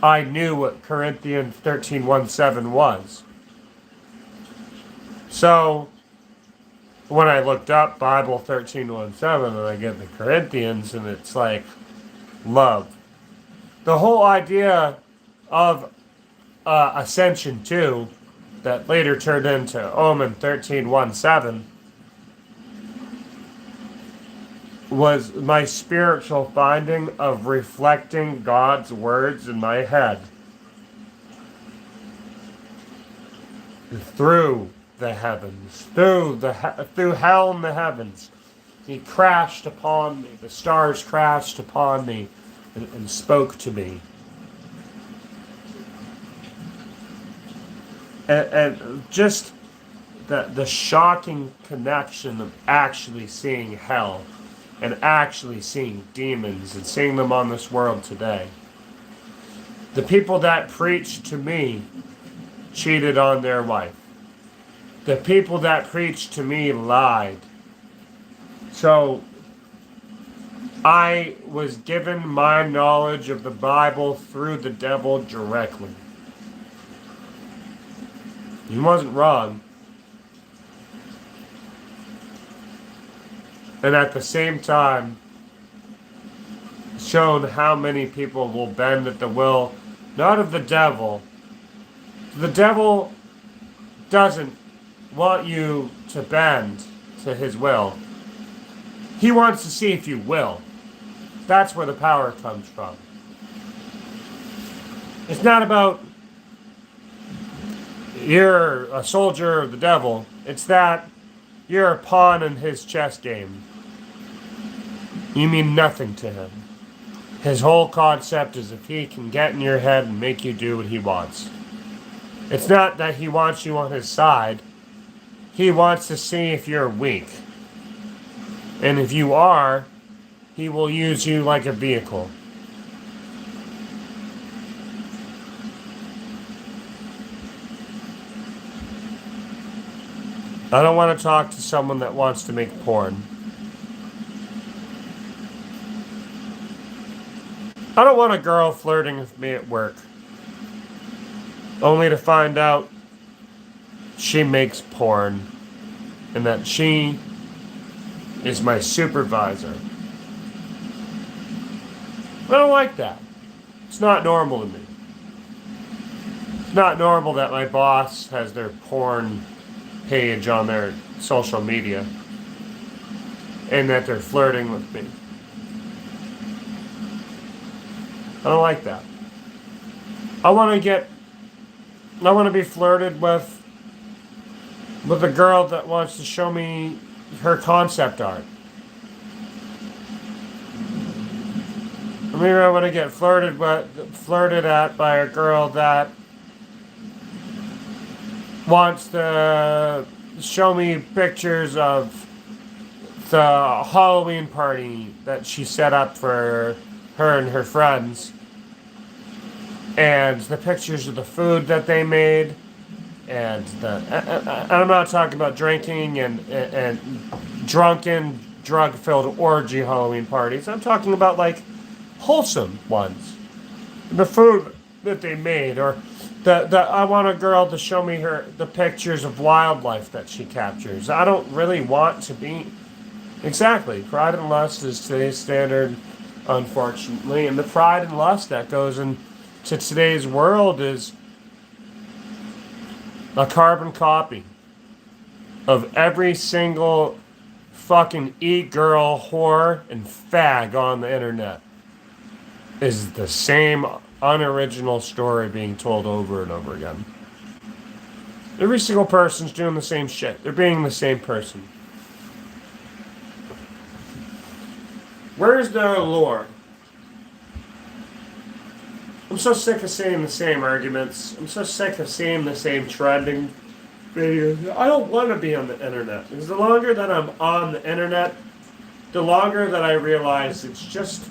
I knew what Corinthians 1317 was. So, when I looked up Bible 1317 and I get the Corinthians and it's like, love. The whole idea of Ascension 2 that later turned into Omen 1317 was my spiritual finding of reflecting God's words in my head through the heavens, through hell and the heavens. He crashed upon me. The stars crashed upon me and spoke to me. And just the shocking connection of actually seeing hell and actually seeing demons and seeing them on this world today. The people that preached to me cheated on their wife. The people that preached to me lied. So I was given my knowledge of the Bible through the devil directly. He wasn't wrong. And at the same time, shown how many people will bend at the will, not of the devil. The devil doesn't want you to bend to his will. He wants to see if you will. That's where the power comes from. It's not about you're a soldier of the devil. It's that you're a pawn in his chess game. You mean nothing to him. His whole concept is if he can get in your head and make you do what he wants. It's not that he wants you on his side. He wants to see if you're weak. And if you are, he will use you like a vehicle. I don't want to talk to someone that wants to make porn. I don't want a girl flirting with me at work. Only to find out she makes porn. And that she is my supervisor. I don't like that. It's not normal to me. It's not normal that my boss has their porn page on their social media and that they're flirting with me. I don't like that. I want to be flirted with a girl that wants to show me her concept art. Maybe I want to get flirted at by a girl that wants to show me pictures of the Halloween party that she set up for her and her friends, and the pictures of the food that they made, and I'm not talking about drinking and drunken, drug-filled orgy Halloween parties. I'm talking about like wholesome ones. The food that they made, or the I want a girl to show me the pictures of wildlife that she captures. I don't really want to be exactly. Pride and lust is today's standard, unfortunately, and the pride and lust that goes into today's world is a carbon copy of every single fucking e-girl, whore, and fag on the internet. Is the same unoriginal story being told over and over again. Every single person's doing the same shit. They're being the same person. Where's the allure? I'm so sick of seeing the same arguments. I'm so sick of seeing the same trending videos. I don't want to be on the internet. Because the longer that I'm on the internet, the longer that I realize it's just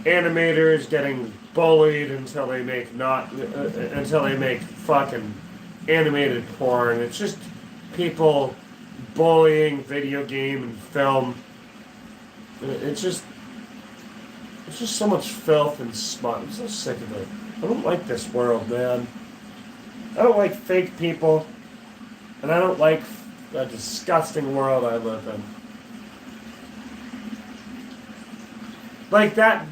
animators getting bullied until they make fucking animated porn. It's just people bullying video game and film. It's just so much filth and smut. I'm so sick of it. I don't like this world, man. I don't like fake people, and I don't like the disgusting world I live in. Like that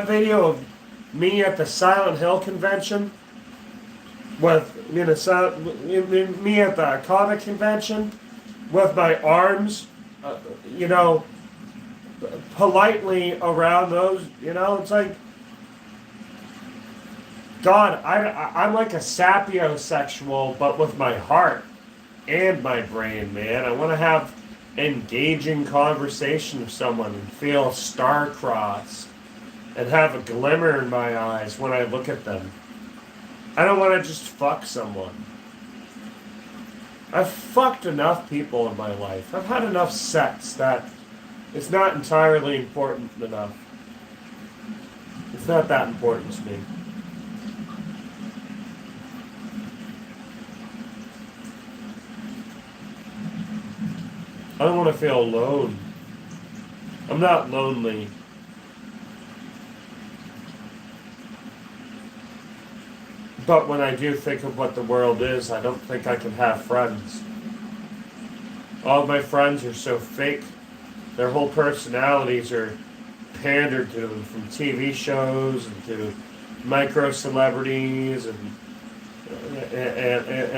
video of me at the Silent Hill convention with me at the comic convention with my arms, politely around those. It's like, God, I'm like a sapiosexual, but with my heart and my brain, man. I want to have engaging conversation with someone and feel star-crossed and have a glimmer in my eyes when I look at them. I don't want to just fuck someone. I've fucked enough people in my life. I've had enough sex that it's not entirely important enough. It's not that important to me. I don't want to feel alone. I'm not lonely. But when I do think of what the world is, I don't think I can have friends. All of my friends are so fake. Their whole personalities are pandered to them, from TV shows and to micro celebrities and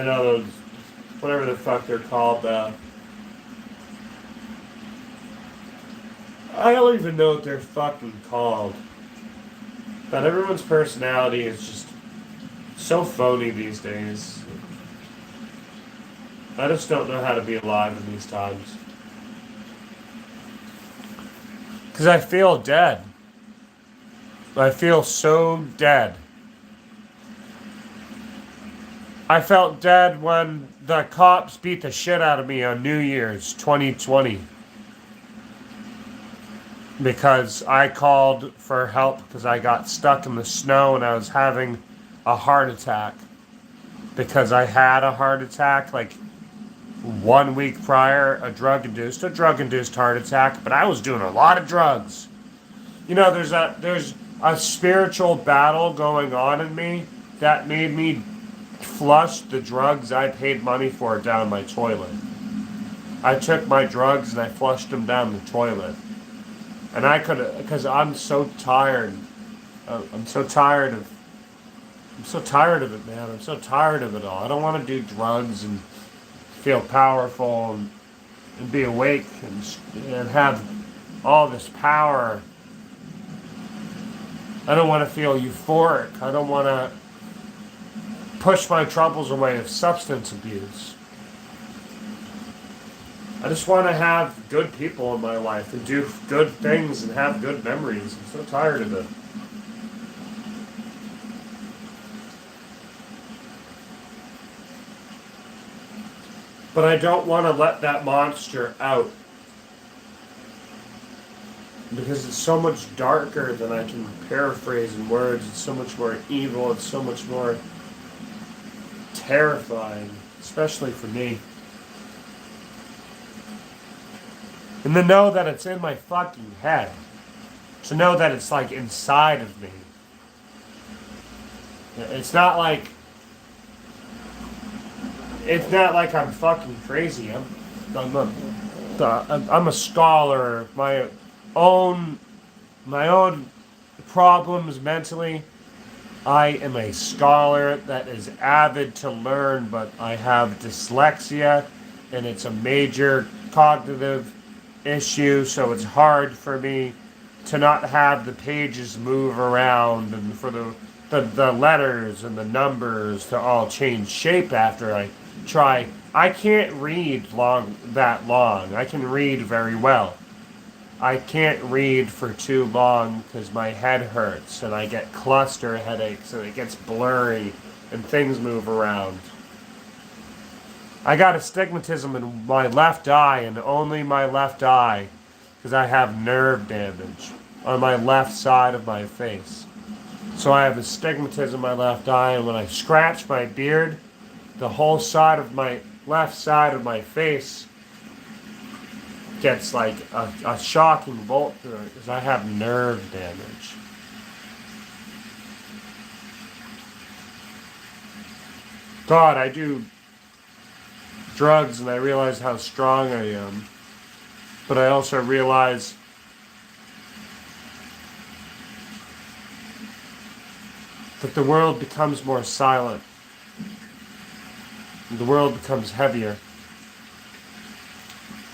all those, whatever the fuck they're called. I don't even know what they're fucking called. But everyone's personality is just so phony these days. I just don't know how to be alive in these times. Because I feel dead. I feel so dead. I felt dead when the cops beat the shit out of me on New Year's 2020. Because I called for help because I got stuck in the snow and I was having a heart attack. Because I had a heart attack like 1 week prior, a drug-induced heart attack, but I was doing a lot of drugs. There's a spiritual battle going on in me that made me flush the drugs I paid money for down my toilet. I took my drugs and I flushed them down the toilet. And I could, because I'm so tired. I'm so tired of it, man. I'm so tired of it all. I don't want to do drugs and feel powerful and be awake and have all this power. I don't want to feel euphoric. I don't want to push my troubles away of substance abuse. I just want to have good people in my life and do good things and have good memories. I'm so tired of it. But I don't want to let that monster out. Because it's so much darker than I can paraphrase in words. It's so much more evil. It's so much more terrifying. Especially for me. And to know that it's in my fucking head. To know that it's like inside of me. It's not like I'm fucking crazy. I'm a scholar. My own problems mentally. I am a scholar that is avid to learn, but I have dyslexia, and it's a major cognitive issue, so it's hard for me to not have the pages move around and for the letters and the numbers to all change shape after I try. I can't read that long. I can read very well. I can't read for too long because my head hurts and I get cluster headaches and it gets blurry and things move around. I got astigmatism in my left eye and only my left eye because I have nerve damage on my left side of my face. So I have astigmatism in my left eye, and when I scratch my beard, the whole side of my left side of my face gets like a shocking bolt through it because I have nerve damage. God, I do drugs and I realize how strong I am. But I also realize that the world becomes more silent. The world becomes heavier.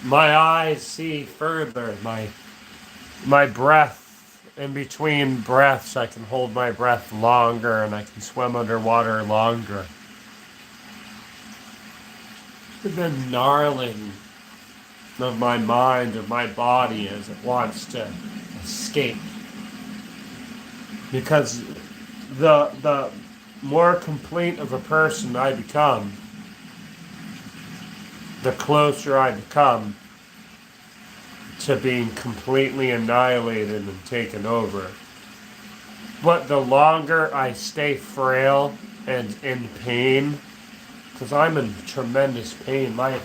My eyes see further. My breath, in between breaths, I can hold my breath longer and I can swim underwater longer. The gnarling of my mind, of my body as it wants to escape. Because the more complete of a person I become, the closer I become to being completely annihilated and taken over. But the longer I stay frail and in pain, because I'm in tremendous pain, my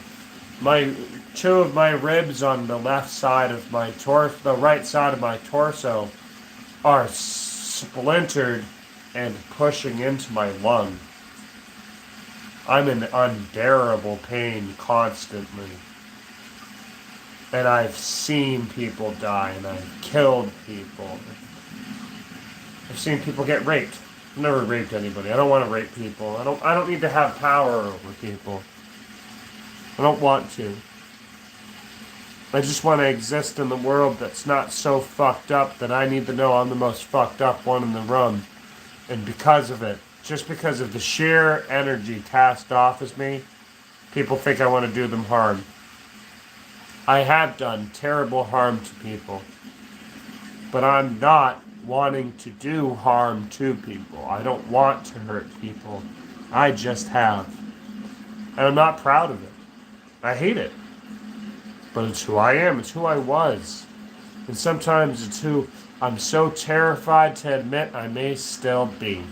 two of my ribs on the left side of my torso, the right side of my torso, are splintered and pushing into my lung. I'm in unbearable pain constantly. And I've seen people die, and I've killed people. I've seen people get raped. I've never raped anybody. I don't want to rape people. I don't need to have power over people. I don't want to. I just want to exist in the world that's not so fucked up that I need to know I'm the most fucked up one in the room. And because of it, just because of the sheer energy cast off as me, people think I want to do them harm. I have done terrible harm to people. But I'm not wanting to do harm to people. I don't want to hurt people. I just have. And I'm not proud of it. I hate it. But it's who I am. It's who I was. And sometimes it's who I'm so terrified to admit I may still be.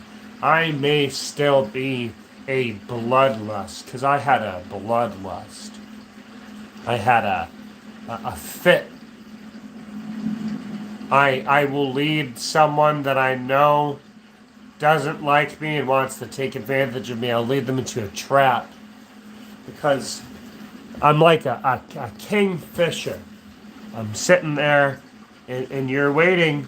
I may still be a bloodlust. Because I had a bloodlust. I had a fit. I will lead someone that I know doesn't like me and wants to take advantage of me. I'll lead them into a trap. Because I'm like a kingfisher. I'm sitting there and you're waiting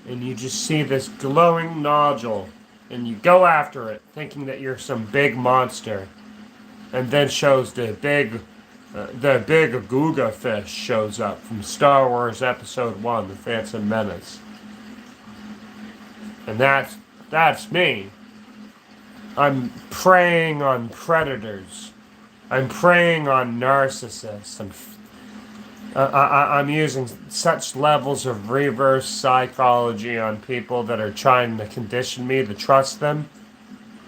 and you just see this glowing nodule and you go after it thinking that you're some big monster. And then shows the big Aguga fish shows up from Star Wars Episode 1, The Phantom Menace. And that's me. I'm preying on predators. I'm preying on narcissists. I'm using such levels of reverse psychology on people that are trying to condition me to trust them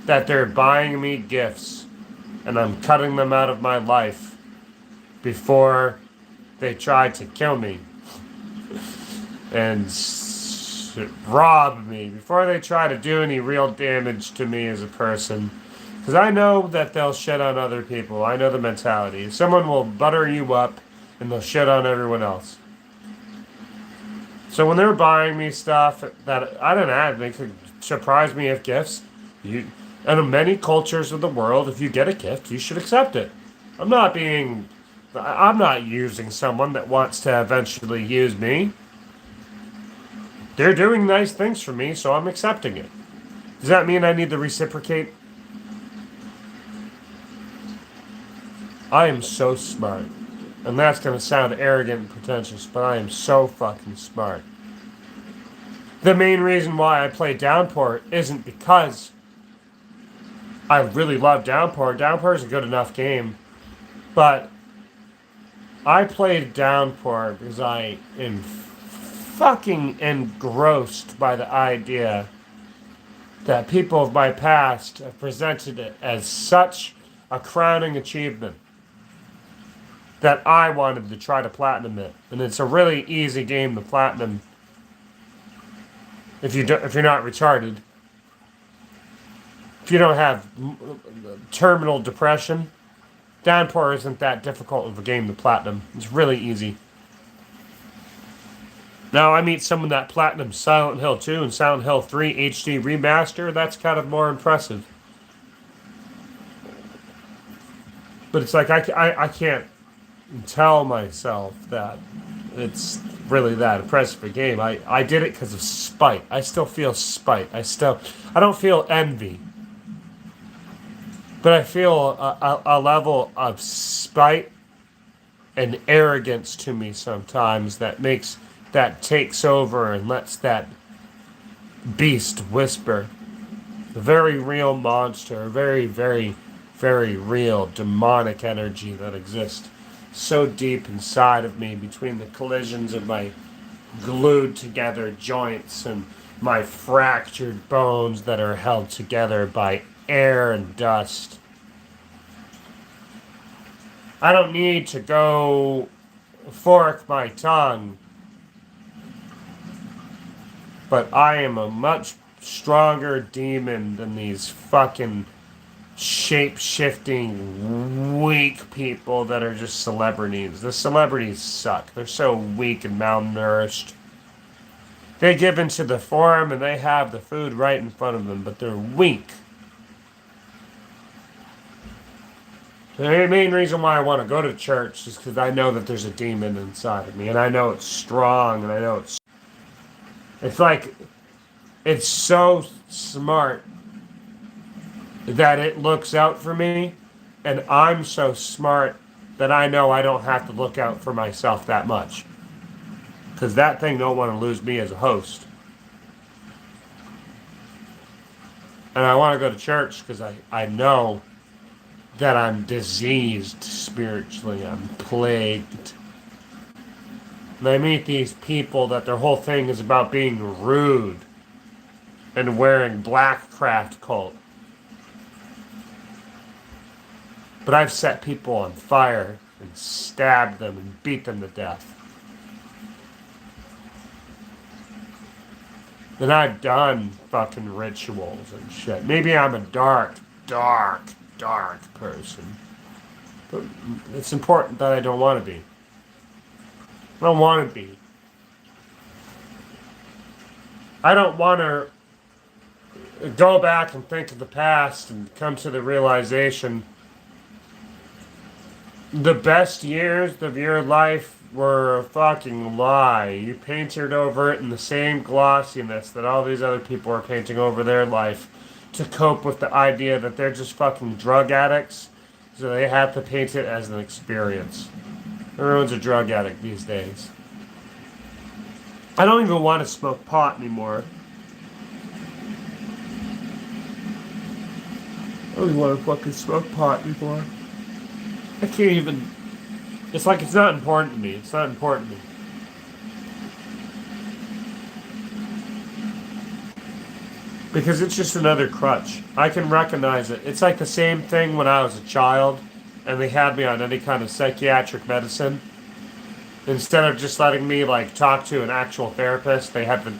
that they're buying me gifts and I'm cutting them out of my life before they try to kill me and rob me, before they try to do any real damage to me as a person. Because I know that they'll shit on other people. I know the mentality. Someone will butter you up and they'll shit on everyone else. So when they're buying me stuff that I didn't add, they could surprise me with gifts. And in many cultures of the world, if you get a gift, you should accept it. I'm not using someone that wants to eventually use me. They're doing nice things for me, so I'm accepting it. Does that mean I need to reciprocate? I am so smart. And that's going to sound arrogant and pretentious, but I am so fucking smart. The main reason why I play Downpour isn't because I really love Downpour. Downpour is a good enough game. But I played Downpour because I am fucking engrossed by the idea that people of my past have presented it as such a crowning achievement that I wanted to try to platinum it. And it's a really easy game to platinum if you're not retarded. If you don't have terminal depression, Downpour isn't that difficult of a game to platinum. It's really easy. Now I meet someone that platinum Silent Hill 2 and Silent Hill 3 HD remaster. That's kind of more impressive. But it's like I can't tell myself that it's really that impressive a game. I did it because of spite. I still feel spite. I don't feel envy. But I feel a level of spite and arrogance to me sometimes that takes over and lets that beast whisper. A very real monster, a very, very, very real demonic energy that exists so deep inside of me between the collisions of my glued together joints and my fractured bones that are held together by air and dust. I don't need to go fork my tongue, but I am a much stronger demon than these fucking shape-shifting, weak people that are just celebrities. The celebrities suck. They're so weak and malnourished. They give into the form and they have the food right in front of them, but they're weak. The main reason why I want to go to church is because I know that there's a demon inside of me, and I know it's strong, and I know it's like, it's so smart that it looks out for me, and I'm so smart that I know I don't have to look out for myself that much. Because that thing don't want to lose me as a host. And I want to go to church because I know that I'm diseased spiritually. I'm plagued. And I meet these people that their whole thing is about being rude and wearing black craft cult. But I've set people on fire and stabbed them and beat them to death. And I've done fucking rituals and shit. Maybe I'm a dark person. But it's important that I don't want to be. I don't want to be. I don't want to go back and think of the past and come to the realization the best years of your life were a fucking lie. You painted over it in the same glossiness that all these other people are painting over their life to cope with the idea that they're just fucking drug addicts, so they have to paint it as an experience. Everyone's a drug addict these days. I don't even want to smoke pot anymore. I don't even want to fucking smoke pot anymore. I can't even It's like it's not important to me. It's not important to me. Because it's just another crutch. I can recognize it. It's like the same thing when I was a child and they had me on any kind of psychiatric medicine. Instead of just letting me like talk to an actual therapist, they had to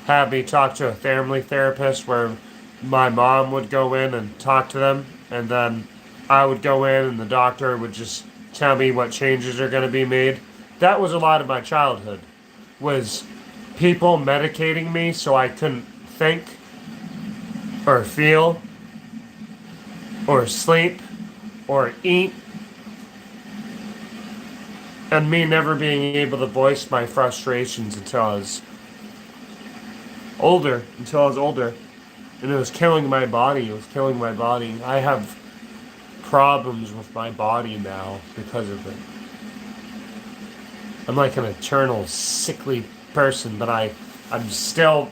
have me talk to a family therapist where my mom would go in and talk to them and then I would go in and the doctor would just tell me what changes are going to be made. That was a lot of my childhood. Was people medicating me so I couldn't think or feel or sleep or eat, and me never being able to voice my frustrations until I was older, and it was killing my body. It was killing my body. I have problems with my body now because of it. I'm like an eternal sickly person, but I'm still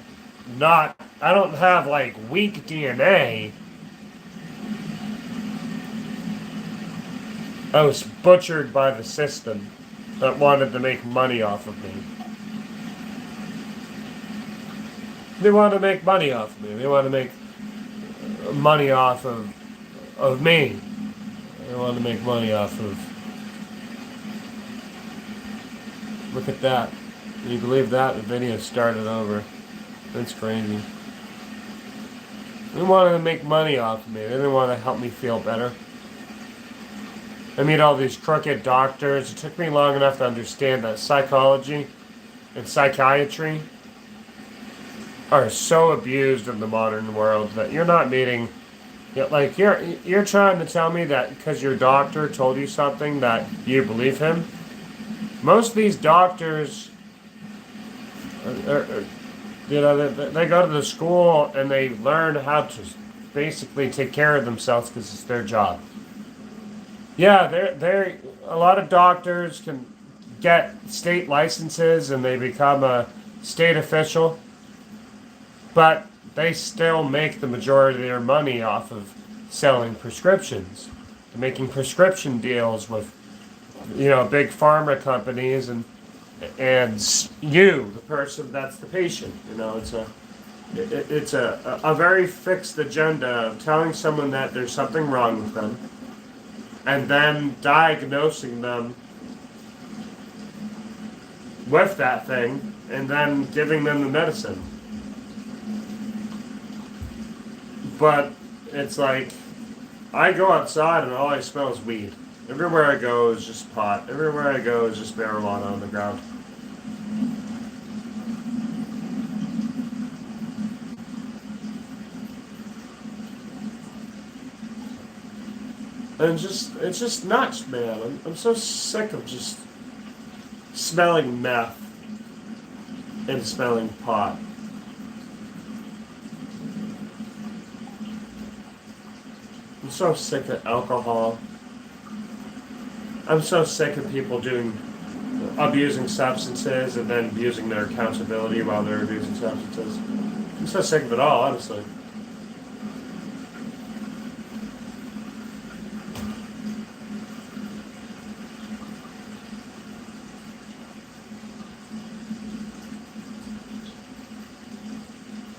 not. I don't have like weak DNA. I was butchered by the system that wanted to make money off of me. They want to make money off of me. They want to make money off of me. They want to make money off of. Look at that. Can you believe that? The video started over. That's crazy. They wanted to make money off of me. They didn't want to help me feel better. I meet all these crooked doctors. It took me long enough to understand that psychology and psychiatry are so abused in the modern world that you're not meeting. Like you're trying to tell me that because your doctor told you something that you believe him. Most of these doctors, they go to the school and they learn how to basically take care of themselves because it's their job. Yeah, they're a lot of doctors can get state licenses and they become a state official, but they still make the majority of their money off of selling prescriptions, making prescription deals with, big pharma companies and you, the person that's the patient. It's a very fixed agenda of telling someone that there's something wrong with them, and then diagnosing them with that thing, and then giving them the medicine. But it's like, I go outside and all I smell is weed. Everywhere I go is just pot. Everywhere I go is just marijuana on the ground. And it's just nuts, man. I'm so sick of just smelling meth and smelling pot. I'm so sick of alcohol. I'm so sick of people abusing substances and then abusing their accountability while they're abusing substances. I'm so sick of it all, honestly.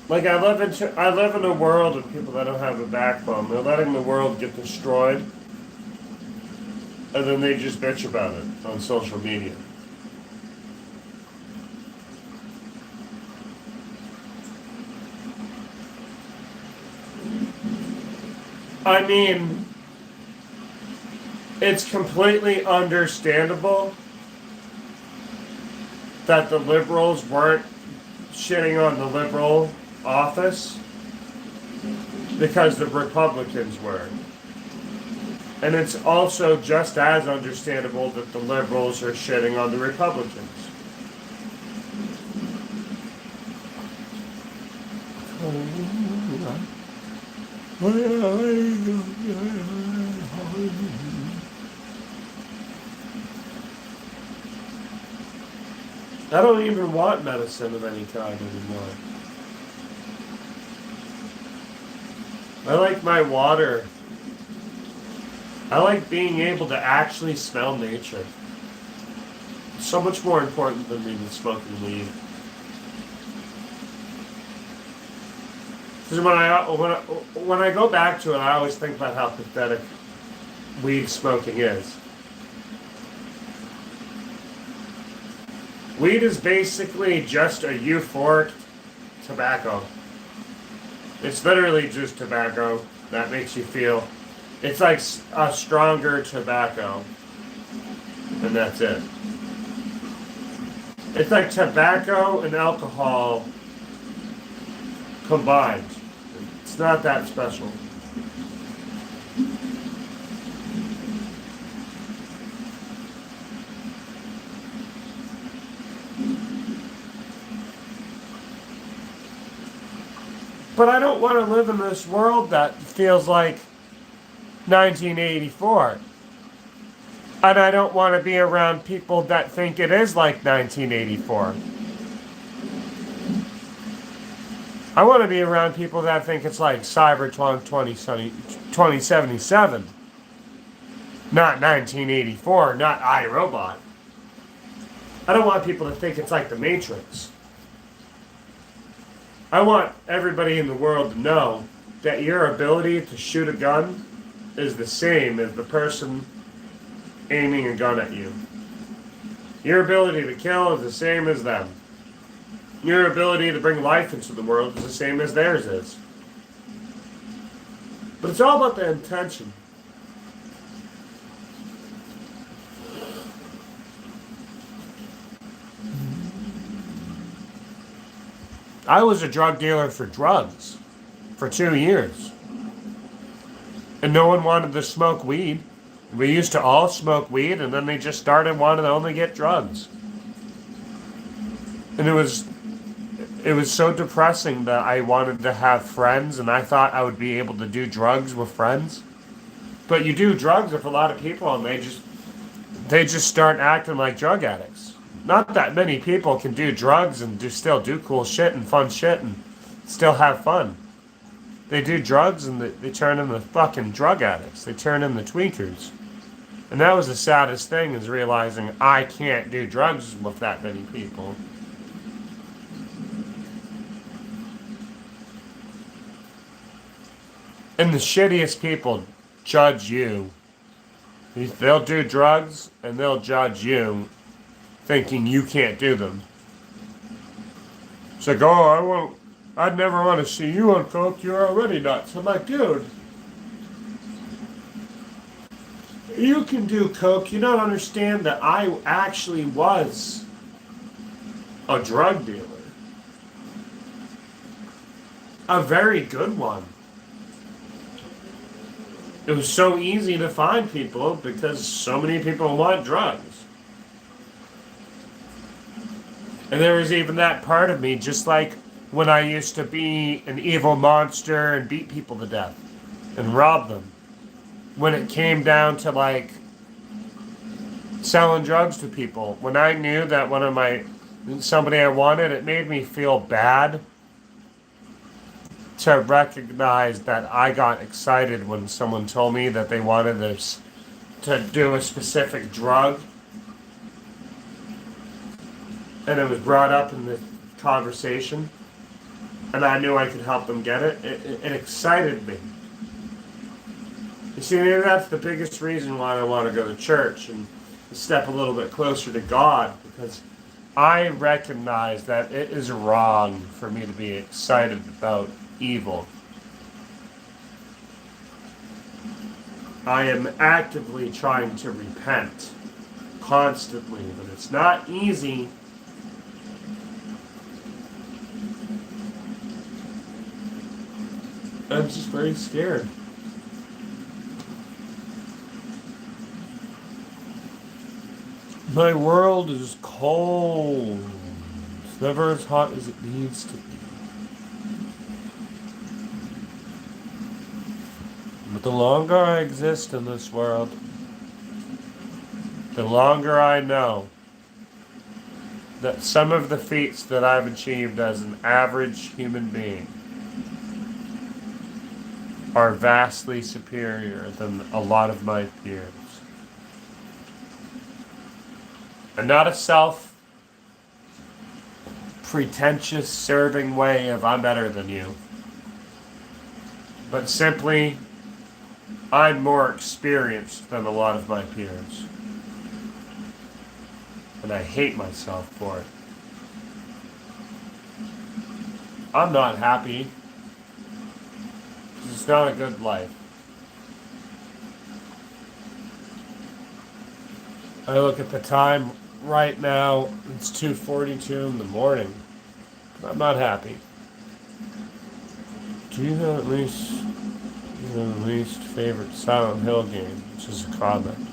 Like I live in a world of people that don't have a backbone. They're letting the world get destroyed, and then they just bitch about it on social media. I mean, it's completely understandable that the liberals weren't shitting on the liberal office because the Republicans were. And it's also just as understandable that the liberals are shitting on the Republicans. I don't even want medicine of any kind anymore. I like my water. I like being able to actually smell nature. so much more important than me smoking weed. Because when I go back to it, I always think about how pathetic weed smoking is. Weed is basically just a euphoric tobacco. It's literally just tobacco that makes you feel. It's like a stronger tobacco. And that's it. It's like tobacco and alcohol combined. It's not that special. But I don't want to live in this world that feels like 1984. And I don't want to be around people that think it is like 1984. I want to be around people that think it's like Cyberpunk 2077. Not 1984, not iRobot. I don't want people to think it's like The Matrix. I want everybody in the world to know that your ability to shoot a gun is the same as the person aiming a gun at you. Your ability to kill is the same as them. Your ability to bring life into the world is the same as theirs is. But it's all about the intention. I was a drug dealer for drugs for 2 years. And no one wanted to smoke weed. We used to all smoke weed, and then they just started wanting to only get drugs. And it was so depressing that I wanted to have friends, and I thought I would be able to do drugs with friends. But you do drugs with a lot of people, and they just start acting like drug addicts. Not that many people can do drugs and still do cool shit and fun shit and still have fun. They do drugs and they turn into fucking drug addicts. They turn into tweakers. And that was the saddest thing, is realizing I can't do drugs with that many people. And the shittiest people judge you. They'll do drugs and they'll judge you, thinking you can't do them. It's like, oh, I'd never want to see you on coke. You're already nuts. I'm like, dude, you can do coke. You don't understand that I actually was a drug dealer. A very good one. It was so easy to find people because so many people want drugs. And there was even that part of me, just like when I used to be an evil monster and beat people to death and rob them. When it came down to like selling drugs to people, when I knew that somebody I wanted, it made me feel bad to recognize that I got excited when someone told me that they wanted to do a specific drug. And it was brought up in the conversation, and I knew I could help them get it. It excited me. You see, maybe that's the biggest reason why I want to go to church and step a little bit closer to God, because I recognize that it is wrong for me to be excited about evil. I am actively trying to repent constantly, but it's not easy. I'm just very scared. My world is cold. It's never as hot as it needs to be. But the longer I exist in this world, the longer I know that some of the feats that I've achieved as an average human being are vastly superior than a lot of my peers. And not a pretentious serving way of I'm better than you, but simply I'm more experienced than a lot of my peers. And I hate myself for it. I'm not happy. It's not a good life. I look at the time right now, it's 2:42 in the morning. I'm not happy. Do you have at least your least favorite Silent Hill game? Which is a comment.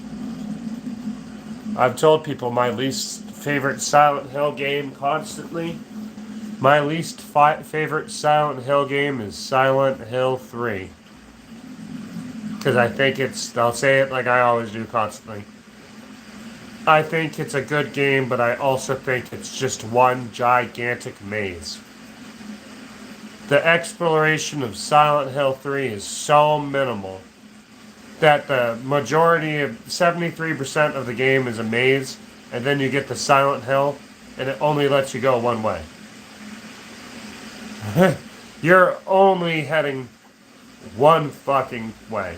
I've told people my least favorite Silent Hill game constantly. My least favorite Silent Hill game is Silent Hill 3. Because I think I'll say it like I always do constantly. I think it's a good game, but I also think it's just one gigantic maze. The exploration of Silent Hill 3 is so minimal that the majority of 73% of the game is a maze, and then you get to Silent Hill, and it only lets you go one way. You're only heading one fucking way.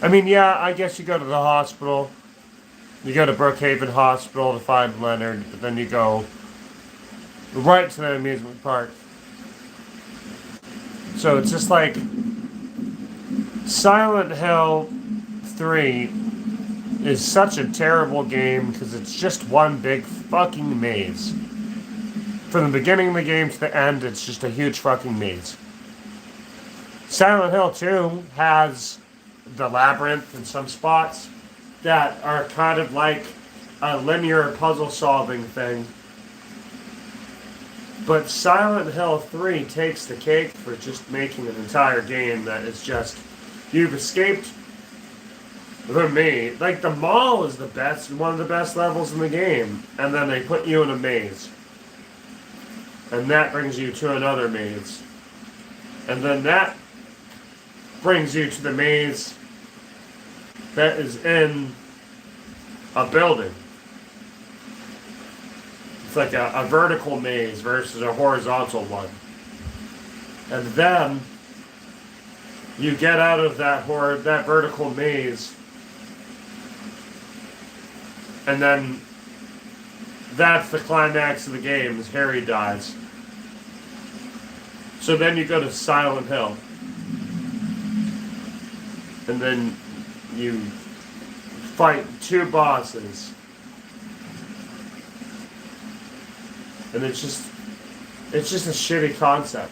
I mean, yeah, I guess you go to the hospital. You go to Brookhaven Hospital to find Leonard, but then you go right to the amusement park. So it's just like Silent Hill 3 is such a terrible game because it's just one big fucking maze. From the beginning of the game to the end, it's just a huge fucking maze. Silent Hill 2 has the labyrinth in some spots that are kind of like a linear puzzle solving thing. But Silent Hill 3 takes the cake for just making an entire game that is just, you've escaped the maze. Like, the mall is the best, one of the best levels in the game. And then they put you in a maze. And that brings you to another maze. And then that brings you to the maze that is in a building. It's like a vertical maze versus a horizontal one. And then you get out of that vertical maze, and then that's the climax of the game, is Harry dies. So then you go to Silent Hill. And then you fight two bosses. And it's just a shitty concept.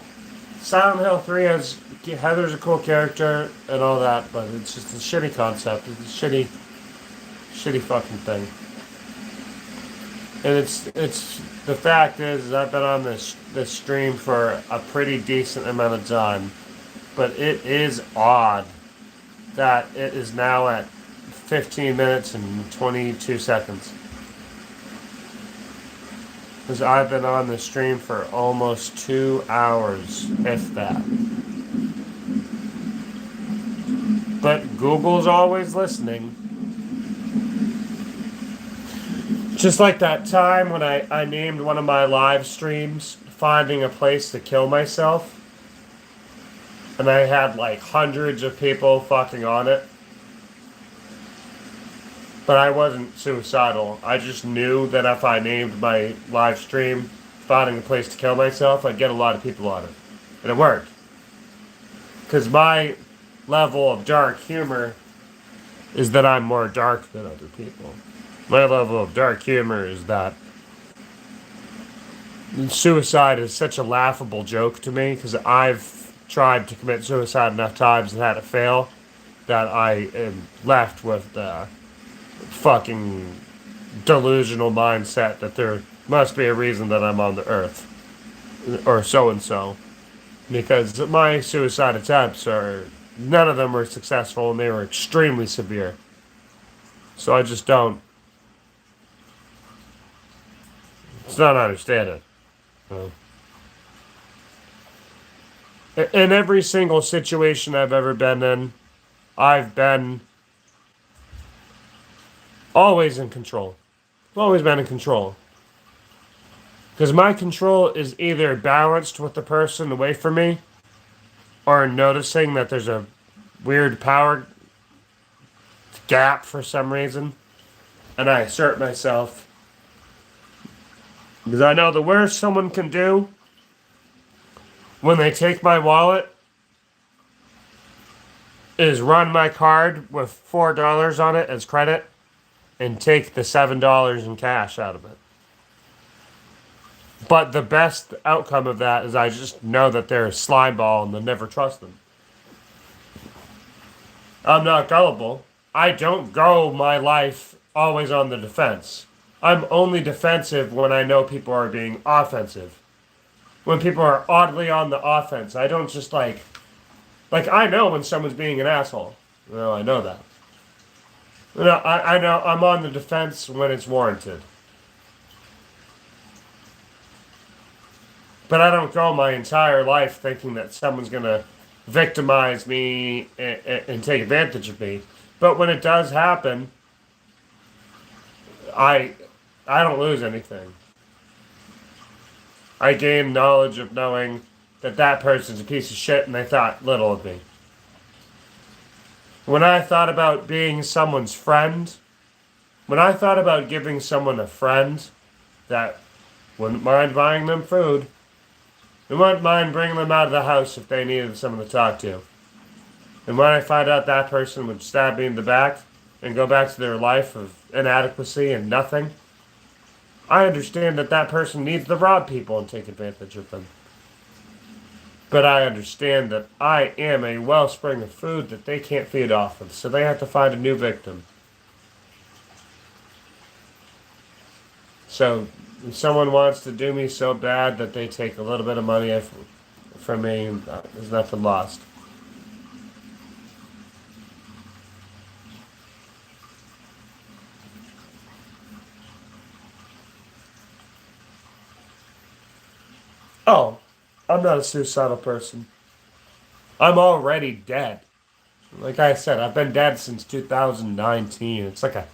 Silent Hill 3 has Heather's a cool character and all that, but it's just a shitty concept. It's a shitty fucking thing. And it's the fact is I've been on this stream for a pretty decent amount of time, but it is odd that it is now at 15 minutes and 22 seconds. Because I've been on the stream for almost 2 hours, if that. But Google's always listening. Just like that time when I named one of my live streams Finding a Place to Kill Myself. And I had like hundreds of people fucking on it. But I wasn't suicidal. I just knew that if I named my live stream Finding a Place to Kill Myself, I'd get a lot of people on it. And it worked. Because my level of dark humor is that I'm more dark than other people. My level of dark humor is that suicide is such a laughable joke to me because I've tried to commit suicide enough times and had it fail that I am left with the fucking delusional mindset that there must be a reason that I'm on the earth or so and so, because my suicide attempts none of them were successful and they were extremely severe. So I just don't. It's not understand it. In every single situation I've ever been in, I've been always in control. I've always been in control. Because my control is either balanced with the person away from me or noticing that there's a weird power gap for some reason. And I assert myself. Because I know the worst someone can do when they take my wallet is run my card with $4 on it as credit and take the $7 in cash out of it. But the best outcome of that is I just know that they're a slime ball and I'll never trust them. I'm not gullible. I don't go my life always on the defense. I'm only defensive when I know people are being offensive. When people are oddly on the offense, I don't just like I know when someone's being an asshole. Well, I know that. I know I'm on the defense when it's warranted. But I don't go my entire life thinking that someone's going to victimize me and take advantage of me. But when it does happen, I don't lose anything. I gain knowledge of knowing that that person's a piece of shit and they thought little of me. When I thought about being someone's friend, when I thought about giving someone a friend that wouldn't mind buying them food, and wouldn't mind bringing them out of the house if they needed someone to talk to. And when I find out that person would stab me in the back and go back to their life of inadequacy and nothing, I understand that that person needs to rob people and take advantage of them. But I understand that I am a wellspring of food that they can't feed off of, so they have to find a new victim. So if someone wants to do me so bad that they take a little bit of money from me, there's nothing lost. Oh, I'm not a suicidal person. I'm already dead. Like I said, I've been dead since 2019. It's like a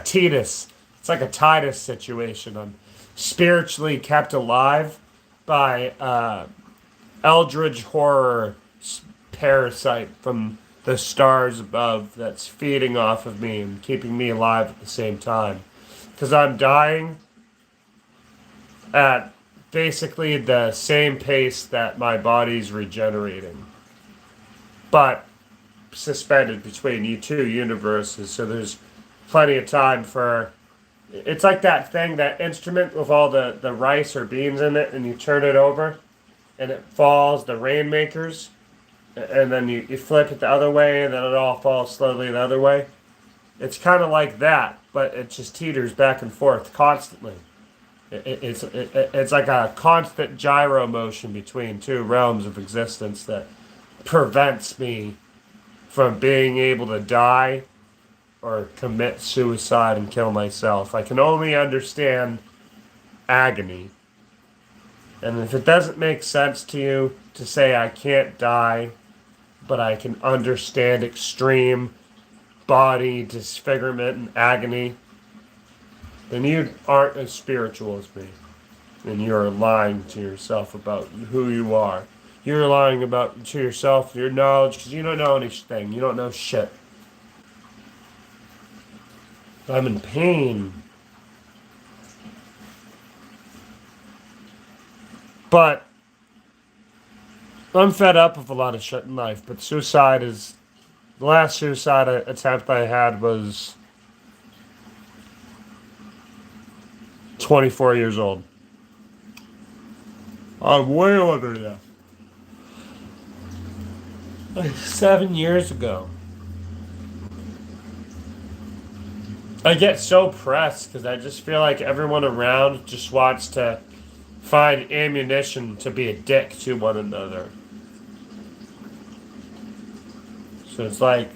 Titus. It's like a Titus situation. I'm spiritually kept alive by eldritch horror parasite from the stars above that's feeding off of me and keeping me alive at the same time. Because I'm dying at basically the same pace that my body's regenerating. But suspended between you two universes, so there's plenty of time for. It's like that thing, that instrument with all the rice or beans in it, and you turn it over, and it falls, the rainmakers, and then you flip it the other way, and then it all falls slowly the other way. It's kind of like that, but it just teeters back and forth constantly. It's like a constant gyro motion between two realms of existence that prevents me from being able to die or commit suicide and kill myself. I can only understand agony. And if it doesn't make sense to you to say I can't die, but I can understand extreme body disfigurement and agony, then you aren't as spiritual as me. And you're lying to yourself about who you are. You're lying about to yourself, your knowledge, because you don't know anything. You don't know shit. I'm in pain. But I'm fed up with a lot of shit in life. But suicide is... The last suicide attempt I had was 24 years old. I'm way older now. Like 7 years ago. I get so pressed because I just feel like everyone around just wants to find ammunition to be a dick to one another. So it's like,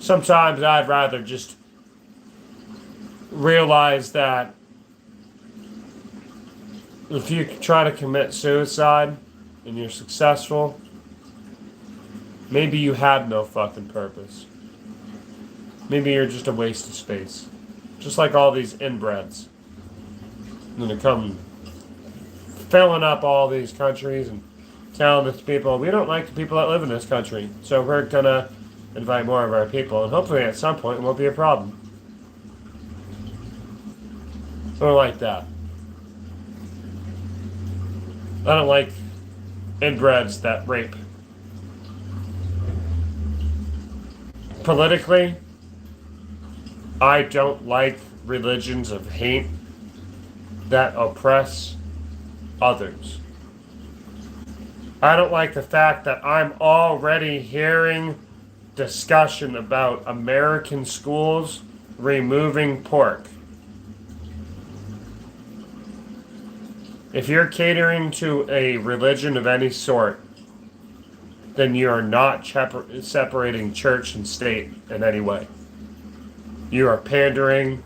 sometimes I'd rather just realize that if you try to commit suicide and you're successful, maybe you had no fucking purpose. Maybe you're just a waste of space. Just like all these inbreds. And they come filling up all these countries and telling the people, we don't like the people that live in this country, so we're gonna invite more of our people, and hopefully at some point it won't be a problem. I don't like that. I don't like inbreds that rape. Politically, I don't like religions of hate that oppress others. I don't like the fact that I'm already hearing discussion about American schools removing pork. If you're catering to a religion of any sort, then you are not separating church and state in any way. You are pandering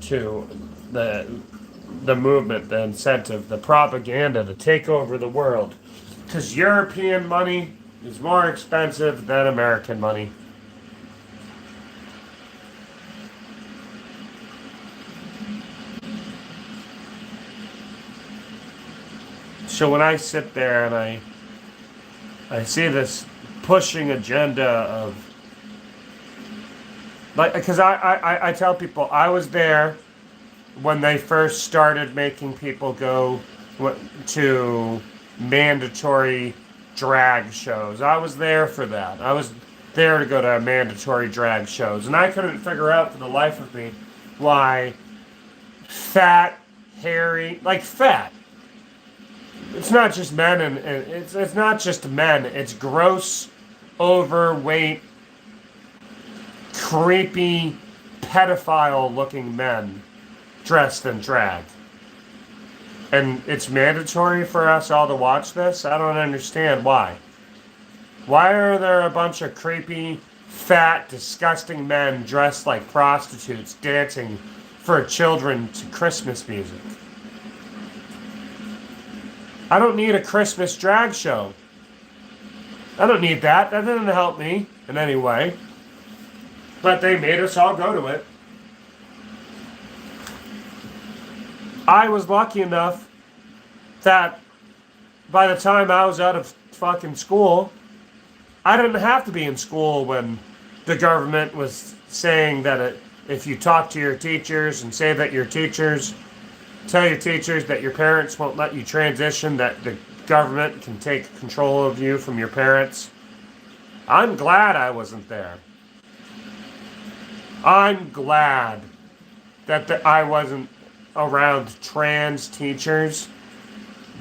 to the movement, the incentive, the propaganda to take over the world. Because European money is more expensive than American money. So when I sit there and I see this pushing agenda of, like, because I tell people I was there when they first started making people go to mandatory drag shows. I was there for that. I was there to go to mandatory drag shows, and I couldn't figure out for the life of me why fat, hairy, like fat. It's not just men, and it's not just men. It's gross, overweight, creepy, pedophile-looking men dressed in drag. And it's mandatory for us all to watch this? I don't understand why. Why are there a bunch of creepy, fat, disgusting men dressed like prostitutes dancing for children to Christmas music? I don't need a Christmas drag show. I don't need that. That didn't help me in any way. But they made us all go to it. I was lucky enough that by the time I was out of fucking school, I didn't have to be in school when the government was saying that if you talk to your teachers and say that your teachers tell your teachers that your parents won't let you transition, that the government can take control of you from your parents. I'm glad I wasn't there. I'm glad that I wasn't around trans teachers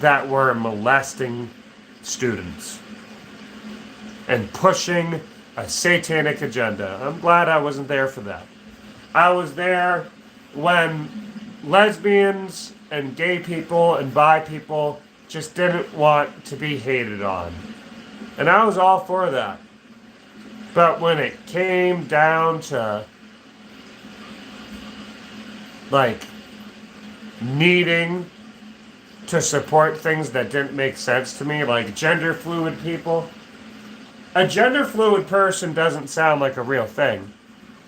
that were molesting students and pushing a satanic agenda. I'm glad I wasn't there for that. I was there when lesbians and gay people and bi people just didn't want to be hated on. And I was all for that. But when it came down to, like, needing to support things that didn't make sense to me, like gender fluid people, a gender fluid person doesn't sound like a real thing.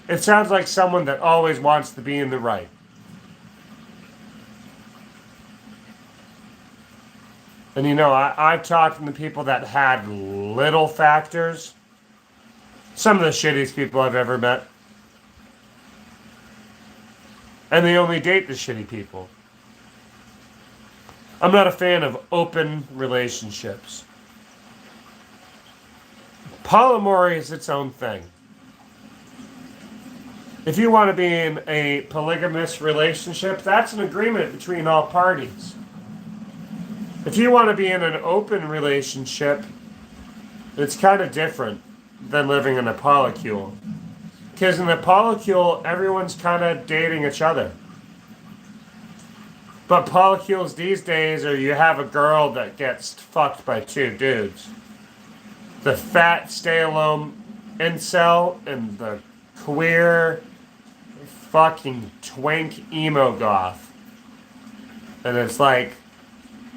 It sounds like someone that always wants to be in the right. And you know, I've talked to the people that had little factors. Some of the shittiest people I've ever met. And they only date the shitty people. I'm not a fan of open relationships. Polyamory is its own thing. If you want to be in a polygamous relationship, that's an agreement between all parties. If you want to be in an open relationship, it's kind of different than living in a polycule. Because in the polycule, everyone's kind of dating each other. But polycules these days are you have a girl that gets fucked by two dudes. The fat, stay-alone incel and the queer, fucking twink emo goth. And it's like,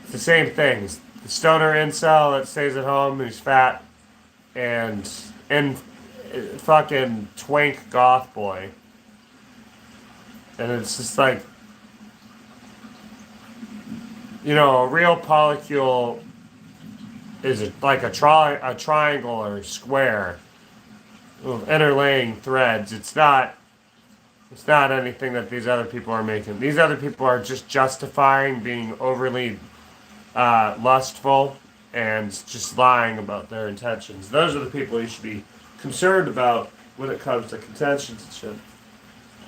it's the same things. The stoner incel that stays at home who's fat and fucking twink goth boy And it's just like, a real polycule is like a triangle or a square of interlaying threads. It's not anything that these other people are making. These other people are just justifying being overly lustful and just lying about their intentions. Those are the people you should be concerned about when it comes to contentions and shit.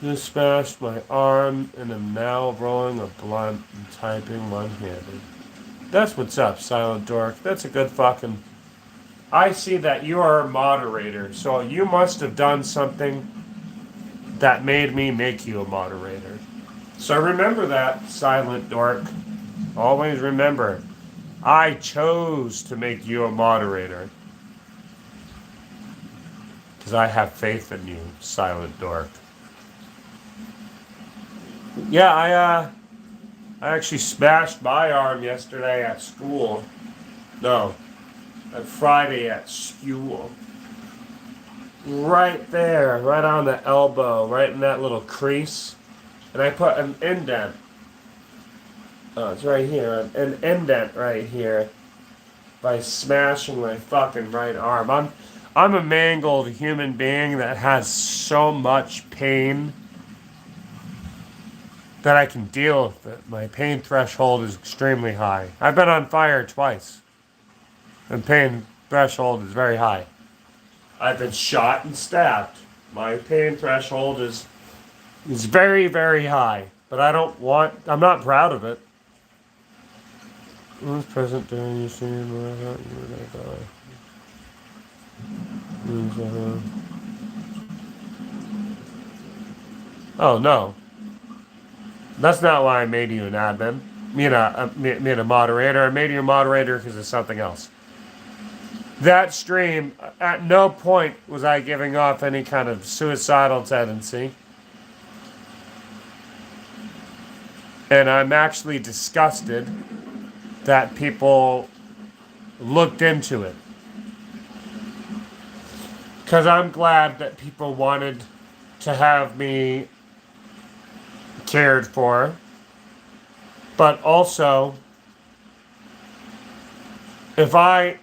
Just smashed my arm and am now rolling a blunt and typing one-handed. That's what's up, Silent Dork. That's a good fucking... I see that you are a moderator, so you must have done something that made me make you a moderator. So remember that, Silent Dork. Always remember, I chose to make you a moderator. Because I have faith in you, Silent Dork. Yeah, I actually smashed my arm yesterday at school. No, at Friday at school. Right there, right on the elbow, right in that little crease. And I put an indent. Oh, it's right here. An indent right here. By smashing my fucking right arm. I'm a mangled human being that has so much pain that I can deal with it. My pain threshold is extremely high. I've been on fire twice. And pain threshold is very high. I've been shot and stabbed. My pain threshold is very, very high. But I'm not proud of it. Who was present during your scene where I thought you were gonna die? Oh, no. That's not why I made you an admin. Made a moderator. I made you a moderator because of something else. That stream, at no point was I giving off any kind of suicidal tendency. And I'm actually disgusted that people looked into it. Because I'm glad that people wanted to have me cared for. But also, if I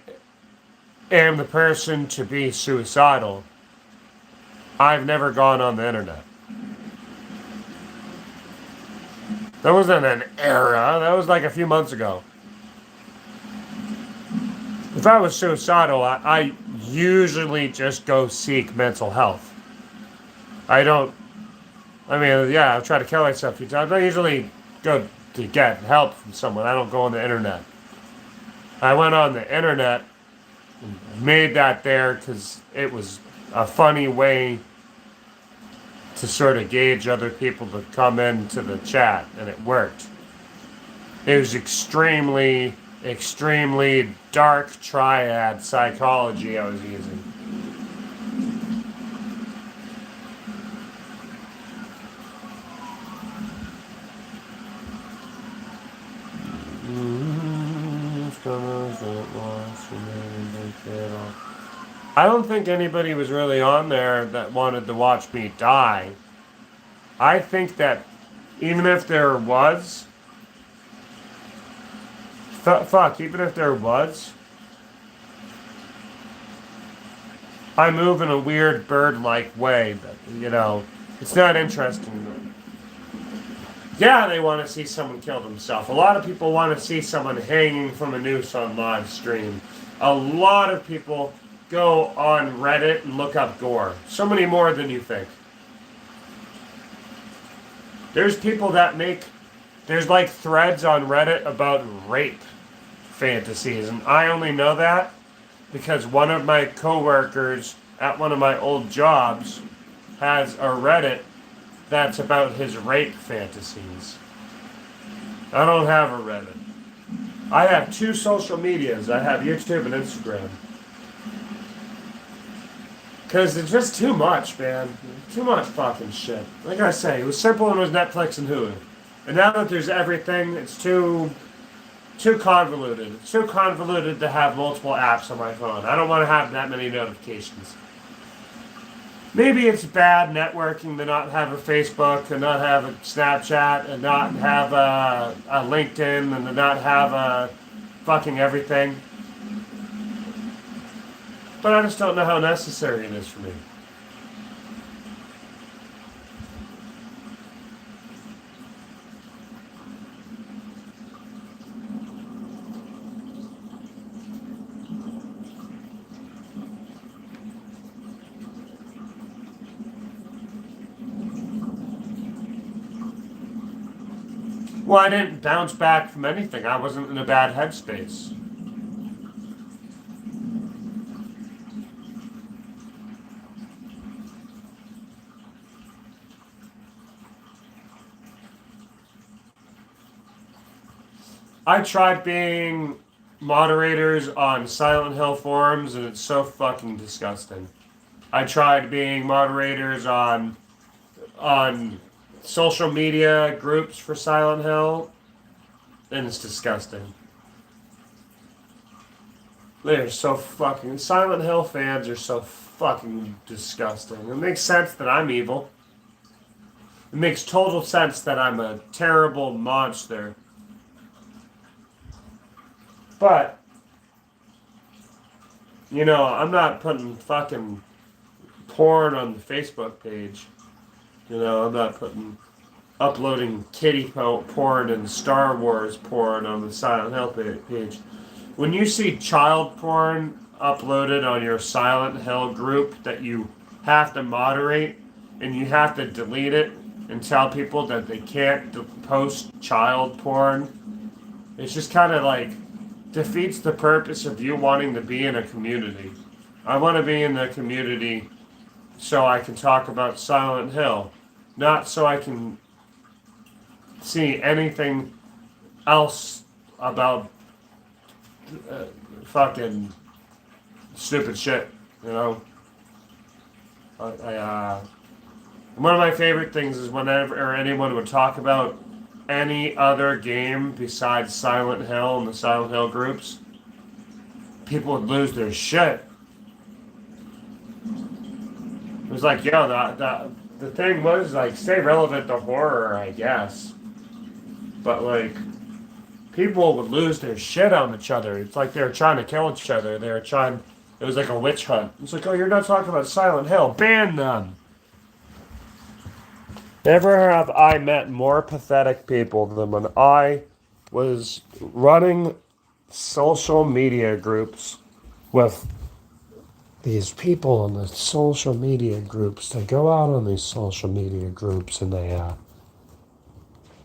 am the person to be suicidal, I've never gone on the internet. That wasn't an era. That was like a few months ago. If I was suicidal, I usually just go seek mental health. I've tried to kill myself a few times. I usually go to get help from someone. I don't go on the internet. I went on the internet and made that there because it was a funny way to sort of gauge other people to come into the chat, and it worked. It was extremely, extremely dark triad psychology I was using. I don't think anybody was really on there that wanted to watch me die. I think that even if there was, even if there was, I move in a weird bird-like way that, it's not interesting. Yeah, they want to see someone kill themselves. A lot of people want to see someone hanging from a noose on live stream. A lot of people go on Reddit and look up gore. So many more than you think. There's people that there's like threads on Reddit about rape fantasies. And I only know that because one of my coworkers at one of my old jobs has a Reddit that's about his rape fantasies. I don't have a Reddit. I have 2 social medias. I have YouTube and Instagram. Because it's just too much, man. Too much fucking shit. Like I say, it was simple and it was Netflix and Hulu. And now that there's everything, it's too convoluted. It's too convoluted to have multiple apps on my phone. I don't want to have that many notifications. Maybe it's bad networking to not have a Facebook, and not have a Snapchat, and not have a LinkedIn, and to not have a fucking everything. But I just don't know how necessary it is for me. Well, I didn't bounce back from anything. I wasn't in a bad headspace. I tried being moderators on Silent Hill forums, and it's so fucking disgusting. I tried being moderators on social media groups for Silent Hill, and it's disgusting. They're so fucking Silent Hill fans are so fucking disgusting. It makes sense that I'm evil. It makes total sense that I'm a terrible monster. But I'm not putting fucking porn on the Facebook page. I'm not uploading kitty porn and Star Wars porn on the Silent Hill page. When you see child porn uploaded on your Silent Hill group that you have to moderate and you have to delete it and tell people that they can't post child porn, it's just kind of like defeats the purpose of you wanting to be in a community. I want to be in the community so I can talk about Silent Hill, not so I can see anything else about fucking stupid shit. You know, one of my favorite things is whenever anyone would talk about any other game besides Silent Hill and the Silent Hill groups, people would lose their shit. It was like, yo, the thing was like stay relevant to horror, I guess. But like, people would lose their shit on each other. It's like they were trying to kill each other. It was like a witch hunt. It's like, oh, you're not talking about Silent Hill. Ban them. Never have I met more pathetic people than when I was running social media groups with these people in the social media groups. They go out on these social media groups and they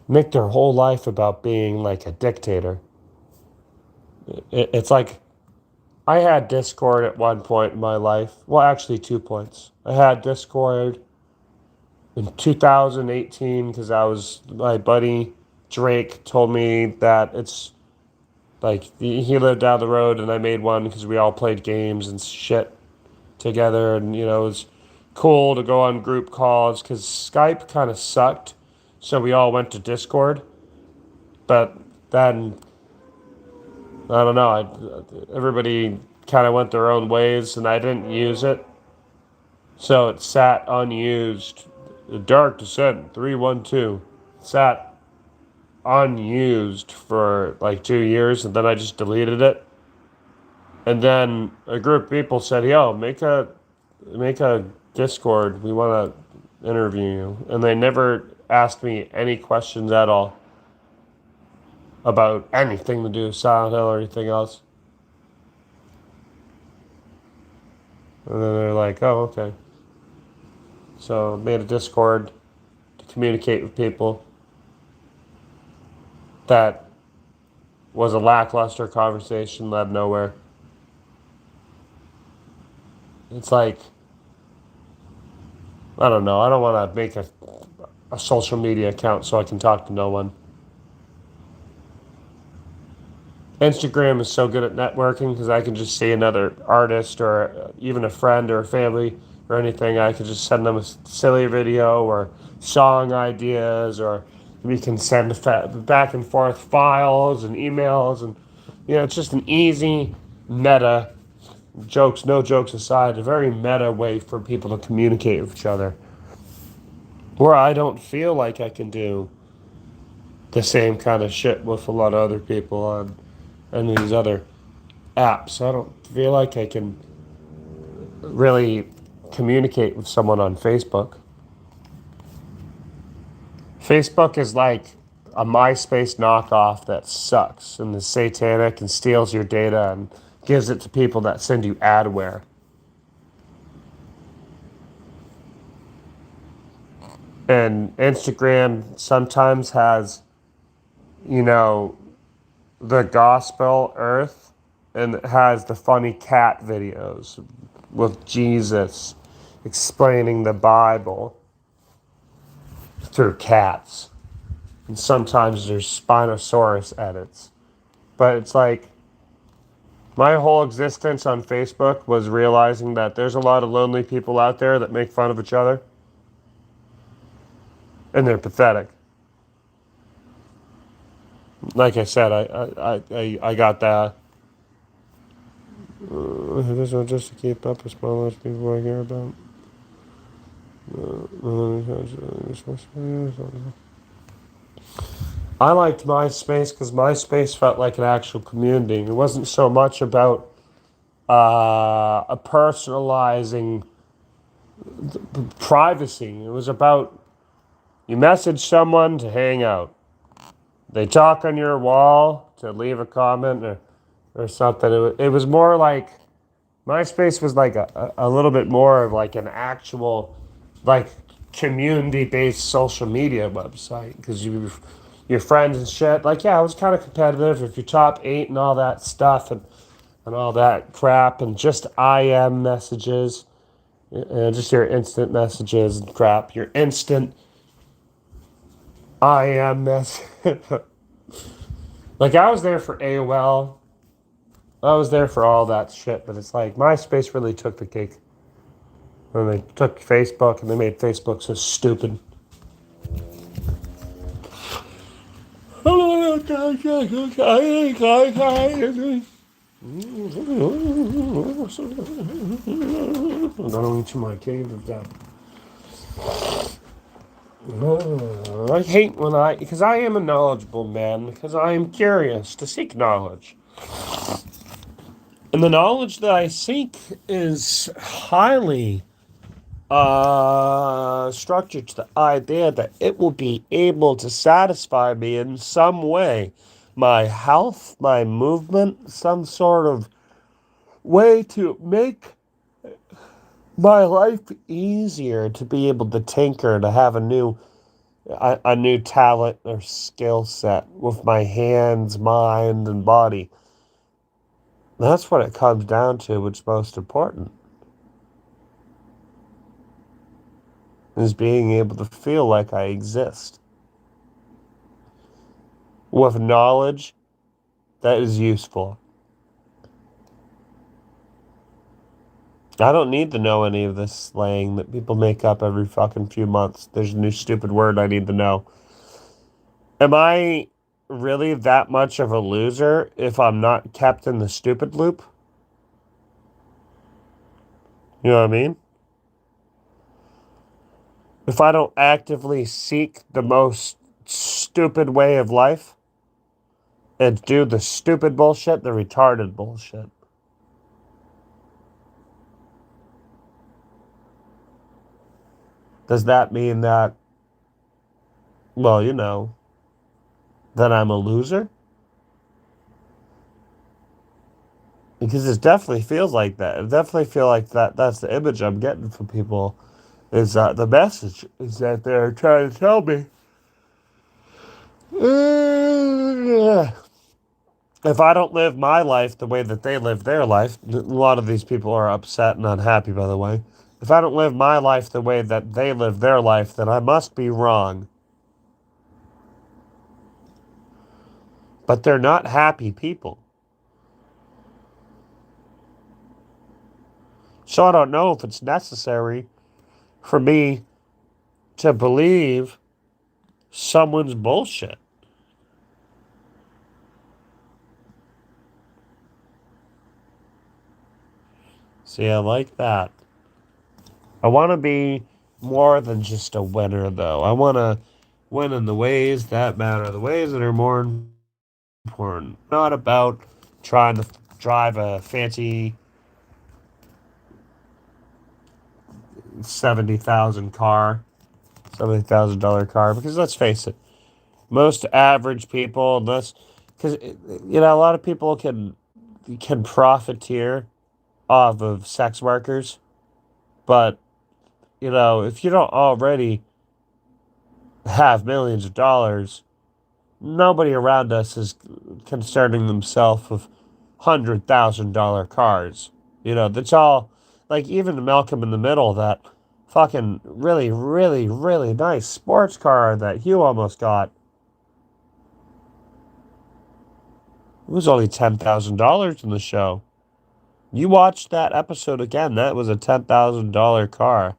make their whole life about being like a dictator. It's like I had Discord at one point in my life. Well, actually, 2 points. I had Discord in 2018 because my buddy Drake told me that it's like he lived down the road and I made one because we all played games and shit together, and it was cool to go on group calls because Skype kind of sucked, so we all went to Discord. But then I don't know, everybody kind of went their own ways and I didn't use it, so it sat unused. Dark Descent 312 sat unused for like 2 years, and then I just deleted it. And then a group of people said, "Yo, make a Discord. We want to interview you." And they never asked me any questions at all about anything to do with Silent Hill or anything else. And then they're like, "Oh, okay." So I made a Discord to communicate with people. That was a lackluster conversation, led nowhere. It's like, I don't know. I don't want to make a social media account so I can talk to no one. Instagram is so good at networking because I can just see another artist or even a friend or a family or anything. I could just send them a silly video or song ideas, or we can send back and forth files and emails, and it's just an easy meta jokes, no jokes aside, a very meta way for people to communicate with each other. Where I don't feel like I can do the same kind of shit with a lot of other people on these other apps. I don't feel like I can really communicate with someone on Facebook. Facebook is like a MySpace knockoff that sucks and is satanic and steals your data and gives it to people that send you adware. And Instagram sometimes has, you know, the gospel earth and it has the funny cat videos with Jesus explaining the Bible through cats. And sometimes there's Spinosaurus edits. But it's like my whole existence on Facebook was realizing that there's a lot of lonely people out there that make fun of each other. And they're pathetic. Like I said, I got that. This one just to keep up with small list people I hear about. I liked MySpace because MySpace felt like an actual community. It wasn't so much about a personalizing privacy. It was about you message someone to hang out. They talk on your wall to leave a comment or something. It was more like MySpace was like a little bit more of like an actual like community-based social media website because your friends and shit. Like, yeah, it was kind of competitive if you're top 8 and all that stuff and all that crap and just IM messages, just your instant messages and crap, your instant IM message. Like, I was there for AOL. I was there for all that shit, but it's like MySpace really took the cake. And they took Facebook and they made Facebook so stupid. Going to my cave of death. I hate because I am a knowledgeable man, because I am curious to seek knowledge. And the knowledge that I seek is highly structured to the idea that it will be able to satisfy me in some way. My health, my movement, some sort of way to make my life easier, to be able to tinker, to have a new talent or skill set with my hands, mind, and body. That's what it comes down to, what's most important. Is being able to feel like I exist. With knowledge that is useful. I don't need to know any of this slang that people make up every fucking few months. There's a new stupid word I need to know. Am I really that much of a loser if I'm not kept in the stupid loop? You know what I mean? If I don't actively seek the most stupid way of life and do the stupid bullshit, the retarded bullshit. Does that mean that, well, that I'm a loser? Because it definitely feels like that. It definitely feels like that's the image I'm getting from people. Is that the message is that they're trying to tell me. If I don't live my life the way that they live their life, a lot of these people are upset and unhappy, by the way. If I don't live my life the way that they live their life, then I must be wrong. But they're not happy people. So I don't know if it's necessary for me to believe someone's bullshit. See, I like that. I want to be more than just a winner, though. I want to win in the ways that matter, the ways that are more important. Not about trying to drive a fancy 70,000 car, $70,000 car. Because let's face it, most average people, unless because a lot of people can profiteer off of sex workers, but if you don't already have millions of dollars, nobody around us is concerning themselves with $100,000 cars. That's all. Like even Malcolm in the Middle, that fucking really, really, really nice sports car that Hugh almost got. It was only $10,000 in the show. You watched that episode again. That was a $10,000 car.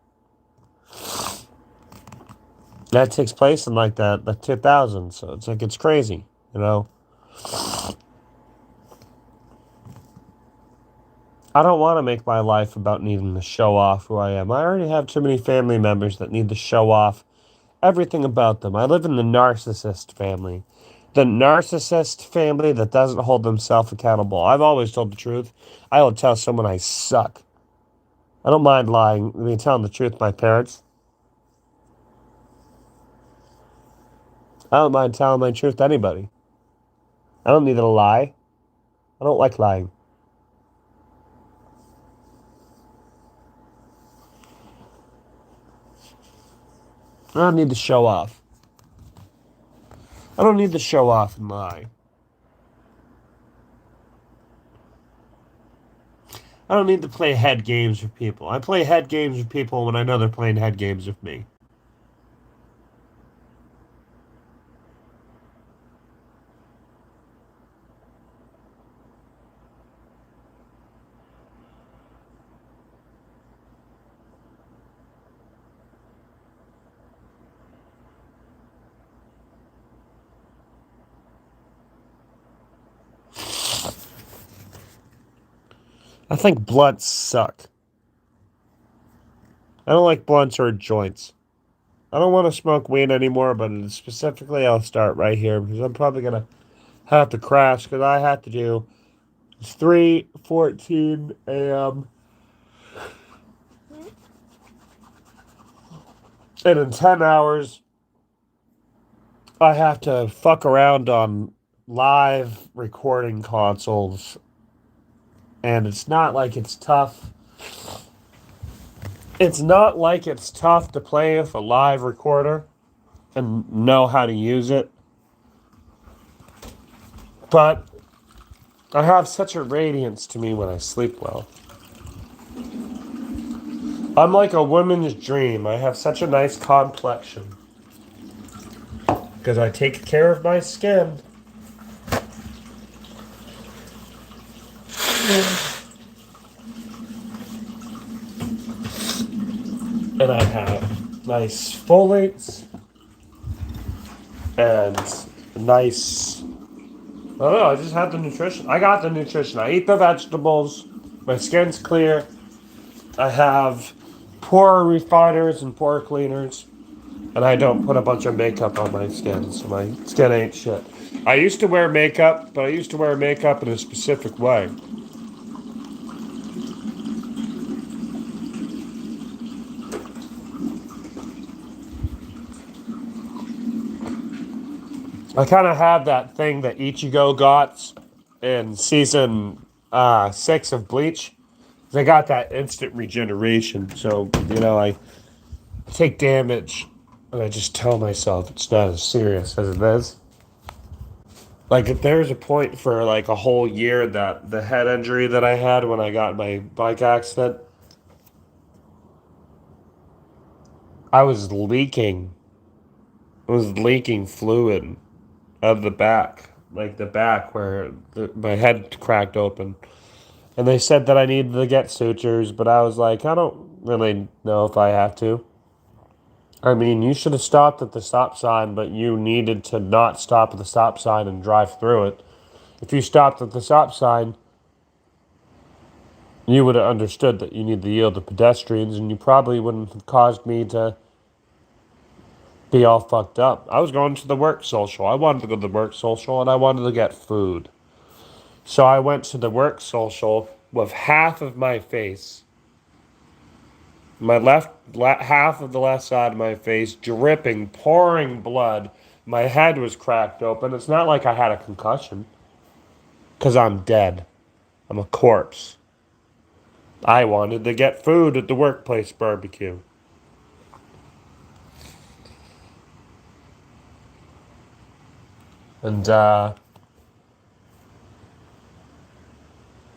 That takes place in like the 2000s, so it's crazy, you know. I don't want to make my life about needing to show off who I am. I already have too many family members that need to show off everything about them. I live in the narcissist family. The narcissist family that doesn't hold themselves accountable. I've always told the truth. I will tell someone I suck. I don't mind lying. I mean, telling the truth to my parents. I don't mind telling my truth to anybody. I don't need to lie. I don't like lying. I don't need to show off. I don't need to show off and lie. I don't need to play head games with people. I play head games with people when I know they're playing head games with me. I think blunts suck. I don't like blunts or joints. I don't want to smoke weed anymore, but specifically I'll start right here because I'm probably going to have to crash because I have to do 3:14 a.m. And in 10 hours, I have to fuck around on live recording consoles. And it's not like it's tough. It's not like it's tough to play with a live recorder and know how to use it. But I have such a radiance to me when I sleep well. I'm like a woman's dream. I have such a nice complexion. Because I take care of my skin. And I have nice folates and nice. I don't know, I just have the nutrition. I got the nutrition. I eat the vegetables. My skin's clear. I have pore refiners and pore cleaners. And I don't put a bunch of makeup on my skin, so my skin ain't shit. I used to wear makeup, but I used to wear makeup in a specific way. I kind of have that thing that Ichigo got in season 6 of Bleach. They got that instant regeneration, so I take damage, and I just tell myself it's not as serious as it is. Like if there's a point for like a whole year that the head injury that I had when I got my bike accident, I was leaking. I was leaking fluid of the back, like the back where my head cracked open. And they said that I needed to get sutures, but I was like, I don't really know if I have to. I mean, you should have stopped at the stop sign, but you needed to not stop at the stop sign and drive through it. If you stopped at the stop sign, you would have understood that you need to yield to pedestrians, and you probably wouldn't have caused me to be all fucked up. I was going to the work social. I wanted to go to the work social, and I wanted to get food. So I went to the work social with half of my face, my half of the left side of my face dripping, pouring blood. My head was cracked open. It's not like I had a concussion, because I'm dead. I'm a corpse. I wanted to get food at the workplace barbecue. And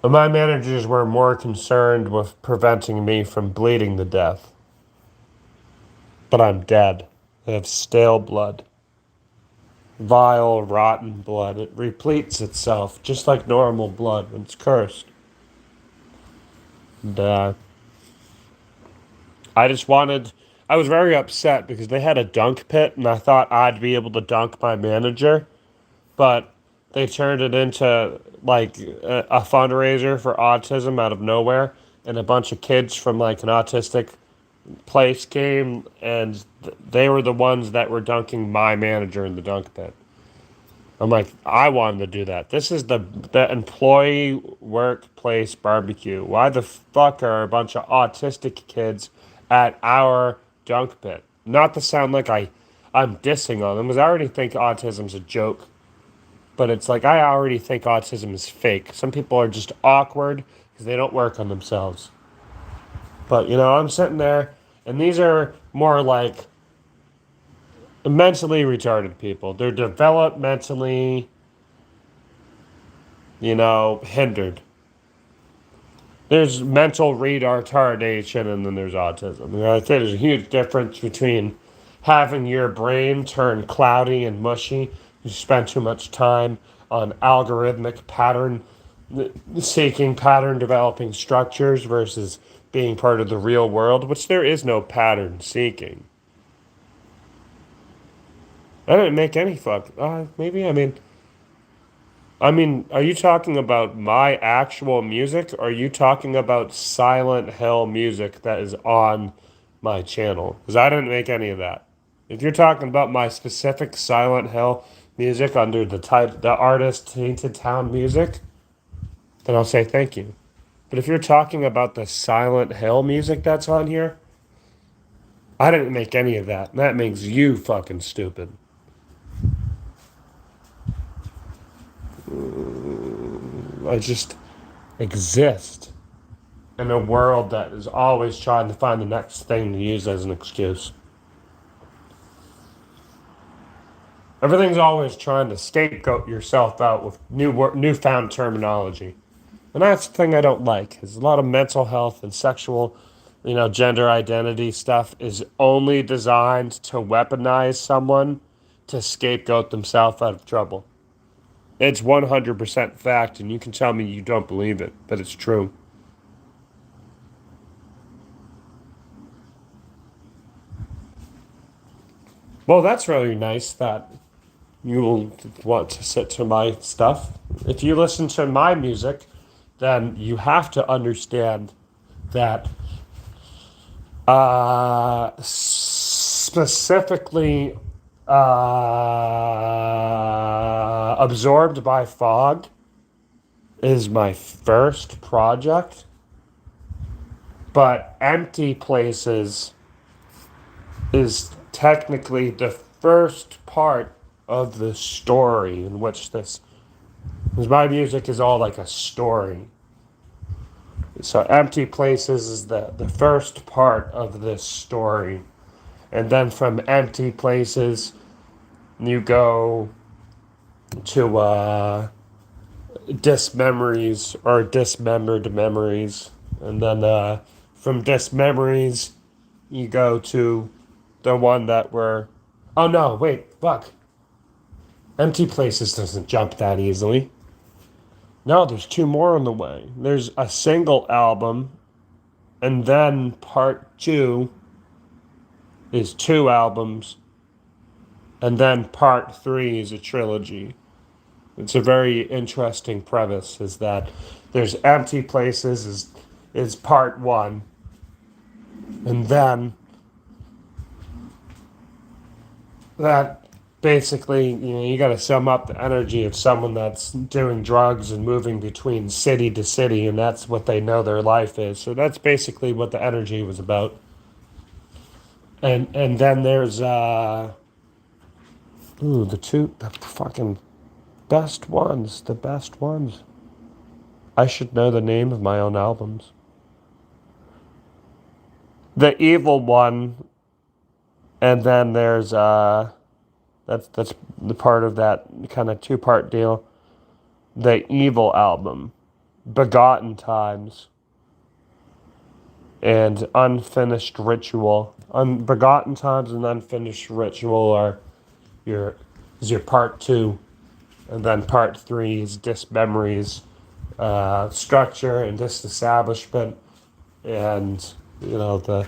my managers were more concerned with preventing me from bleeding to death. But I'm dead. I have stale blood. Vile, rotten blood. It repletes itself, just like normal blood when it's cursed. And I just wanted. I was very upset because they had a dunk pit, and I thought I'd be able to dunk my manager, but they turned it into like a fundraiser for autism out of nowhere, and a bunch of kids from like an autistic place came, and they were the ones that were dunking my manager in the dunk pit. I'm like, I wanted to do that. This is the employee workplace barbecue. Why the fuck are a bunch of autistic kids at our dunk pit? Not to sound like I'm dissing on them, because I already think autism's a joke. But it's like I already think autism is fake. Some people are just awkward because they don't work on themselves. But I'm sitting there, and these are more like mentally retarded people. They're developmentally, hindered. There's mental retardation, and then there's autism. I think there's a huge difference between having your brain turn cloudy and mushy. You spend too much time on algorithmic pattern seeking, pattern developing structures versus being part of the real world, which there is no pattern seeking. I didn't make any fuck. Maybe. Are you talking about my actual music, or are you talking about Silent Hill music that is on my channel? Because I didn't make any of that. If you're talking about my specific Silent Hill music under the artist Tainted Town Music, then I'll say thank you. But if you're talking about the Silent Hill music that's on here, I didn't make any of that. And that makes you fucking stupid. I just exist in a world that is always trying to find the next thing to use as an excuse. Everything's always trying to scapegoat yourself out with newfound terminology. And that's the thing I don't like, is a lot of mental health and sexual, gender identity stuff is only designed to weaponize someone to scapegoat themselves out of trouble. It's 100% fact, and you can tell me you don't believe it, but it's true. Well, that's really nice that you will want to sit to my stuff. If you listen to my music, then you have to understand that specifically Absorbed by Fog is my first project, but Empty Places is technically the first part of the story in which this, because my music is all like a story. So Empty Places is the first part of this story. And then from Empty Places, you go to Dismemories or Dismembered Memories. And then from Dismemories, you go to the one that were... Oh no, wait, fuck. Empty Places doesn't jump that easily. No, there's two more on the way. There's a single album, and then part 2 is 2 albums, and then part 3 is a trilogy. It's a very interesting premise, is that there's Empty Places, is is part one. And then that basically, you got to sum up the energy of someone that's doing drugs and moving between city to city, and that's what they know their life is. So that's basically what the energy was about. And then there's the fucking the best ones. I should know the name of my own albums. The Evil One, and then there's that's the part of that kind of two-part deal. The Evil album, Begotten Times, and Unfinished Ritual. Begotten Times and Unfinished Ritual are is your part two, and then part three is Dismemories, Structure and Disestablishment, and the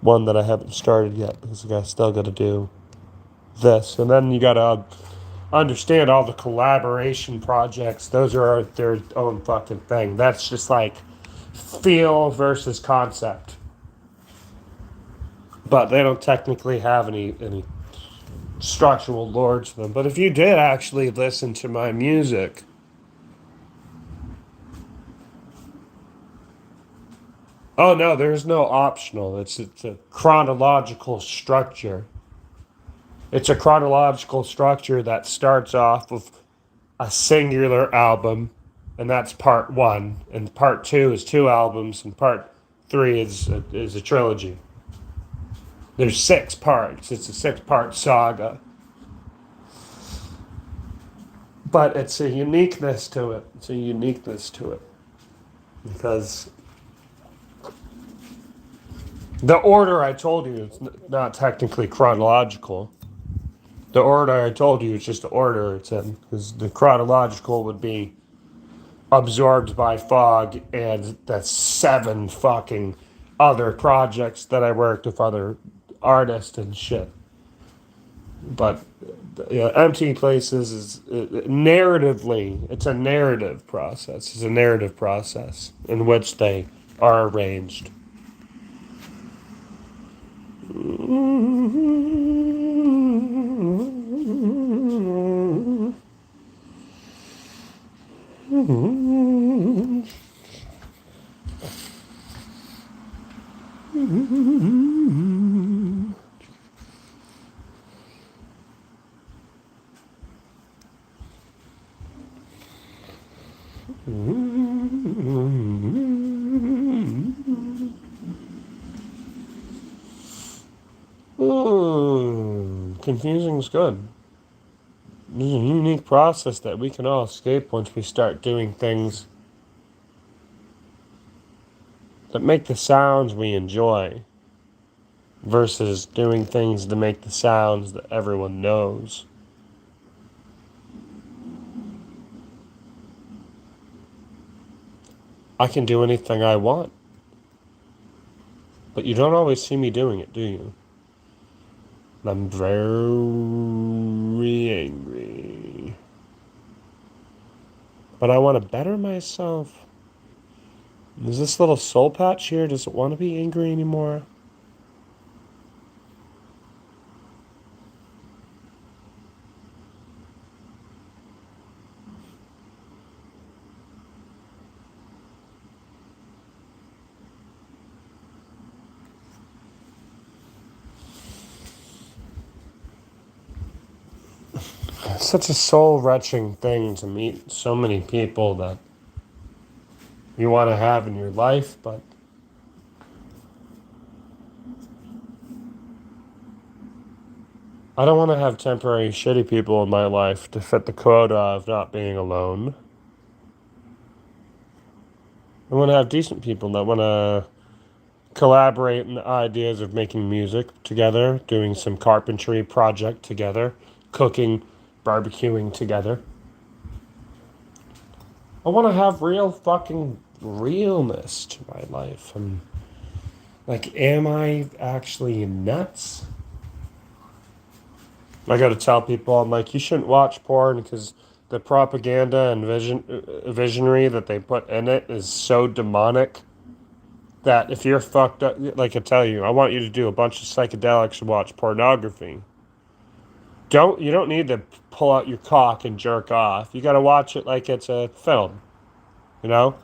one that I haven't started yet because I still got to do this, and then you got to understand all the collaboration projects. Those are their own fucking thing. That's just like feel versus concept, but they don't technically have any structural lore to them. But if you did actually listen to my music, oh no, there's no optional. It's a chronological structure. It's a chronological structure that starts off with a singular album, and that's part one. And part two is two albums, and part three is a trilogy. There's 6 parts. It's a 6-part saga. But it's a uniqueness to it. Because the order I told you is not technically chronological. The order I told you is just the order it's in. Because the chronological would be Absorbed by Fog and the 7 fucking other projects that I worked with other artists and shit. But Empty Places is narratively, it's a narrative process. It's a narrative process in which they are arranged. Confusing is good. There's a unique process that we can all escape once we start doing things that make the sounds we enjoy versus doing things to make the sounds that everyone knows. I can do anything I want, but you don't always see me doing it, do you? And I'm very angry. But I want to better myself. Is this little soul patch here, does it want to be angry anymore? It's such a soul-wrenching thing to meet so many people that you want to have in your life, but I don't want to have temporary shitty people in my life to fit the quota of not being alone. I want to have decent people that want to collaborate in the ideas of making music together, doing some carpentry project together, cooking, barbecuing together. I want to have real fucking realness to my life. And like, am I actually nuts? I gotta tell people, I'm like, you shouldn't watch porn because the propaganda and visionary that they put in it is so demonic that if you're fucked up, like I tell you, I want you to do a bunch of psychedelics and watch pornography. You don't need to pull out your cock and jerk off. You got to watch it like it's a film, you know?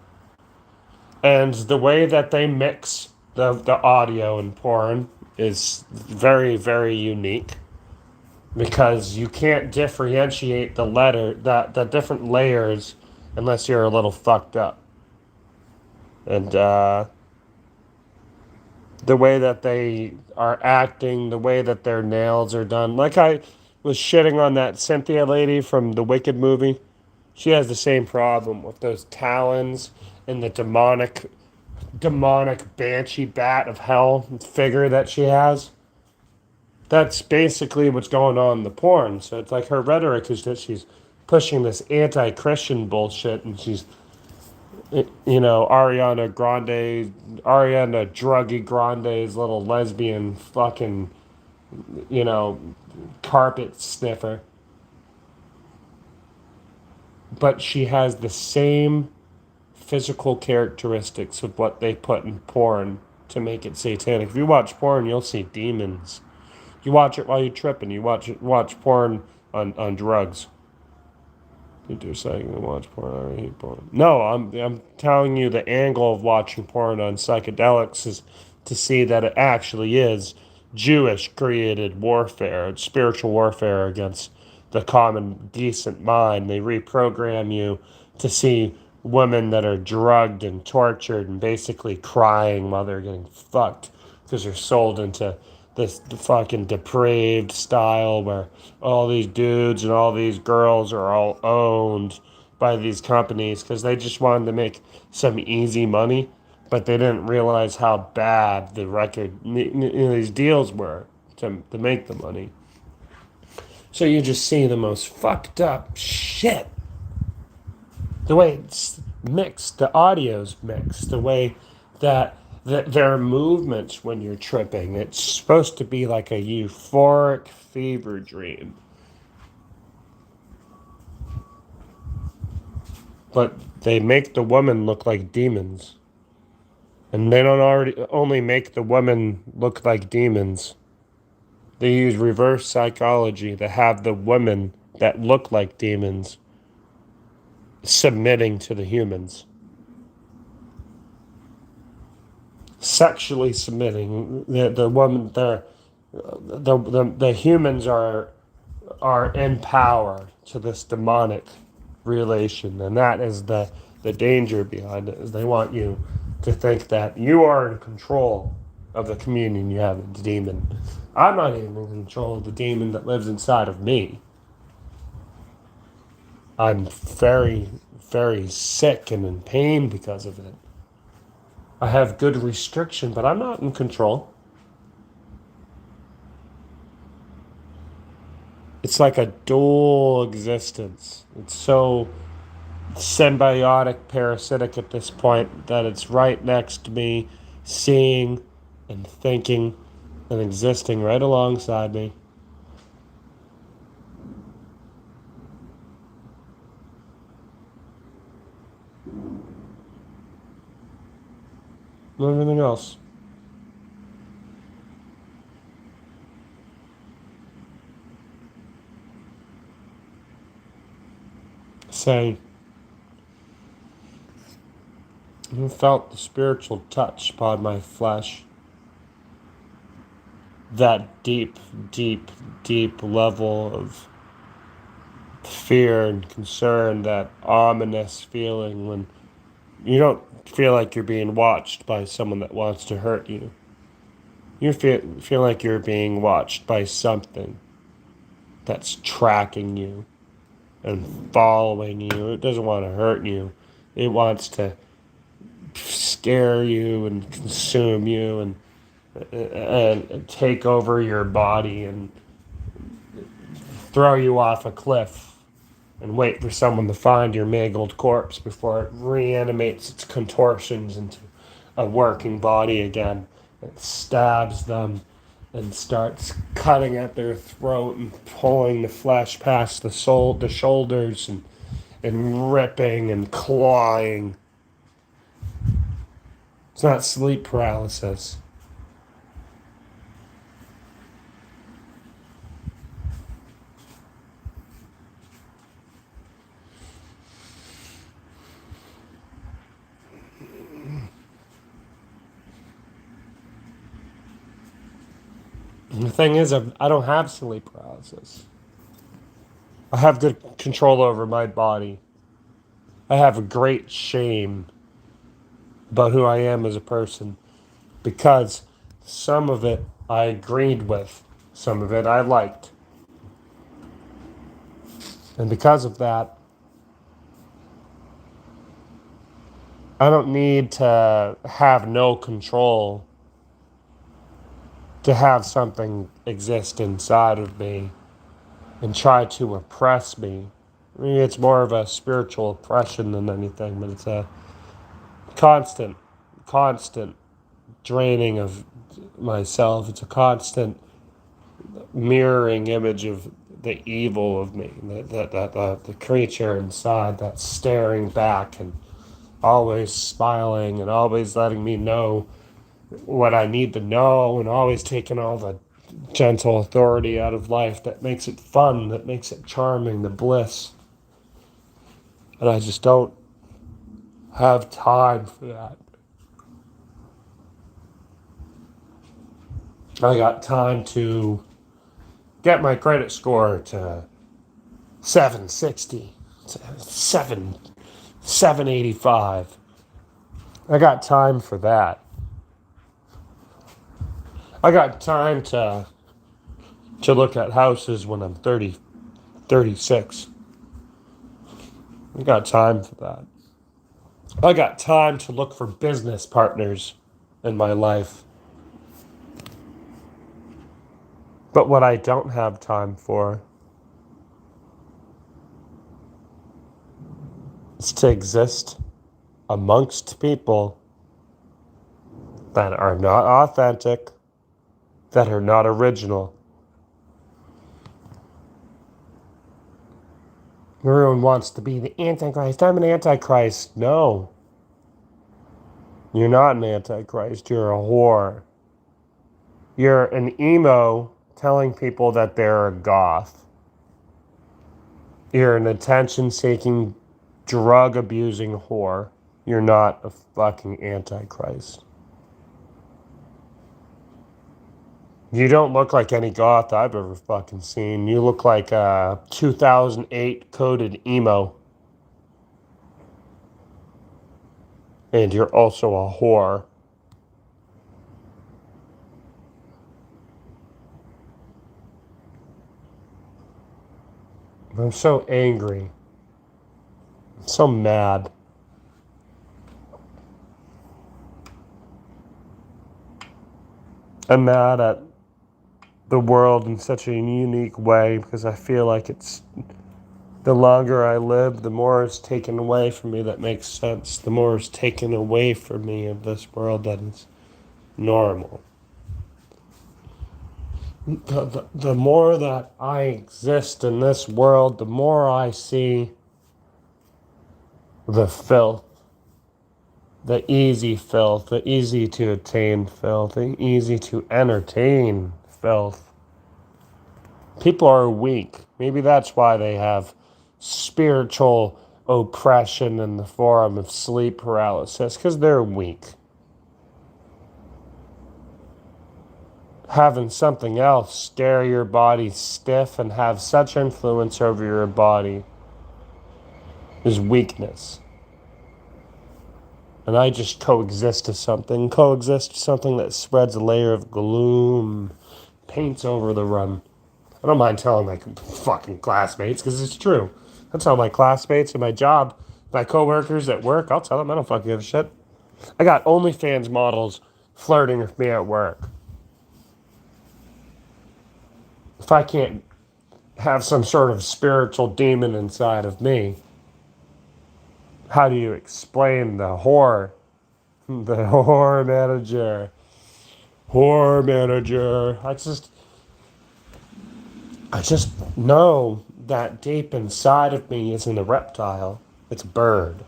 And the way that they mix the audio in porn is very, very unique because you can't differentiate the different layers unless you're a little fucked up. And the way that they are acting, the way that their nails are done. Like I was shitting on that Cynthia lady from the Wicked movie. She has the same problem with those talons and the demonic banshee bat of hell figure that she has. That's basically what's going on in the porn. So it's like her rhetoric is that she's pushing this anti-Christian bullshit, and she's, Ariana Druggy Grande's little lesbian fucking, you know, carpet sniffer. But she has the same physical characteristics of what they put in porn to make it satanic. If you watch porn, you'll see demons. You watch it while you're tripping. You watch porn on drugs. You're saying to watch porn. I hate porn. No, I'm telling you the angle of watching porn on psychedelics is to see that it actually is Jewish created warfare. It's spiritual warfare against the common decent mind. They reprogram you to see women that are drugged and tortured and basically crying while they're getting fucked because they're sold into this fucking depraved style where all these dudes and all these girls are all owned by these companies because they just wanted to make some easy money, but they didn't realize how bad the these deals were to make the money. So you just see the most fucked up shit. The way it's mixed, the audio's mixed, the way that there are movements when you're tripping. It's supposed to be like a euphoric fever dream. But they make the women look like demons. And they don't only make the women look like demons. They use reverse psychology to have the women that look like demons submitting to the humans. Sexually submitting. The woman, the humans are in power to this demonic relation, and that is the danger behind it. Is they want you to think that you are in control of the communion you have with the demon. I'm not even in control of the demon that lives inside of me. I'm very, very sick and in pain because of it. I have good restriction, but I'm not in control. It's like a dual existence. It's so symbiotic, parasitic at this point that it's right next to me, seeing and thinking and existing right alongside me. And everything else. Say, I felt the spiritual touch upon my flesh. That deep, deep, deep level of fear and concern, that ominous feeling when you don't feel like you're being watched by someone that wants to hurt you. You feel like you're being watched by something that's tracking you and following you. It doesn't want to hurt you. It wants to scare you and consume you and take over your body and throw you off a cliff and wait for someone to find your mangled corpse before it reanimates its contortions into a working body again. It stabs them and starts cutting at their throat and pulling the flesh past the shoulders and and ripping and clawing. It's not sleep paralysis. And the thing is, I don't have sleep paralysis. I have good control over my body. I have a great shame about who I am as a person because some of it I agreed with, some of it I liked. And because of that, I don't need to have no control to have something exist inside of me and try to oppress me. I mean, it's more of a spiritual oppression than anything, but it's a constant, constant draining of myself. It's a constant mirroring image of the evil of me, the creature inside that's staring back and always smiling and always letting me know what I need to know and always taking all the gentle authority out of life that makes it fun, that makes it charming, the bliss. And I just don't have time for that. I got time to get my credit score to 760, 785. I got time for that. I got time to look at houses when I'm 30, 36. I got time for that. I got time to look for business partners in my life. But what I don't have time for is to exist amongst people that are not authentic, that are not original. Everyone wants to be the Antichrist. I'm an Antichrist. No. You're not an Antichrist. You're a whore. You're an emo telling people that they're a goth. You're an attention-seeking, drug-abusing whore. You're not a fucking Antichrist. You don't look like any goth I've ever fucking seen. You look like a 2008 coded emo. And you're also a whore. I'm so angry. I'm so mad. I'm mad at the world in such a unique way because I feel like it's the longer I live, the more is taken away from me that makes sense. The more is taken away from me of this world that is normal. The more that I exist in this world, the more I see the filth, the easy filth, the easy to attain filth, the easy to entertain filth. People are weak. Maybe that's why they have spiritual oppression in the form of sleep paralysis, because they're weak. Having something else scare your body stiff and have such influence over your body is weakness. And I just coexist to something that spreads a layer of gloom, paints over the run. I don't mind telling my fucking classmates, because it's true. I tell my classmates at my job, my coworkers at work, I'll tell them I don't fucking give a shit. I got OnlyFans models flirting with me at work. If I can't have some sort of spiritual demon inside of me, how do you explain the whore? The whore manager. Whore manager. I just know that deep inside of me isn't a reptile. It's a bird.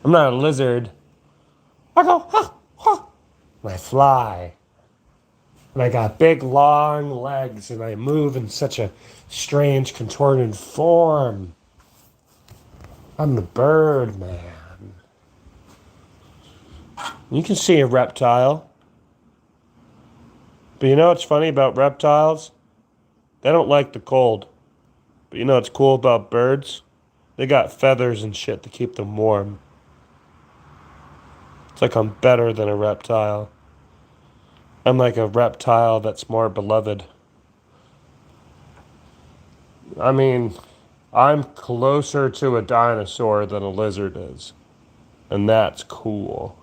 I'm not a lizard. I go, ha, ha. And I fly. And I got big, long legs, and I move in such a strange, contorted form. I'm the bird man. You can see a reptile. But you know what's funny about reptiles? They don't like the cold. But you know what's cool about birds? They got feathers and shit to keep them warm. It's like I'm better than a reptile. I'm like a reptile that's more beloved. I mean, I'm closer to a dinosaur than a lizard is. And that's cool.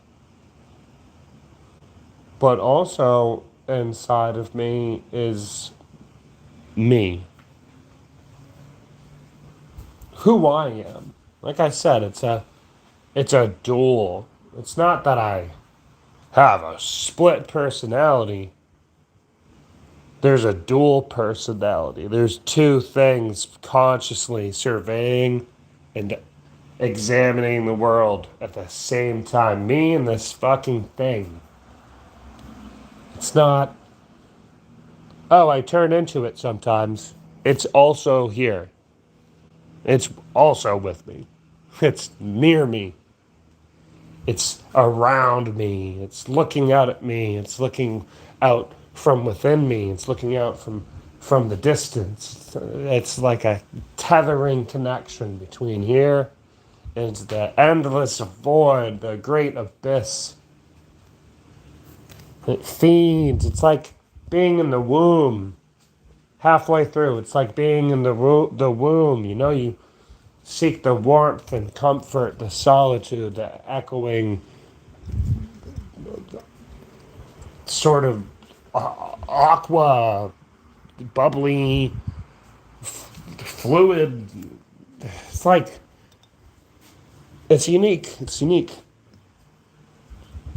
But also inside of me is me. Who I am. Like I said, it's a duel. It's not that I have a split personality. There's a dual personality. There's two things consciously surveying and examining the world at the same time. Me and this fucking thing. It's not, oh, I turn into it sometimes. It's also here. It's also with me. It's near me. It's around me. It's looking out at me. It's looking out from within me. It's looking out from the distance. It's like a tethering connection between here and the endless void, the great abyss. It feeds. It's like being in the womb. Halfway through, it's like being in the womb. You know, you seek the warmth and comfort, the solitude, the echoing sort of aqua, bubbly, fluid. It's like, it's unique. It's unique.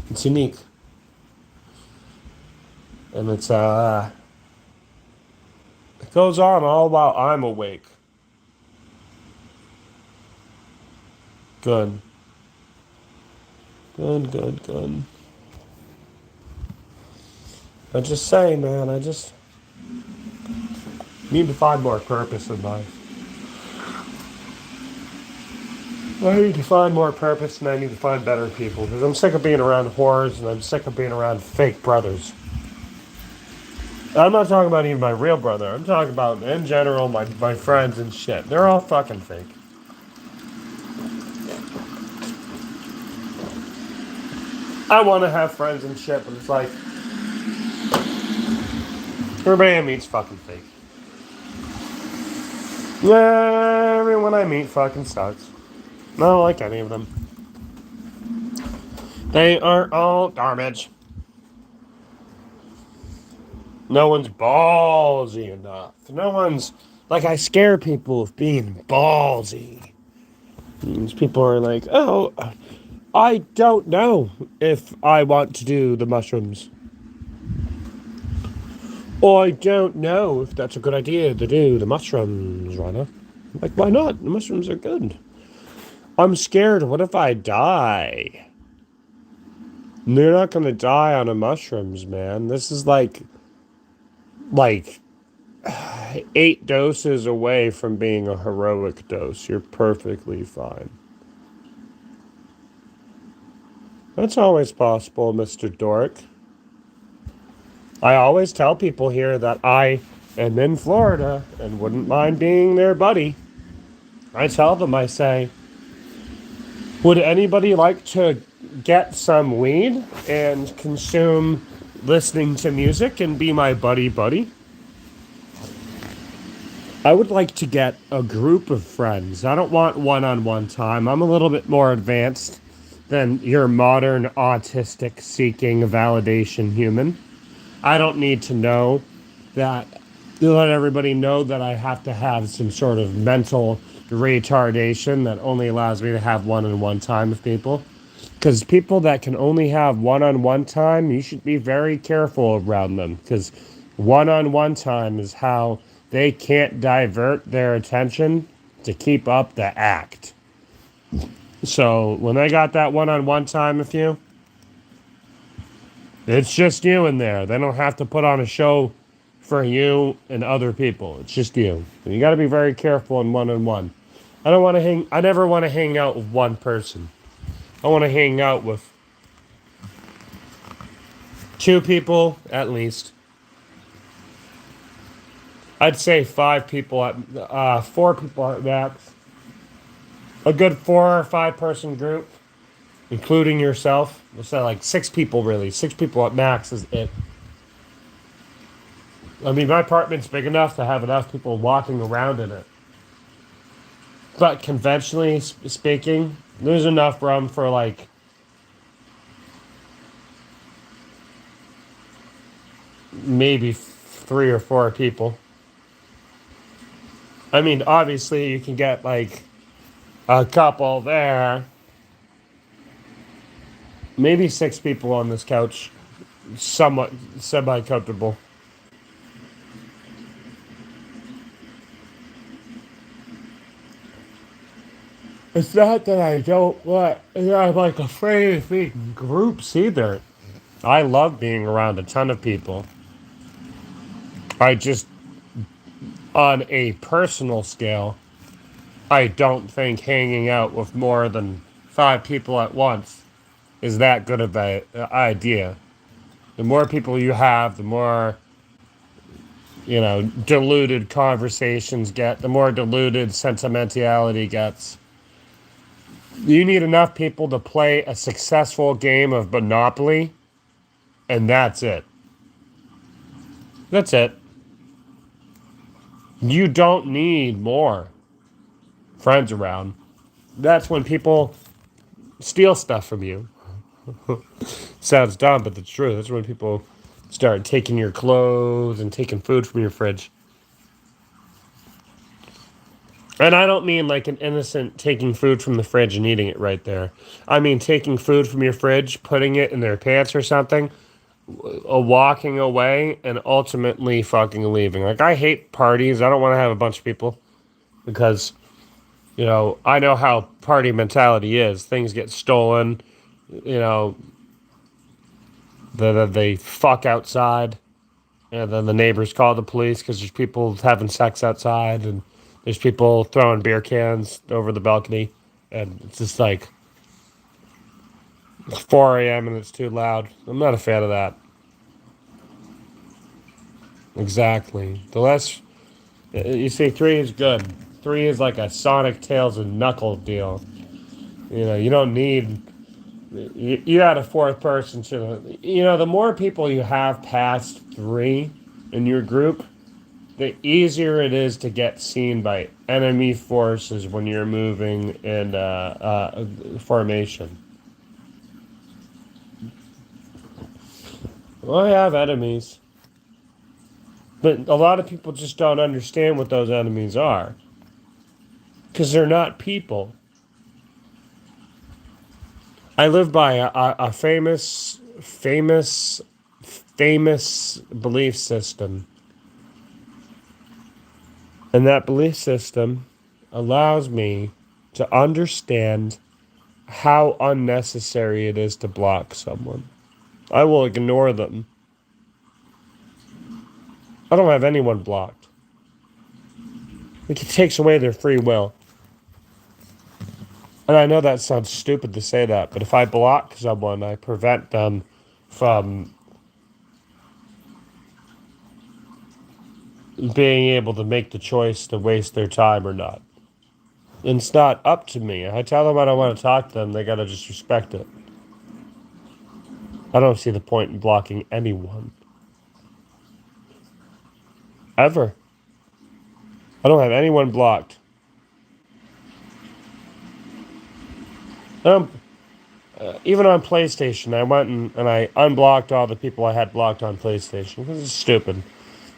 It's unique. And it goes on all while I'm awake. Good. Good. I just say, man, I just need to find more purpose in life. I need to find more purpose and I need to find better people because I'm sick of being around whores and I'm sick of being around fake brothers. I'm not talking about even my real brother. I'm talking about, in general, my friends and shit. They're all fucking fake. I want to have friends and shit, but it's like, everybody I meet's fucking fake. Yeah, everyone I meet fucking sucks. I don't like any of them. They are all garbage. No one's ballsy enough. No one's, like, I scare people with being ballsy. These people are like, oh, I don't know if I want to do the mushrooms. Or I don't know if that's a good idea to do the mushrooms, Rana. Like, why not? The mushrooms are good. I'm scared. What if I die? You're not gonna die on the mushrooms, man. This is like 8 doses away from being a heroic dose. You're perfectly fine. That's always possible, Mr. Dork. I always tell people here that I am in Florida and wouldn't mind being their buddy. I tell them, I say, would anybody like to get some weed and consume listening to music and be my buddy? I would like to get a group of friends. I don't want one-on-one time. I'm a little bit more advanced than your modern autistic seeking validation human. I don't need to know that, let everybody know that I have to have some sort of mental retardation that only allows me to have one-on-one time with people. Because people that can only have one-on-one time, you should be very careful around them. Because one-on-one time is how they can't divert their attention to keep up the act. So when they got that one-on-one time with you, it's just you in there. They don't have to put on a show for you and other people. It's just you. And you got to be very careful in one-on-one. I never want to hang out with one person. I want to hang out with 2 people at least. I'd say 5 people at 4 people at max. A good 4 or 5 person group, including yourself. We'll say like 6 people really. 6 people at max is it. I mean, my apartment's big enough to have enough people walking around in it. But conventionally speaking, there's enough room for like maybe 3 or 4 people. I mean, obviously you can get like a couple there. Maybe 6 people on this couch. Somewhat semi-comfortable. It's not that I don't want, I'm like afraid of being in groups either. I love being around a ton of people. I just, on a personal scale, I don't think hanging out with more than 5 people at once is that good of an idea. The more people you have, the more, diluted conversations get, the more diluted sentimentality gets. You need enough people to play a successful game of Monopoly, and that's it. That's it. You don't need more friends around. That's when people steal stuff from you. Sounds dumb, but it's true. That's when people start taking your clothes and taking food from your fridge. And I don't mean like an innocent taking food from the fridge and eating it right there. I mean taking food from your fridge, putting it in their pants or something, walking away, and ultimately fucking leaving. Like, I hate parties. I don't want to have a bunch of people because, I know how party mentality is. Things get stolen, they fuck outside, and then the neighbors call the police because there's people having sex outside, and there's people throwing beer cans over the balcony, and it's just like 4 a.m. and it's too loud. I'm not a fan of that. Exactly. The less, you see, 3 is good. 3 is like a Sonic, Tails, and Knuckle deal. You don't need. You add a 4th person to the more people you have past 3 in your group, the easier it is to get seen by enemy forces when you're moving in formation. Well, I have enemies. But a lot of people just don't understand what those enemies are. Because they're not people. I live by a famous belief system. And that belief system allows me to understand how unnecessary it is to block someone. I will ignore them. I don't have anyone blocked. It takes away their free will. And I know that sounds stupid to say that, but if I block someone, I prevent them from being able to make the choice to waste their time or not. And it's not up to me. I tell them I don't want to talk to them, they gotta just respect it. I don't see the point in blocking anyone. Ever. I don't have anyone blocked. Even on PlayStation, I went and I unblocked all the people I had blocked on PlayStation. This is stupid.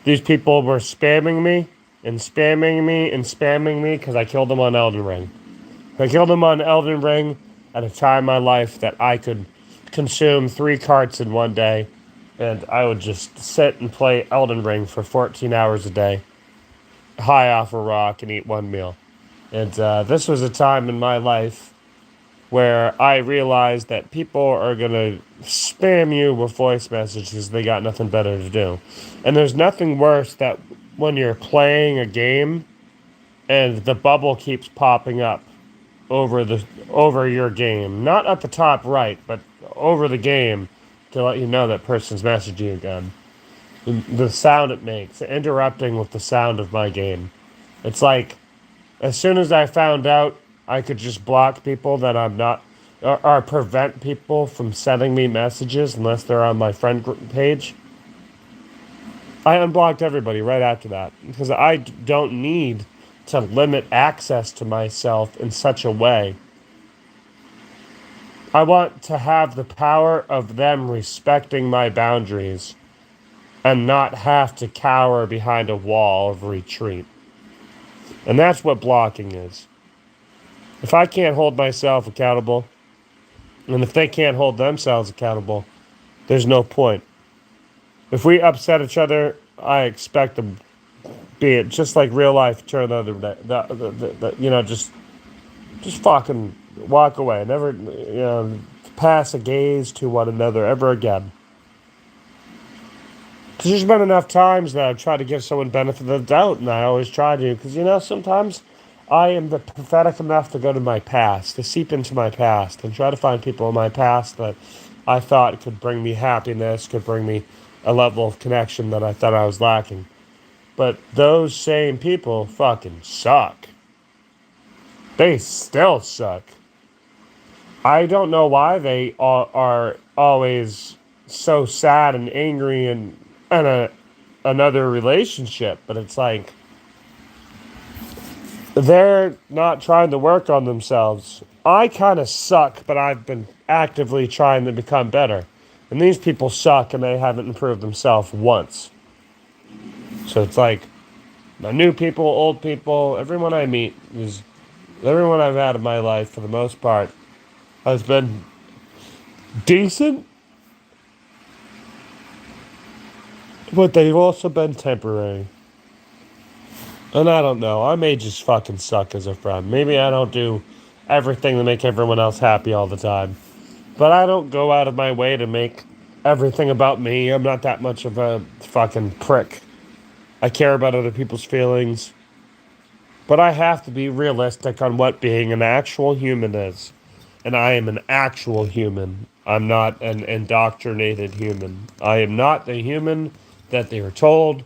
These people were spamming me and spamming me and spamming me because I killed them on Elden Ring. I killed them on Elden Ring at a time in my life that I could consume 3 carts in one day, and I would just sit and play Elden Ring for 14 hours a day. high off a rock and eat one meal. And this was a time in my life where I realized that people are going to spam you with voice messages. They got nothing better to do. And there's nothing worse that when you're playing a game and the bubble keeps popping up over your game. Not at the top right, but over the game to let you know that person's messaging again. The sound it makes, interrupting with the sound of my game. It's like as soon as I found out I could just block people that I'm not, or prevent people from sending me messages unless they're on my friend group page, I unblocked everybody right after that because I don't need to limit access to myself in such a way. I want to have the power of them respecting my boundaries and not have to cower behind a wall of retreat. And that's what blocking is. If I can't hold myself accountable, and if they can't hold themselves accountable, there's no point. If we upset each other, I expect to be it just like real life. Turn the other day, just fucking walk away. Never, pass a gaze to one another ever again. Because there's been enough times that I've tried to give someone benefit of the doubt, and I always try to. Because sometimes I am the pathetic enough to go to my past, to seep into my past, and try to find people in my past that I thought could bring me happiness, could bring me a level of connection that I thought I was lacking. But those same people fucking suck. They still suck. I don't know why they are always so sad and angry and another relationship, but it's like they're not trying to work on themselves. I kind of suck, but I've been actively trying to become better. And these people suck and they haven't improved themselves once. So it's like my new people, old people, everyone I meet is everyone I've had in my life for the most part has been decent, but they've also been temporary. And I don't know. I may just fucking suck as a friend. Maybe I don't do everything to make everyone else happy all the time. But I don't go out of my way to make everything about me. I'm not that much of a fucking prick. I care about other people's feelings. But I have to be realistic on what being an actual human is. And I am an actual human. I'm not an indoctrinated human. I am not the human that they are told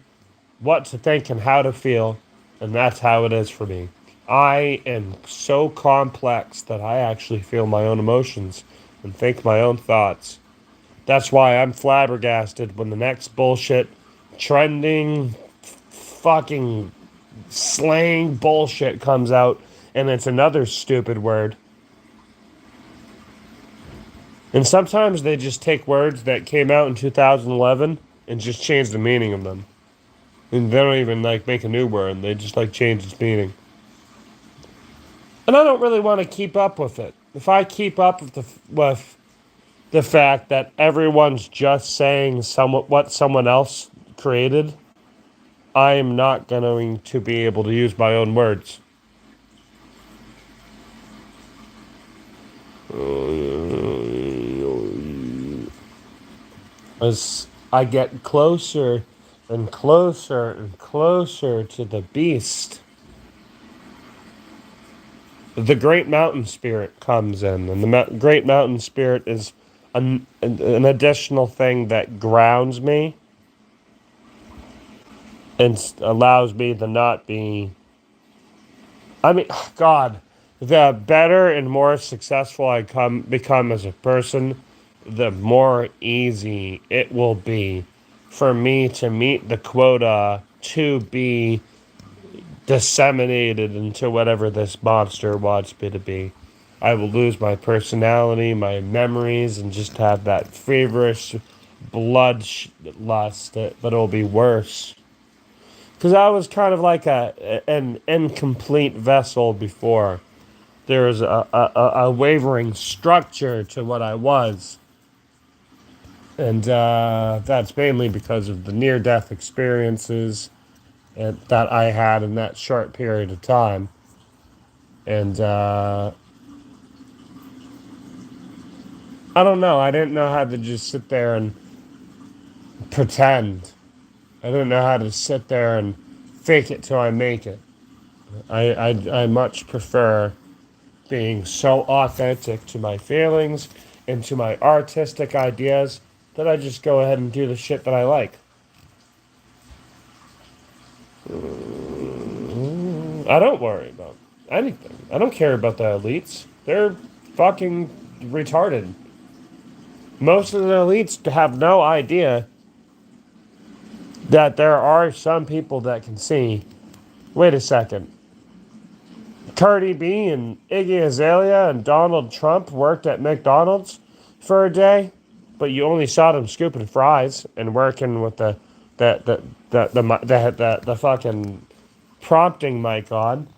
what to think and how to feel. And that's how it is for me. I am so complex that I actually feel my own emotions and think my own thoughts. That's why I'm flabbergasted when the next bullshit, trending, fucking slang bullshit comes out and it's another stupid word. And sometimes they just take words that came out in 2011 and just change the meaning of them. And they don't even make a new word. They just change its meaning. And I don't really want to keep up with it. If I keep up with the fact that everyone's just saying what someone else created, I am not going to be able to use my own words. As I get closer and closer and closer to the beast, the Great Mountain Spirit comes in. And the Great Mountain Spirit is an additional thing that grounds me and allows me to not be... God, the better and more successful I become as a person, the more easy it will be for me to meet the quota to be disseminated into whatever this monster wants me to be. I will lose my personality, my memories, and just have that feverish bloodlust, but it'll be worse. Because I was kind of like an incomplete vessel before. There was a wavering structure to what I was. And that's mainly because of the near-death experiences that I had in that short period of time. And I don't know. I didn't know how to just sit there and pretend. I didn't know how to sit there and fake it till I make it. I much prefer being so authentic to my feelings and to my artistic ideas that I just go ahead and do the shit that I like. I don't worry about anything. I don't care about the elites. They're fucking retarded. Most of the elites have no idea that there are some people that can see. Wait a second. Cardi B and Iggy Azalea and Donald Trump worked at McDonald's for a day, but you only saw them scooping fries and working with the fucking prompting mic on.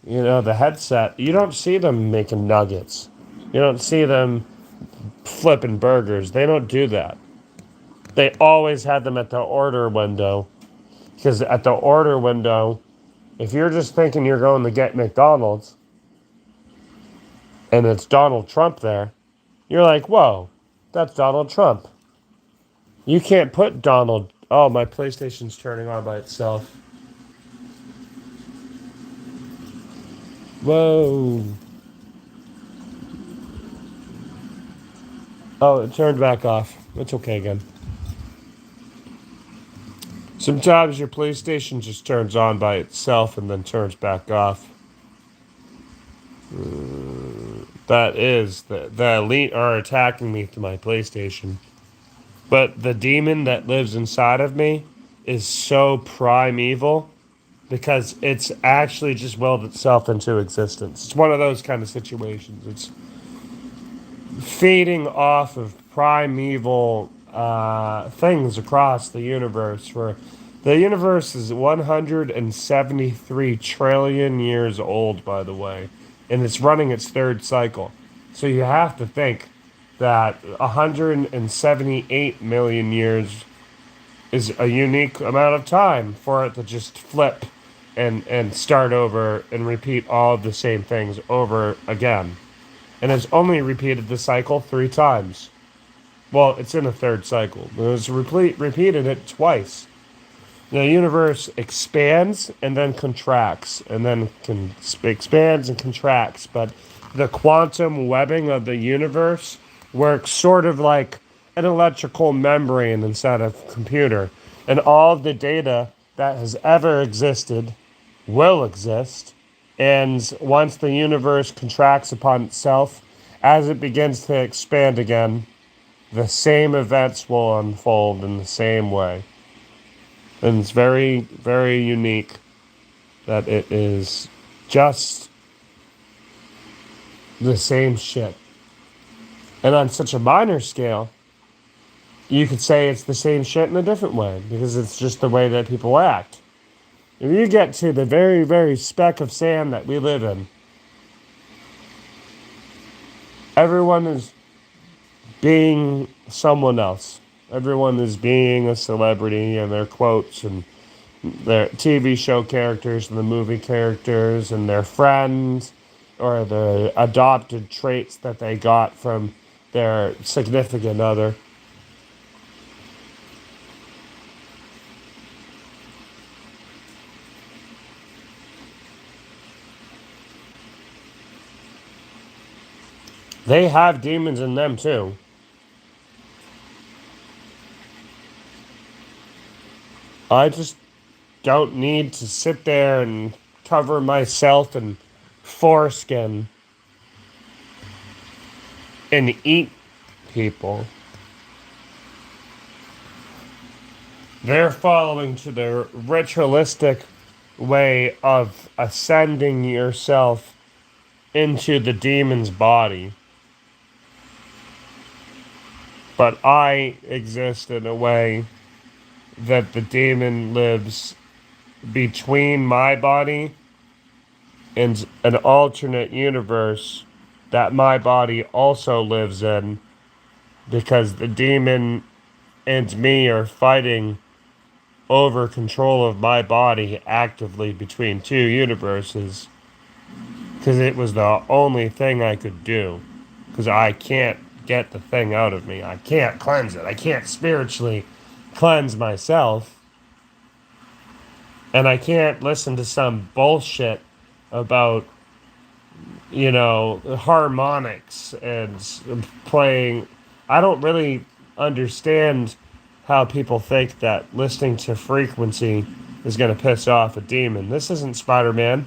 You know, the headset. You don't see them making nuggets. You don't see them flipping burgers. They don't do that. They always had them at the order window. Because at the order window, if you're just thinking you're going to get McDonald's and it's Donald Trump there, you're like, whoa, that's Donald Trump. You can't put Donald. Oh, my PlayStation's turning on by itself. Whoa. Oh, it turned back off. It's okay again. Sometimes your PlayStation just turns on by itself and then turns back off. That is, the elite are attacking me through my PlayStation. But the demon that lives inside of me is so primeval because it's actually just willed itself into existence. It's one of those kind of situations. It's feeding off of primeval things across the universe. Where the universe is 173 trillion years old, by the way, and it's running its third cycle. So you have to think that 178 million years is a unique amount of time for it to just flip and start over and repeat all of the same things over again. And it's only repeated the cycle 3 times. Well, it's in a third cycle. It was repeated it twice. The universe expands and then contracts, and then expands and contracts. But the quantum webbing of the universe works sort of like an electrical membrane instead of computer. And all of the data that has ever existed will exist. And once the universe contracts upon itself, as it begins to expand again, the same events will unfold in the same way. And it's very, very unique that it is just the same shit. And on such a minor scale, you could say it's the same shit in a different way because it's just the way that people act. If you get to the very, very speck of sand that we live in, everyone is being someone else. Everyone is being a celebrity and their quotes and their TV show characters and the movie characters and their friends or the adopted traits that they got from their significant other. They have demons in them too. I just don't need to sit there and cover myself in foreskin and eat people. They're following to the ritualistic way of ascending yourself into the demon's body. But I exist in a way that the demon lives between my body and an alternate universe that my body also lives in because the demon and me are fighting over control of my body actively between two universes because it was the only thing I could do. Because I can't get the thing out of me. I can't cleanse it. I can't spiritually cleanse myself. And I can't listen to some bullshit about, harmonics and playing. I don't really understand how people think that listening to frequency is going to piss off a demon. This isn't Spider-Man.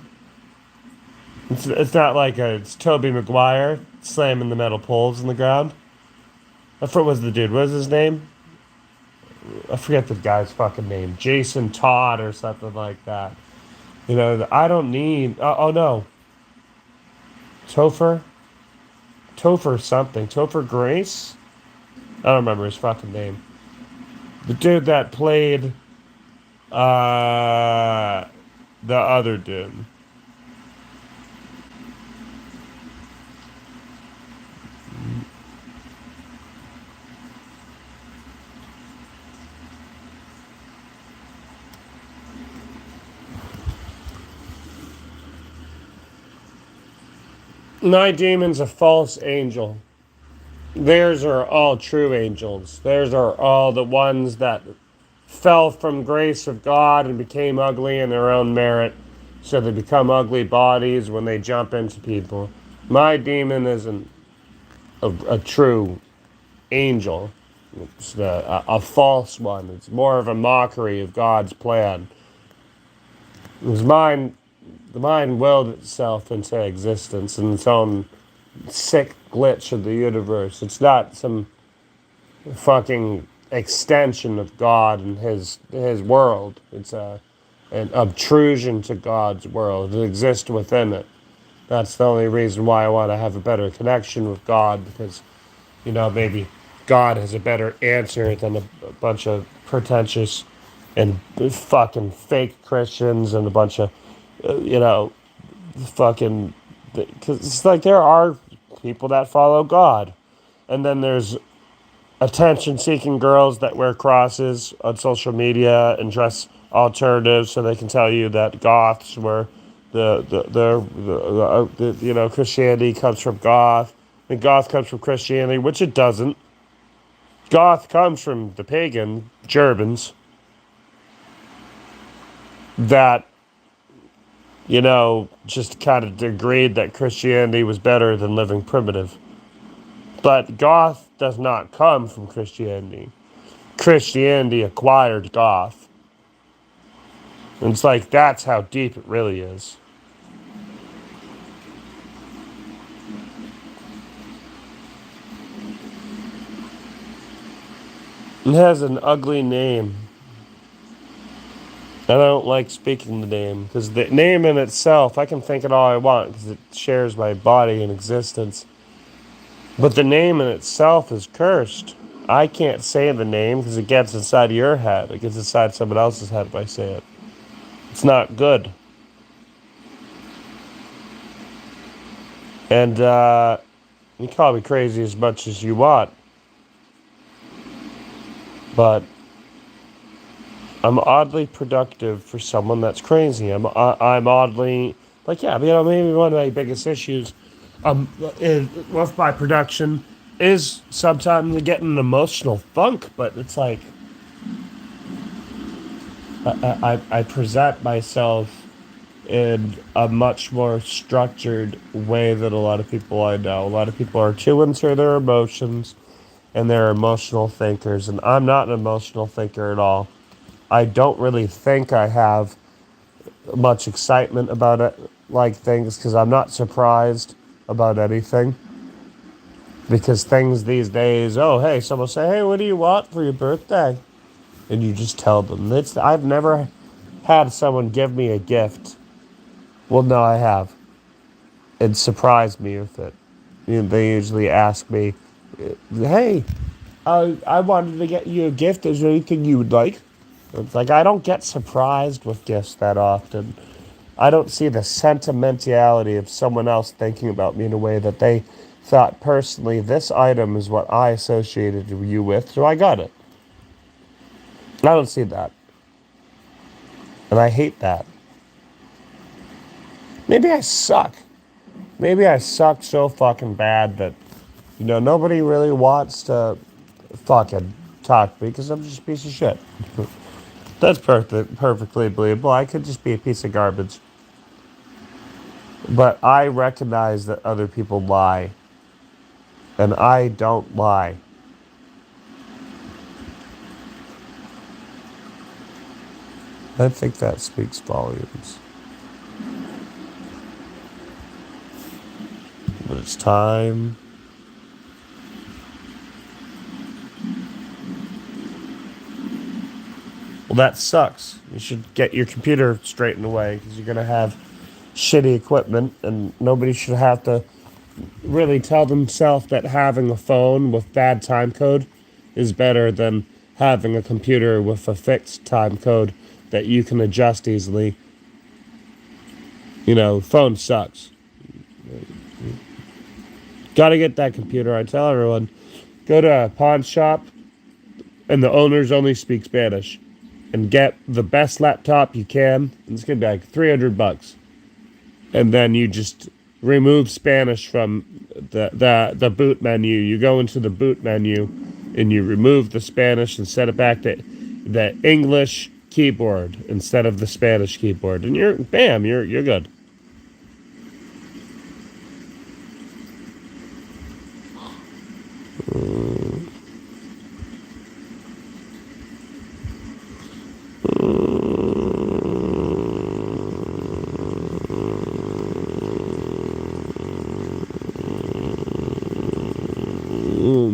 It's not like it's Tobey Maguire slamming the metal poles in the ground. I forget what was the dude. What was his name? I forget the guy's fucking name. Jason Todd or something like that. I don't need. Oh no. Topher something. Topher Grace? I don't remember his fucking name. The dude that played the other dude. My demon's a false angel. Theirs are all true angels. Theirs are all the ones that fell from grace of God and became ugly in their own merit. So they become ugly bodies when they jump into people. My demon isn't a true angel. It's a false one. It's more of a mockery of God's plan. The mind willed itself into existence in its own sick glitch of the universe. It's not some fucking extension of God and his world. It's an obtrusion to God's world. It exists within it. That's the only reason why I want to have a better connection with God, because, maybe God has a better answer than a bunch of pretentious and fucking fake Christians and a bunch of, fucking. Because it's like there are people that follow God. And then there's attention-seeking girls that wear crosses on social media and dress alternative so they can tell you that goths were Christianity comes from goth. And goth comes from Christianity, which it doesn't. Goth comes from the pagan Germans that, just kind of agreed that Christianity was better than living primitive. But goth does not come from Christianity. Christianity acquired goth. And it's like, that's how deep it really is. It has an ugly name. And I don't like speaking the name, because the name in itself, I can think it all I want, because it shares my body and existence. But the name in itself is cursed. I can't say the name because it gets inside your head. It gets inside someone else's head if I say it. It's not good. And you call me crazy as much as you want. But I'm oddly productive for someone that's crazy. I'm oddly, maybe one of my biggest issues with my production is sometimes getting an emotional funk, but it's like I present myself in a much more structured way than a lot of people I know. A lot of people are too into their emotions and they're emotional thinkers, and I'm not an emotional thinker at all. I don't really think I have much excitement about it, like things, because I'm not surprised about anything. Because things these days, someone say, hey, what do you want for your birthday? And you just tell them. I've never had someone give me a gift. Well, no, I have. It surprised me with it. They usually ask me, hey, I wanted to get you a gift. Is there anything you would like? It's like, I don't get surprised with gifts that often. I don't see the sentimentality of someone else thinking about me in a way that they thought, personally, this item is what I associated you with, so I got it. I don't see that. And I hate that. Maybe I suck. Maybe I suck so fucking bad that, nobody really wants to fucking talk to me because I'm just a piece of shit. That's perfectly believable. I could just be a piece of garbage. But I recognize that other people lie. And I don't lie. I think that speaks volumes. But it's time. Well, that sucks. You should get your computer straightened away because you're going to have shitty equipment, and nobody should have to really tell themselves that having a phone with bad time code is better than having a computer with a fixed time code that you can adjust easily. Phone sucks. Gotta get that computer. I tell everyone, go to a pawn shop and the owners only speak Spanish. And get the best laptop you can. And it's gonna be like $300. And then you just remove Spanish from the boot menu. You go into the boot menu and you remove the Spanish and set it back to the English keyboard instead of the Spanish keyboard. And you're good.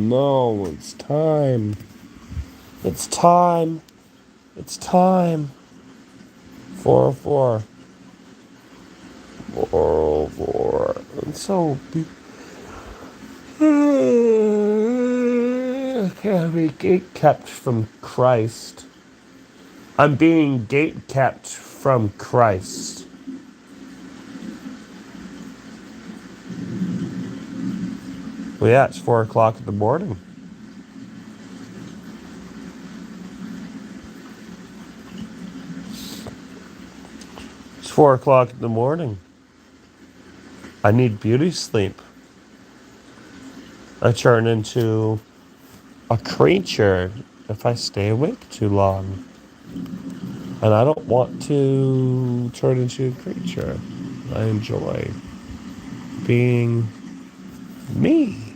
No, it's time. It's time. It's time. 404. 404. It's so I can't be gate kept from Christ. I'm being gate kept from Christ. Well, yeah, it's 4 o'clock in the morning. It's 4 o'clock in the morning. I need beauty sleep. I turn into a creature if I stay awake too long. And I don't want to turn into a creature. I enjoy being me.